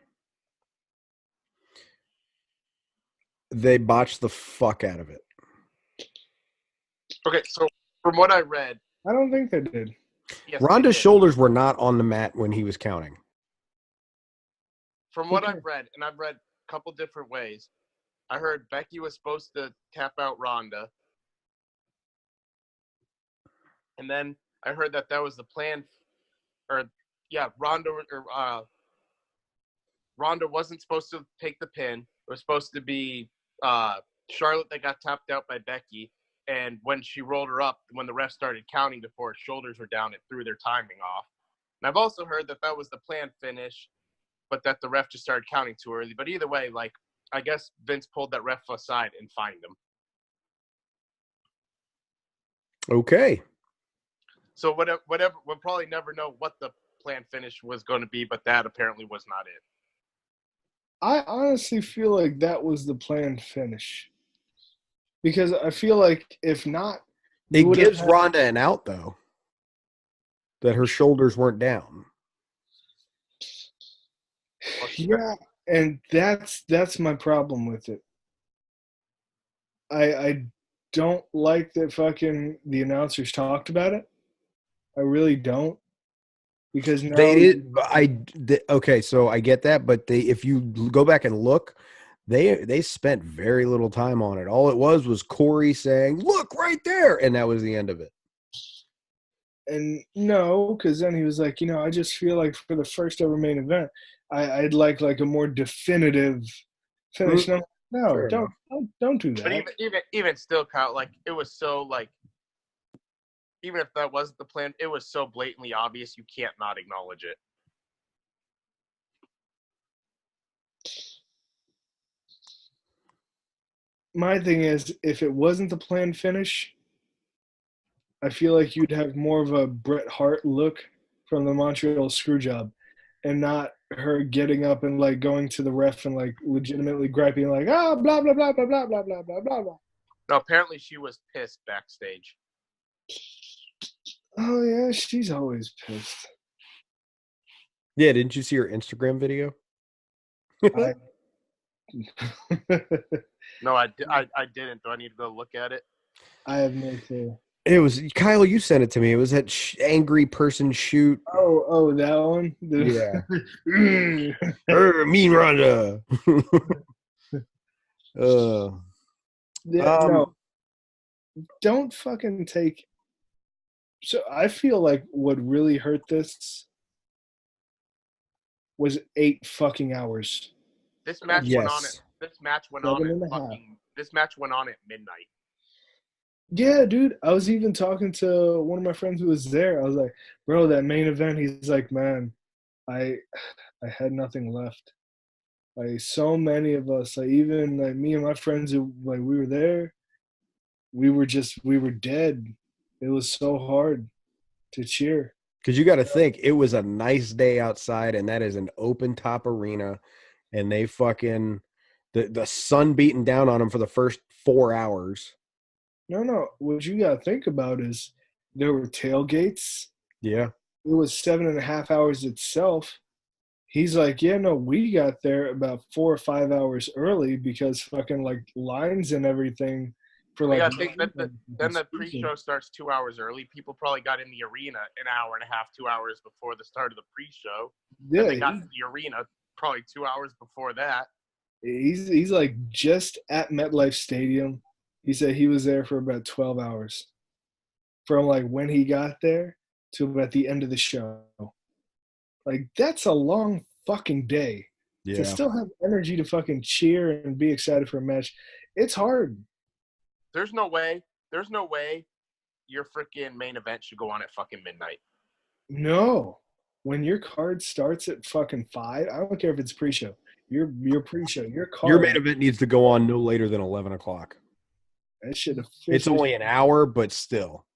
[SPEAKER 1] They botched the fuck out of it.
[SPEAKER 3] Okay, so from what I read,
[SPEAKER 2] I don't think they did.
[SPEAKER 3] yes,
[SPEAKER 1] Ronda's
[SPEAKER 3] they did.
[SPEAKER 1] shoulders were not on the mat when he was counting.
[SPEAKER 3] From what I've read, and I've read a couple different ways, I heard Becky was supposed to tap out Ronda. And then I heard that was the plan. Ronda wasn't supposed to take the pin. It was supposed to be Charlotte that got tapped out by Becky. And when she rolled her up, when the ref started counting before her shoulders were down, it threw their timing off. And I've also heard that was the planned finish, but that the ref just started counting too early. But either way, like, I guess Vince pulled that ref aside and fined him.
[SPEAKER 1] Okay.
[SPEAKER 3] So whatever, we'll probably never know what the planned finish was going to be, but that apparently was not it.
[SPEAKER 2] I honestly feel like that was the planned finish. Because I feel like if not,
[SPEAKER 1] it gives Ronda an out, though, that her shoulders weren't down.
[SPEAKER 2] Yeah, and that's my problem with it. I don't like that fucking the announcers talked about it. I really don't. Because now
[SPEAKER 1] They did. Okay, so I get that, but if you go back and look, they spent very little time on it. All it was Corey saying, "Look right there," and that was the end of it.
[SPEAKER 2] And no, because then he was like, I just feel like for the first ever main event, I'd like a more definitive finish. No, don't do that.
[SPEAKER 3] But even still, Kyle, like, it was so, like, even if that wasn't the plan, it was so blatantly obvious you can't not acknowledge it.
[SPEAKER 2] My thing is, if it wasn't the planned finish, I feel like you'd have more of a Bret Hart look from the Montreal Screwjob, and not her getting up and like going to the ref and like legitimately griping like, blah blah blah blah blah blah blah blah blah blah.
[SPEAKER 3] No, apparently she was pissed backstage.
[SPEAKER 2] Oh yeah, she's always pissed.
[SPEAKER 1] Yeah, didn't you see her Instagram video?
[SPEAKER 3] No, I didn't. Do I need to go look at it?
[SPEAKER 2] I have no clue.
[SPEAKER 1] It was Kyle. You sent it to me. It was that angry person shoot.
[SPEAKER 2] Oh, that one.
[SPEAKER 1] Yeah. Mean Ronda.
[SPEAKER 2] No, don't fucking take. So I feel like what really hurt this was 8 fucking hours.
[SPEAKER 3] This match went on at. This match went on at midnight.
[SPEAKER 2] Yeah, dude. I was even talking to one of my friends who was there. I was like, bro, that main event. He's like, man, I had nothing left. Like, so many of us, like, even like me and my friends who, like, we were there, we were dead. It was so hard to cheer.
[SPEAKER 1] Because you got to think, it was a nice day outside, and that is an open top arena, and they fucking the sun beating down on them for the first 4 hours.
[SPEAKER 2] No. What you got to think about is there were tailgates.
[SPEAKER 1] Yeah.
[SPEAKER 2] It was 7.5 hours itself. He's like, yeah, no, we got there about 4 or 5 hours early because fucking like lines and everything for like.
[SPEAKER 3] Yeah, I think that then the pre-show starts 2 hours early. People probably got in the arena an hour and a half, 2 hours before the start of the pre-show. Yeah, they got to the arena probably 2 hours before that.
[SPEAKER 2] He's like just at MetLife Stadium. He said he was there for about 12 hours, from like when he got there to about the end of the show. Like, that's a long fucking day. Yeah. To still have energy to fucking cheer and be excited for a match, it's hard.
[SPEAKER 3] There's no way your freaking main event should go on at fucking midnight.
[SPEAKER 2] No. when your card starts at fucking 5, I don't care if it's pre-show. Your pre-show, your
[SPEAKER 1] Your
[SPEAKER 2] card.
[SPEAKER 1] main event needs to go on no later than 11 o'clock.
[SPEAKER 2] That shit officially.
[SPEAKER 1] It's only an hour, but still.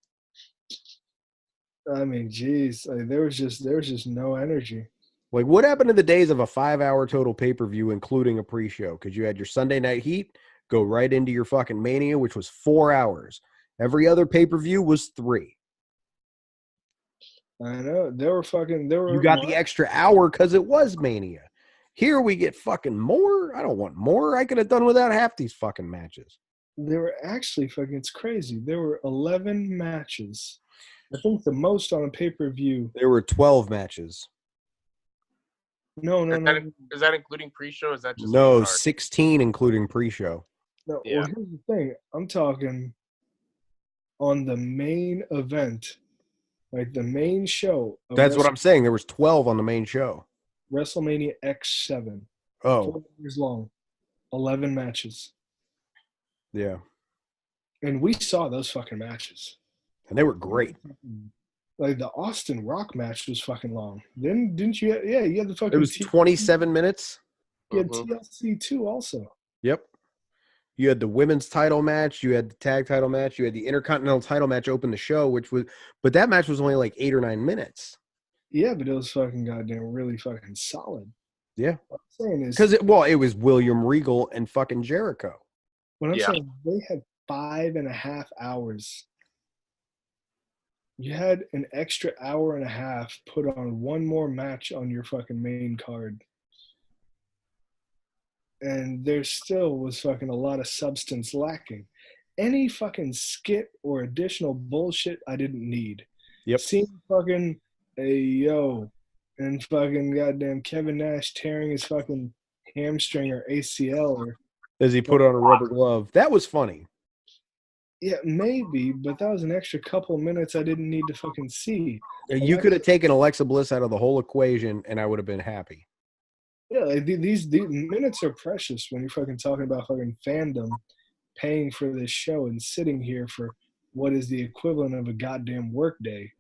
[SPEAKER 2] I mean, geez, like, there was just no energy.
[SPEAKER 1] Like, what happened to the days of a 5-hour total pay-per-view, including a pre-show? Because you had your Sunday Night Heat go right into your fucking Mania, which was 4 hours. Every other pay-per-view was 3.
[SPEAKER 2] I know
[SPEAKER 1] You got the extra hour because it was Mania. Here we get fucking more. I don't want more. I could have done without half these fucking matches.
[SPEAKER 2] There were actually fucking, it's crazy. There were 11 matches. I think the most on a pay-per-view.
[SPEAKER 1] There were 12 matches.
[SPEAKER 2] No.
[SPEAKER 3] Is that including pre-show? Is that just
[SPEAKER 1] No, 16 including pre-show.
[SPEAKER 2] No,
[SPEAKER 3] Yeah.
[SPEAKER 2] Well, here's the thing. I'm talking on the main event, like the main show.
[SPEAKER 1] That's what I'm saying. There was 12 on the main show.
[SPEAKER 2] WrestleMania X7.
[SPEAKER 1] Oh,
[SPEAKER 2] 4 years long. 11 matches.
[SPEAKER 1] yeah.
[SPEAKER 2] And we saw those fucking matches.
[SPEAKER 1] And they were great.
[SPEAKER 2] Like the Austin Rock match was fucking long. Didn't you? Yeah, you had the fucking.
[SPEAKER 1] It was 27 minutes.
[SPEAKER 2] You had TLC too, also.
[SPEAKER 1] Yep. You had the women's title match. You had the tag title match. You had the Intercontinental title match open the show, but that match was only like 8 or 9 minutes.
[SPEAKER 2] Yeah, but it was fucking goddamn really fucking solid.
[SPEAKER 1] Yeah.
[SPEAKER 2] What I'm saying is,
[SPEAKER 1] Because it was William Regal and fucking Jericho.
[SPEAKER 2] what I'm saying, they had 5.5 hours. You had an extra hour and a half put on one more match on your fucking main card. And there still was fucking a lot of substance lacking. Any fucking skit or additional bullshit I didn't need.
[SPEAKER 1] Yep.
[SPEAKER 2] Seeing fucking and fucking goddamn Kevin Nash tearing his fucking hamstring or ACL or
[SPEAKER 1] As he put on a rubber glove. That was funny.
[SPEAKER 2] yeah, maybe, but that was an extra couple minutes I didn't need to fucking see.
[SPEAKER 1] You could have taken Alexa Bliss out of the whole equation, and I would have been happy.
[SPEAKER 2] Yeah, like these minutes are precious when you're fucking talking about fucking fandom paying for this show and sitting here for what is the equivalent of a goddamn work day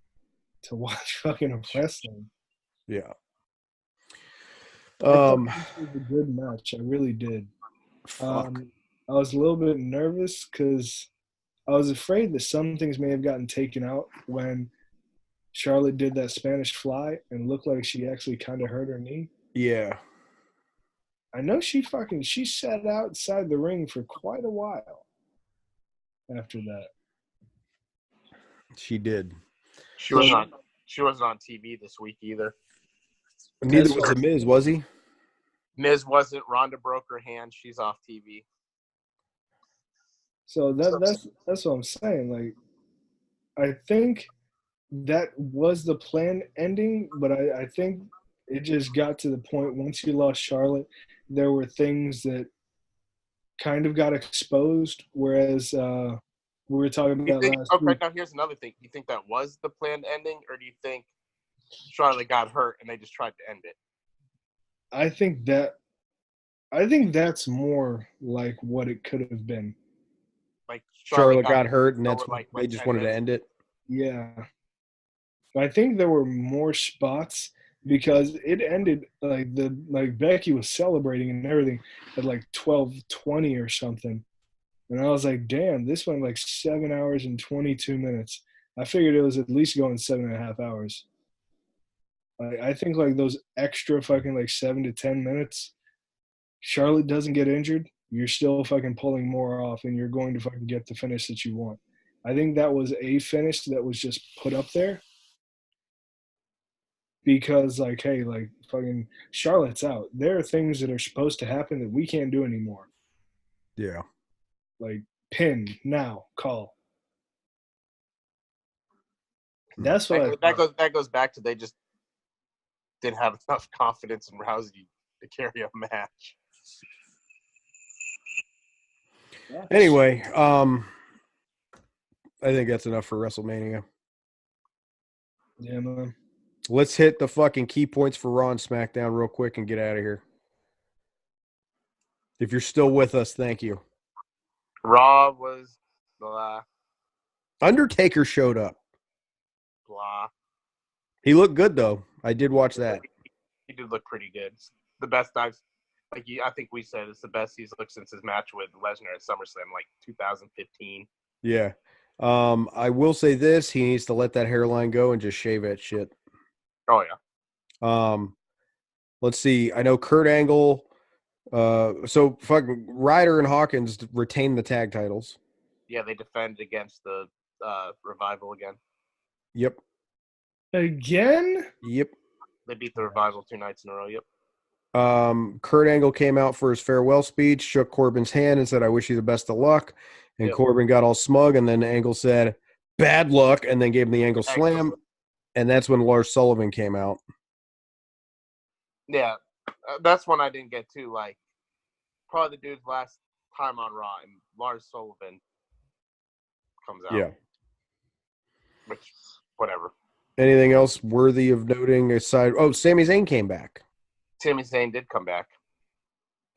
[SPEAKER 2] to watch fucking wrestling.
[SPEAKER 1] Yeah.
[SPEAKER 2] I thought this was a good match. I really did. I was a little bit nervous because I was afraid that some things may have gotten taken out when Charlotte did that Spanish fly and looked like she actually kind of hurt her knee.
[SPEAKER 1] Yeah.
[SPEAKER 2] I know she sat outside the ring for quite a while after that.
[SPEAKER 1] She did.
[SPEAKER 3] She wasn't on TV this week either.
[SPEAKER 1] Neither was The Miz, was he?
[SPEAKER 3] Miz wasn't. Ronda broke her hand. She's off TV.
[SPEAKER 2] So that's what I'm saying. Like, I think that was the planned ending, but I think it just got to the point once you lost Charlotte, there were things that kind of got exposed, whereas we were talking about last week.
[SPEAKER 3] Now here's another thing. You think that was the planned ending, or do you think Charlotte got hurt and they just tried to end it?
[SPEAKER 2] I think that's more like what it could have been.
[SPEAKER 3] Like
[SPEAKER 1] Charlotte got hurt, and that's why they just wanted to end it.
[SPEAKER 2] Yeah. I think there were more spots because it ended like Becky was celebrating and everything at like 12:20 or something. And I was like, damn, this went like 7 hours and 22 minutes. I figured it was at least going 7.5 hours. I think like those extra fucking like 7 to 10 minutes, Charlotte doesn't get injured, you're still fucking pulling more off and you're going to fucking get the finish that you want. I think that was a finish that was just put up there because like, hey, like fucking Charlotte's out. There are things that are supposed to happen that we can't do anymore.
[SPEAKER 1] Yeah.
[SPEAKER 2] Like pin now, call. That's what
[SPEAKER 3] that goes back to they just didn't have enough confidence in Rousey to carry a match.
[SPEAKER 1] Anyway, I think that's enough for WrestleMania.
[SPEAKER 2] Yeah, man.
[SPEAKER 1] Let's hit the fucking key points for Raw and SmackDown real quick and get out of here. If you're still with us, thank you.
[SPEAKER 3] Raw was blah.
[SPEAKER 1] Undertaker showed up.
[SPEAKER 3] Blah.
[SPEAKER 1] He looked good, though. I did watch that.
[SPEAKER 3] He did look pretty good. The best I think we said it's the best he's looked since his match with Lesnar at SummerSlam, like 2015.
[SPEAKER 1] Yeah. I will say this: he needs to let that hairline go and just shave that shit.
[SPEAKER 3] Oh yeah.
[SPEAKER 1] Let's see. I know Kurt Angle. So fucking Ryder and Hawkins retain the tag titles.
[SPEAKER 3] Yeah, they defended against the Revival again.
[SPEAKER 1] Yep.
[SPEAKER 2] Again?
[SPEAKER 1] Yep.
[SPEAKER 3] They beat the Revival 2 nights in a row. Yep.
[SPEAKER 1] Kurt Angle came out for his farewell speech, shook Corbin's hand, and said, "I wish you the best of luck." And
[SPEAKER 3] Yep.
[SPEAKER 1] Corbin got all smug, and then Angle said, "Bad luck," and then gave him the Angle slam. And that's when Lars Sullivan came out.
[SPEAKER 3] Yeah, that's one I didn't get to. Like, probably the dude's last time on Raw, and Lars Sullivan comes out.
[SPEAKER 1] Yeah.
[SPEAKER 3] Which, whatever.
[SPEAKER 1] Anything else worthy of noting aside? Oh, Sami Zayn came back.
[SPEAKER 3] Sami Zayn did come back.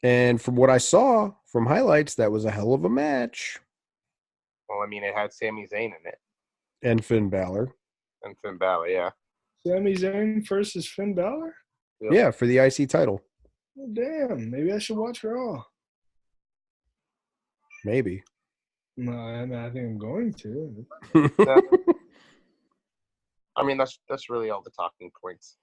[SPEAKER 1] And from what I saw from highlights, that was a hell of a match.
[SPEAKER 3] Well, I mean, it had Sami Zayn in it.
[SPEAKER 1] And Finn Balor.
[SPEAKER 3] And Finn Balor, yeah.
[SPEAKER 2] Sami Zayn versus Finn Balor?
[SPEAKER 3] Yep.
[SPEAKER 1] Yeah, for the IC title.
[SPEAKER 2] Oh, damn. Maybe I should watch Raw.
[SPEAKER 1] Maybe.
[SPEAKER 2] No, I think I'm going to.
[SPEAKER 3] I mean, that's really all the talking points.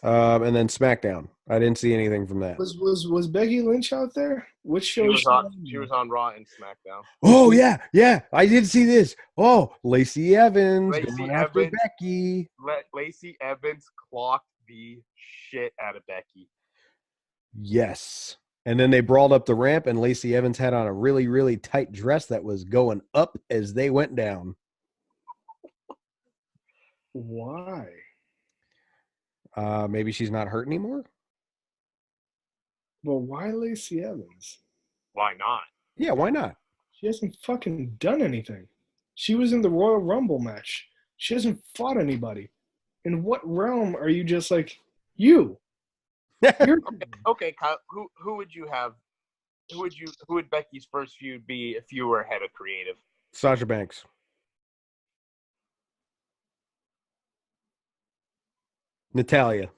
[SPEAKER 1] And then SmackDown. I didn't see anything from that.
[SPEAKER 2] Was Becky Lynch out there? Which show
[SPEAKER 3] she was on Raw and SmackDown.
[SPEAKER 1] Oh, yeah. I did see this. Oh, Lacey Evans going after
[SPEAKER 3] Evans,
[SPEAKER 1] Becky.
[SPEAKER 3] Lacey Evans clocked the shit out of Becky.
[SPEAKER 1] Yes. And then they brawled up the ramp, and Lacey Evans had on a really, really tight dress that was going up as they went down.
[SPEAKER 2] Why?
[SPEAKER 1] Maybe she's not hurt anymore?
[SPEAKER 2] Well, why Lacey Evans?
[SPEAKER 3] Why not?
[SPEAKER 1] Yeah, why not?
[SPEAKER 2] She hasn't fucking done anything. She was in the Royal Rumble match. She hasn't fought anybody. In what realm are you just like, you?
[SPEAKER 3] Okay, Kyle, who would you have? Who would Becky's first feud be if you were head of creative?
[SPEAKER 1] Sasha Banks. Natalya.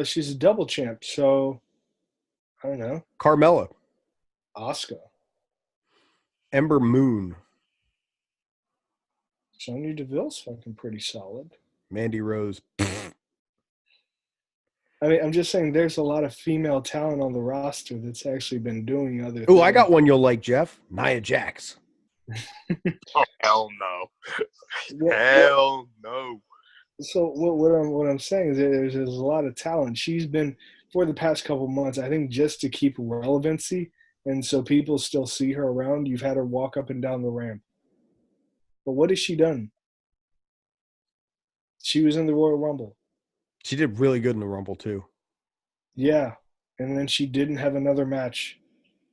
[SPEAKER 2] She's a double champ, so I don't know.
[SPEAKER 1] Carmella.
[SPEAKER 2] Asuka.
[SPEAKER 1] Ember Moon.
[SPEAKER 2] Sonya Deville's fucking pretty solid.
[SPEAKER 1] Mandy Rose.
[SPEAKER 2] I mean, I'm just saying there's a lot of female talent on the roster that's actually been doing other things.
[SPEAKER 1] Oh, I got one you'll like, Jeff. Nia Jax.
[SPEAKER 3] Oh, hell no. Hell no.
[SPEAKER 2] So what I'm saying is there's a lot of talent. She's been, for the past couple months, I think just to keep relevancy, and so people still see her around, you've had her walk up and down the ramp. But what has she done? She was in the Royal Rumble.
[SPEAKER 1] She did really good in the Rumble, too.
[SPEAKER 2] Yeah. And then she didn't have another match.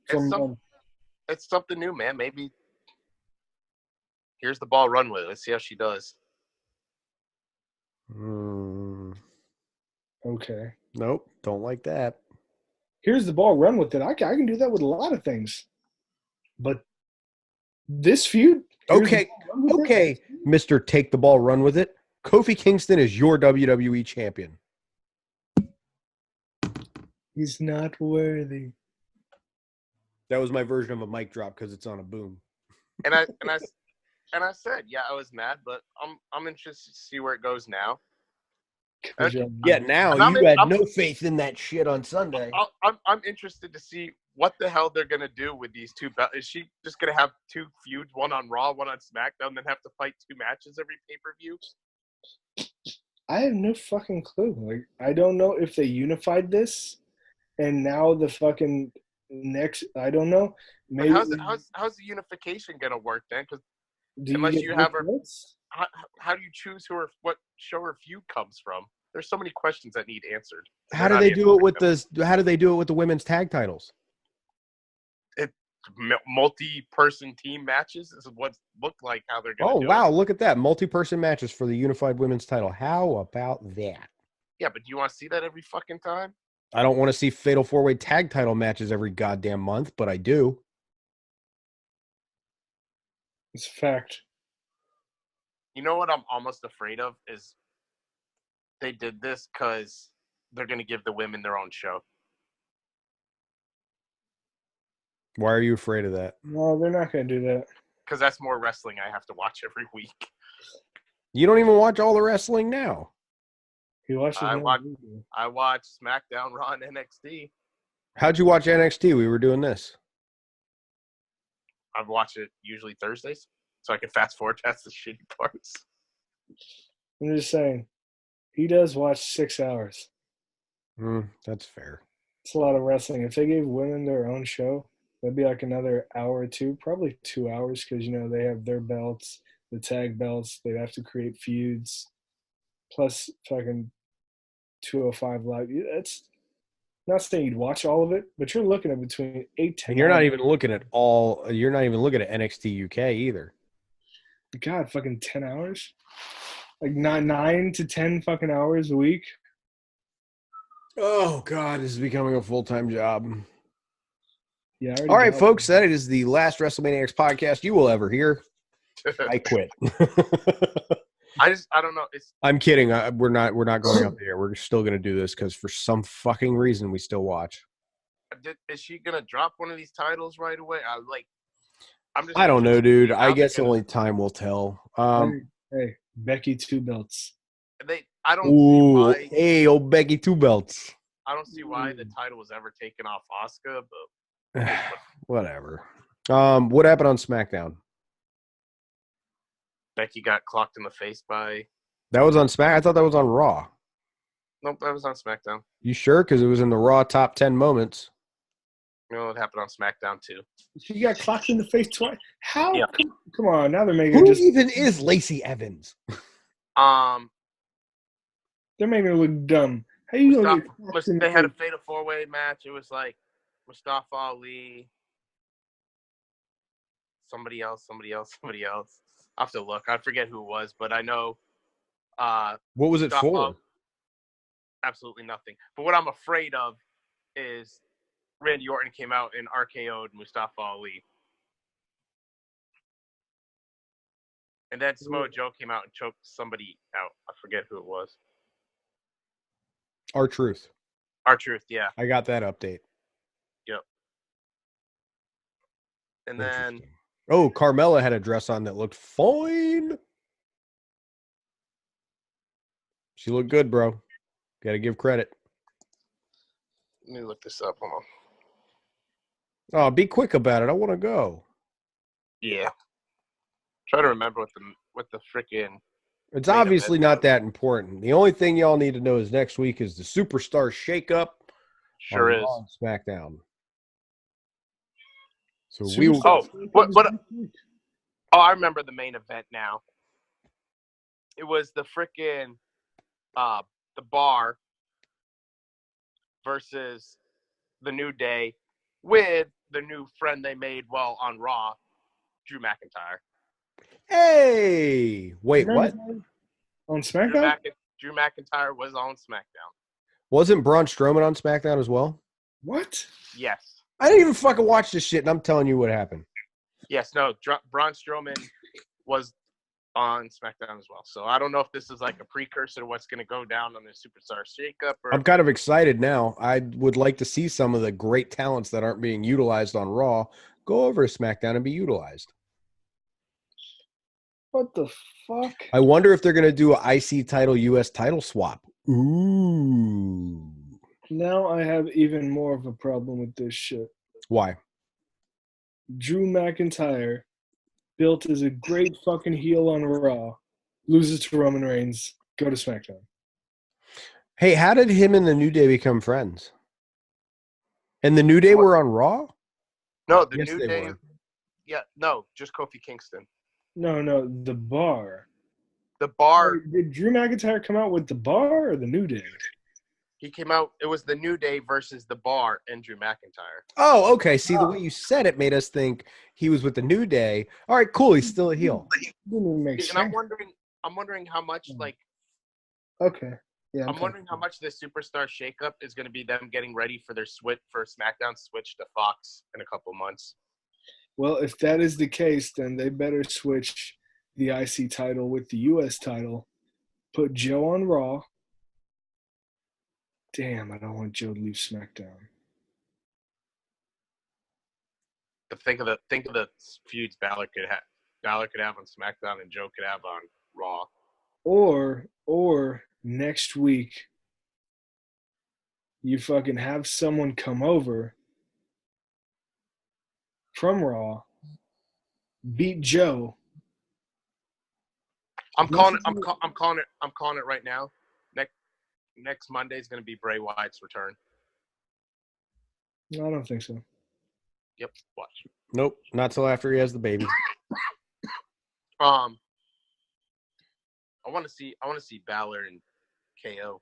[SPEAKER 3] It's something new, man. Maybe here's the ball, run with it. Let's see how she does.
[SPEAKER 2] Okay.
[SPEAKER 1] Nope, don't like that.
[SPEAKER 2] Here's the ball, run with it. I can do that with a lot of things. But this feud?
[SPEAKER 1] Okay, Mr. Take the Ball, Run with It. Kofi Kingston is your WWE champion.
[SPEAKER 2] He's not worthy.
[SPEAKER 1] That was my version of a mic drop because it's on a boom.
[SPEAKER 3] And I said, yeah, I was mad, but I'm interested to see where it goes now.
[SPEAKER 1] Yeah, now you had no faith in that shit on Sunday.
[SPEAKER 3] I'm interested to see what the hell they're gonna do with these two. Is she just gonna have two feuds, one on Raw, one on SmackDown, then have to fight two matches every pay-per-view?
[SPEAKER 2] I have no fucking clue. Like, I don't know if they unified this, and now the fucking next. I don't know. Maybe
[SPEAKER 3] how's the unification gonna work then? Because unless you have her, how do you choose what show her feud comes from? There's so many questions that need answered.
[SPEAKER 1] How do they do it with the women's tag titles?
[SPEAKER 3] Multi-person team matches is what looked like how they're going to do it.
[SPEAKER 1] Oh, wow. Look at that. Multi-person matches for the unified women's title. How about that?
[SPEAKER 3] Yeah, but do you want to see that every fucking time?
[SPEAKER 1] I don't want to see fatal four-way tag title matches every goddamn month, but I do.
[SPEAKER 2] It's a fact.
[SPEAKER 3] You know what I'm almost afraid of is they did this because they're going to give the women their own show.
[SPEAKER 1] Why are you afraid of that?
[SPEAKER 2] No, they're not going to do that.
[SPEAKER 3] Because that's more wrestling I have to watch every week.
[SPEAKER 1] You don't even watch all the wrestling now.
[SPEAKER 2] He watches.
[SPEAKER 3] I watch SmackDown, Raw, and NXT.
[SPEAKER 1] How'd you watch NXT? We were doing this.
[SPEAKER 3] I watch it usually Thursdays, so I can fast forward past the shitty parts.
[SPEAKER 2] I'm just saying, he does watch 6 hours.
[SPEAKER 1] That's fair.
[SPEAKER 2] It's a lot of wrestling. If they gave women their own show, that'd be like another hour or two, probably 2 hours, because they have their belts, the tag belts. They have to create feuds, plus fucking 205 Live. That's not saying you'd watch all of it, but you're looking at between 8 to 10
[SPEAKER 1] And you're not
[SPEAKER 2] hours.
[SPEAKER 1] even looking at all. You're not even looking at NXT UK either.
[SPEAKER 2] God, fucking 10 hours, like 9 to 10 fucking hours a week.
[SPEAKER 1] Oh God, this is becoming a full-time job.
[SPEAKER 2] Yeah.
[SPEAKER 1] All right, folks, that is the last WrestleMania X podcast you will ever hear. I quit.
[SPEAKER 3] I don't know.
[SPEAKER 1] I'm kidding. We're not going up there. We're still going to do this because for some fucking reason we still watch.
[SPEAKER 3] Is she gonna drop one of these titles right away?
[SPEAKER 1] I don't know, dude. I guess only time will tell.
[SPEAKER 2] Hey, Becky 2 belts.
[SPEAKER 3] I don't see why.
[SPEAKER 1] Hey, old Becky 2 belts.
[SPEAKER 3] I don't see why the title was ever taken off Asuka, but
[SPEAKER 1] whatever. What happened on SmackDown?
[SPEAKER 3] Becky got clocked in the face by.
[SPEAKER 1] That was on Smack. I thought that was on Raw.
[SPEAKER 3] Nope, that was on SmackDown.
[SPEAKER 1] You sure? Because it was in the Raw top 10 moments.
[SPEAKER 3] No, it happened on SmackDown too.
[SPEAKER 2] She got clocked in the face twice. How?
[SPEAKER 3] Yeah.
[SPEAKER 2] Come on, now they're making.
[SPEAKER 1] Who even is Lacey Evans?
[SPEAKER 2] They're making her look dumb. How you gonna get
[SPEAKER 3] they had a fatal 4-way match. It was like Mustafa Ali, somebody else. I have to look. I forget who it was, but I know.
[SPEAKER 1] What was it for?
[SPEAKER 3] Absolutely nothing. But what I'm afraid of is Randy Orton came out and RKO'd Mustafa Ali. And then Samoa Joe came out and choked somebody out. I forget who it was.
[SPEAKER 1] R-Truth.
[SPEAKER 3] R-Truth, yeah.
[SPEAKER 1] I got that update.
[SPEAKER 3] Yep. And then...
[SPEAKER 1] Oh, Carmella had a dress on that looked fine. She looked good, bro. Got to give credit.
[SPEAKER 3] Let me look this up. Hold on.
[SPEAKER 1] Oh, be quick about it. I want to go.
[SPEAKER 3] Yeah. Try to remember what the freaking.
[SPEAKER 1] It's obviously not that important. The only thing y'all need to know is next week is the Superstar Shakeup.
[SPEAKER 3] Sure is.
[SPEAKER 1] On SmackDown. So
[SPEAKER 3] we will. Oh, what? Oh, I remember the main event now. It was the freaking the Bar versus the New Day with the new friend they made on Raw, Drew McIntyre.
[SPEAKER 1] Hey, wait, what?
[SPEAKER 2] On SmackDown?
[SPEAKER 3] Drew McIntyre was on SmackDown.
[SPEAKER 1] Wasn't Braun Strowman on SmackDown as well?
[SPEAKER 2] What?
[SPEAKER 3] Yes.
[SPEAKER 1] I didn't even fucking watch this shit, and I'm telling you what happened.
[SPEAKER 3] Yes, no, Braun Strowman was on SmackDown as well. So I don't know if this is like a precursor to what's going to go down on the Superstar Shakeup.
[SPEAKER 1] I'm kind of excited now. I would like to see some of the great talents that aren't being utilized on Raw go over to SmackDown and be utilized.
[SPEAKER 2] What the fuck?
[SPEAKER 1] I wonder if they're going to do an IC title, US title swap. Ooh.
[SPEAKER 2] Now I have even more of a problem with this shit.
[SPEAKER 1] Why?
[SPEAKER 2] Drew McIntyre, built as a great fucking heel on Raw, loses to Roman Reigns, go to SmackDown.
[SPEAKER 1] Hey, how did him and the New Day become friends? And the New Day were on Raw?
[SPEAKER 3] No, the New Day. Yeah, no, just Kofi Kingston.
[SPEAKER 2] No, the Bar.
[SPEAKER 3] The Bar.
[SPEAKER 2] Did Drew McIntyre come out with the Bar or the New Day?
[SPEAKER 3] He came out. It was the New Day versus the Bar and Drew McIntyre.
[SPEAKER 1] Oh, okay. See, the way you said it made us think he was with the New Day. All right, cool. He's still a heel.
[SPEAKER 3] And I'm wondering how much
[SPEAKER 2] Okay. Yeah.
[SPEAKER 3] I'm wondering how much this Superstar Shakeup is going to be them getting ready for their SmackDown switch to Fox in a couple months.
[SPEAKER 2] Well, if that is the case, then they better switch the IC title with the US title, put Joe on Raw, Damn, I don't want Joe to leave SmackDown.
[SPEAKER 3] But think of the feuds Balor could have. Balor could have on SmackDown and Joe could have on Raw.
[SPEAKER 2] Or next week, you fucking have someone come over from Raw, beat Joe.
[SPEAKER 3] I'm calling it right now. Next Monday is going to be Bray Wyatt's return.
[SPEAKER 2] No, I don't think so.
[SPEAKER 3] Yep, watch.
[SPEAKER 1] Nope, not till after he has the baby.
[SPEAKER 3] I want to see Balor and KO.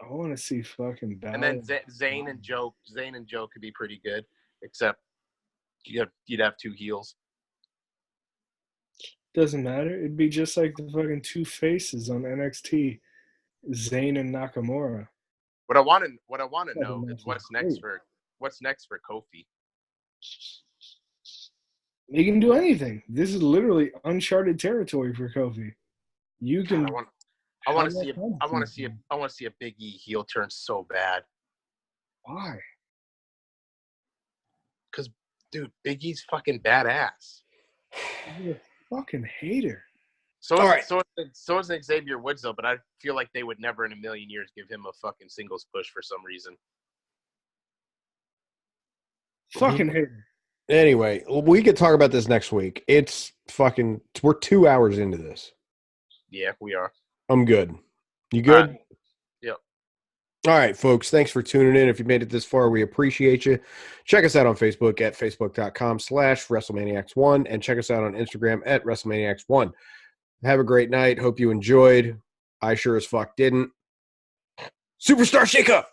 [SPEAKER 2] I want to see fucking Balor.
[SPEAKER 3] And then Zayn and Joe could be pretty good, except you'd have two heels.
[SPEAKER 2] Doesn't matter. It'd be just like the fucking two faces on NXT, Zayn and Nakamura.
[SPEAKER 3] What I want to know is what's next for Kofi.
[SPEAKER 2] He can do anything. This is literally uncharted territory for Kofi. You can.
[SPEAKER 3] I want to see a Big E heel turn so bad.
[SPEAKER 2] Why?
[SPEAKER 3] Because, dude, Big E's fucking badass.
[SPEAKER 2] You're a fucking hater.
[SPEAKER 3] So is Xavier Woods though, but I feel like they would never in a million years give him a fucking singles push for some reason.
[SPEAKER 2] Fucking hater.
[SPEAKER 1] Anyway, we could talk about this next week. We're 2 hours into this.
[SPEAKER 3] Yeah, we are.
[SPEAKER 1] I'm good. You good?
[SPEAKER 3] Right. Yep.
[SPEAKER 1] All right, folks. Thanks for tuning in. If you made it this far, we appreciate you. Check us out on Facebook at facebook.com/WrestleManiacs1 and check us out on Instagram at WrestleManiacs1. Have a great night. Hope you enjoyed. I sure as fuck didn't. Superstar Shakeup!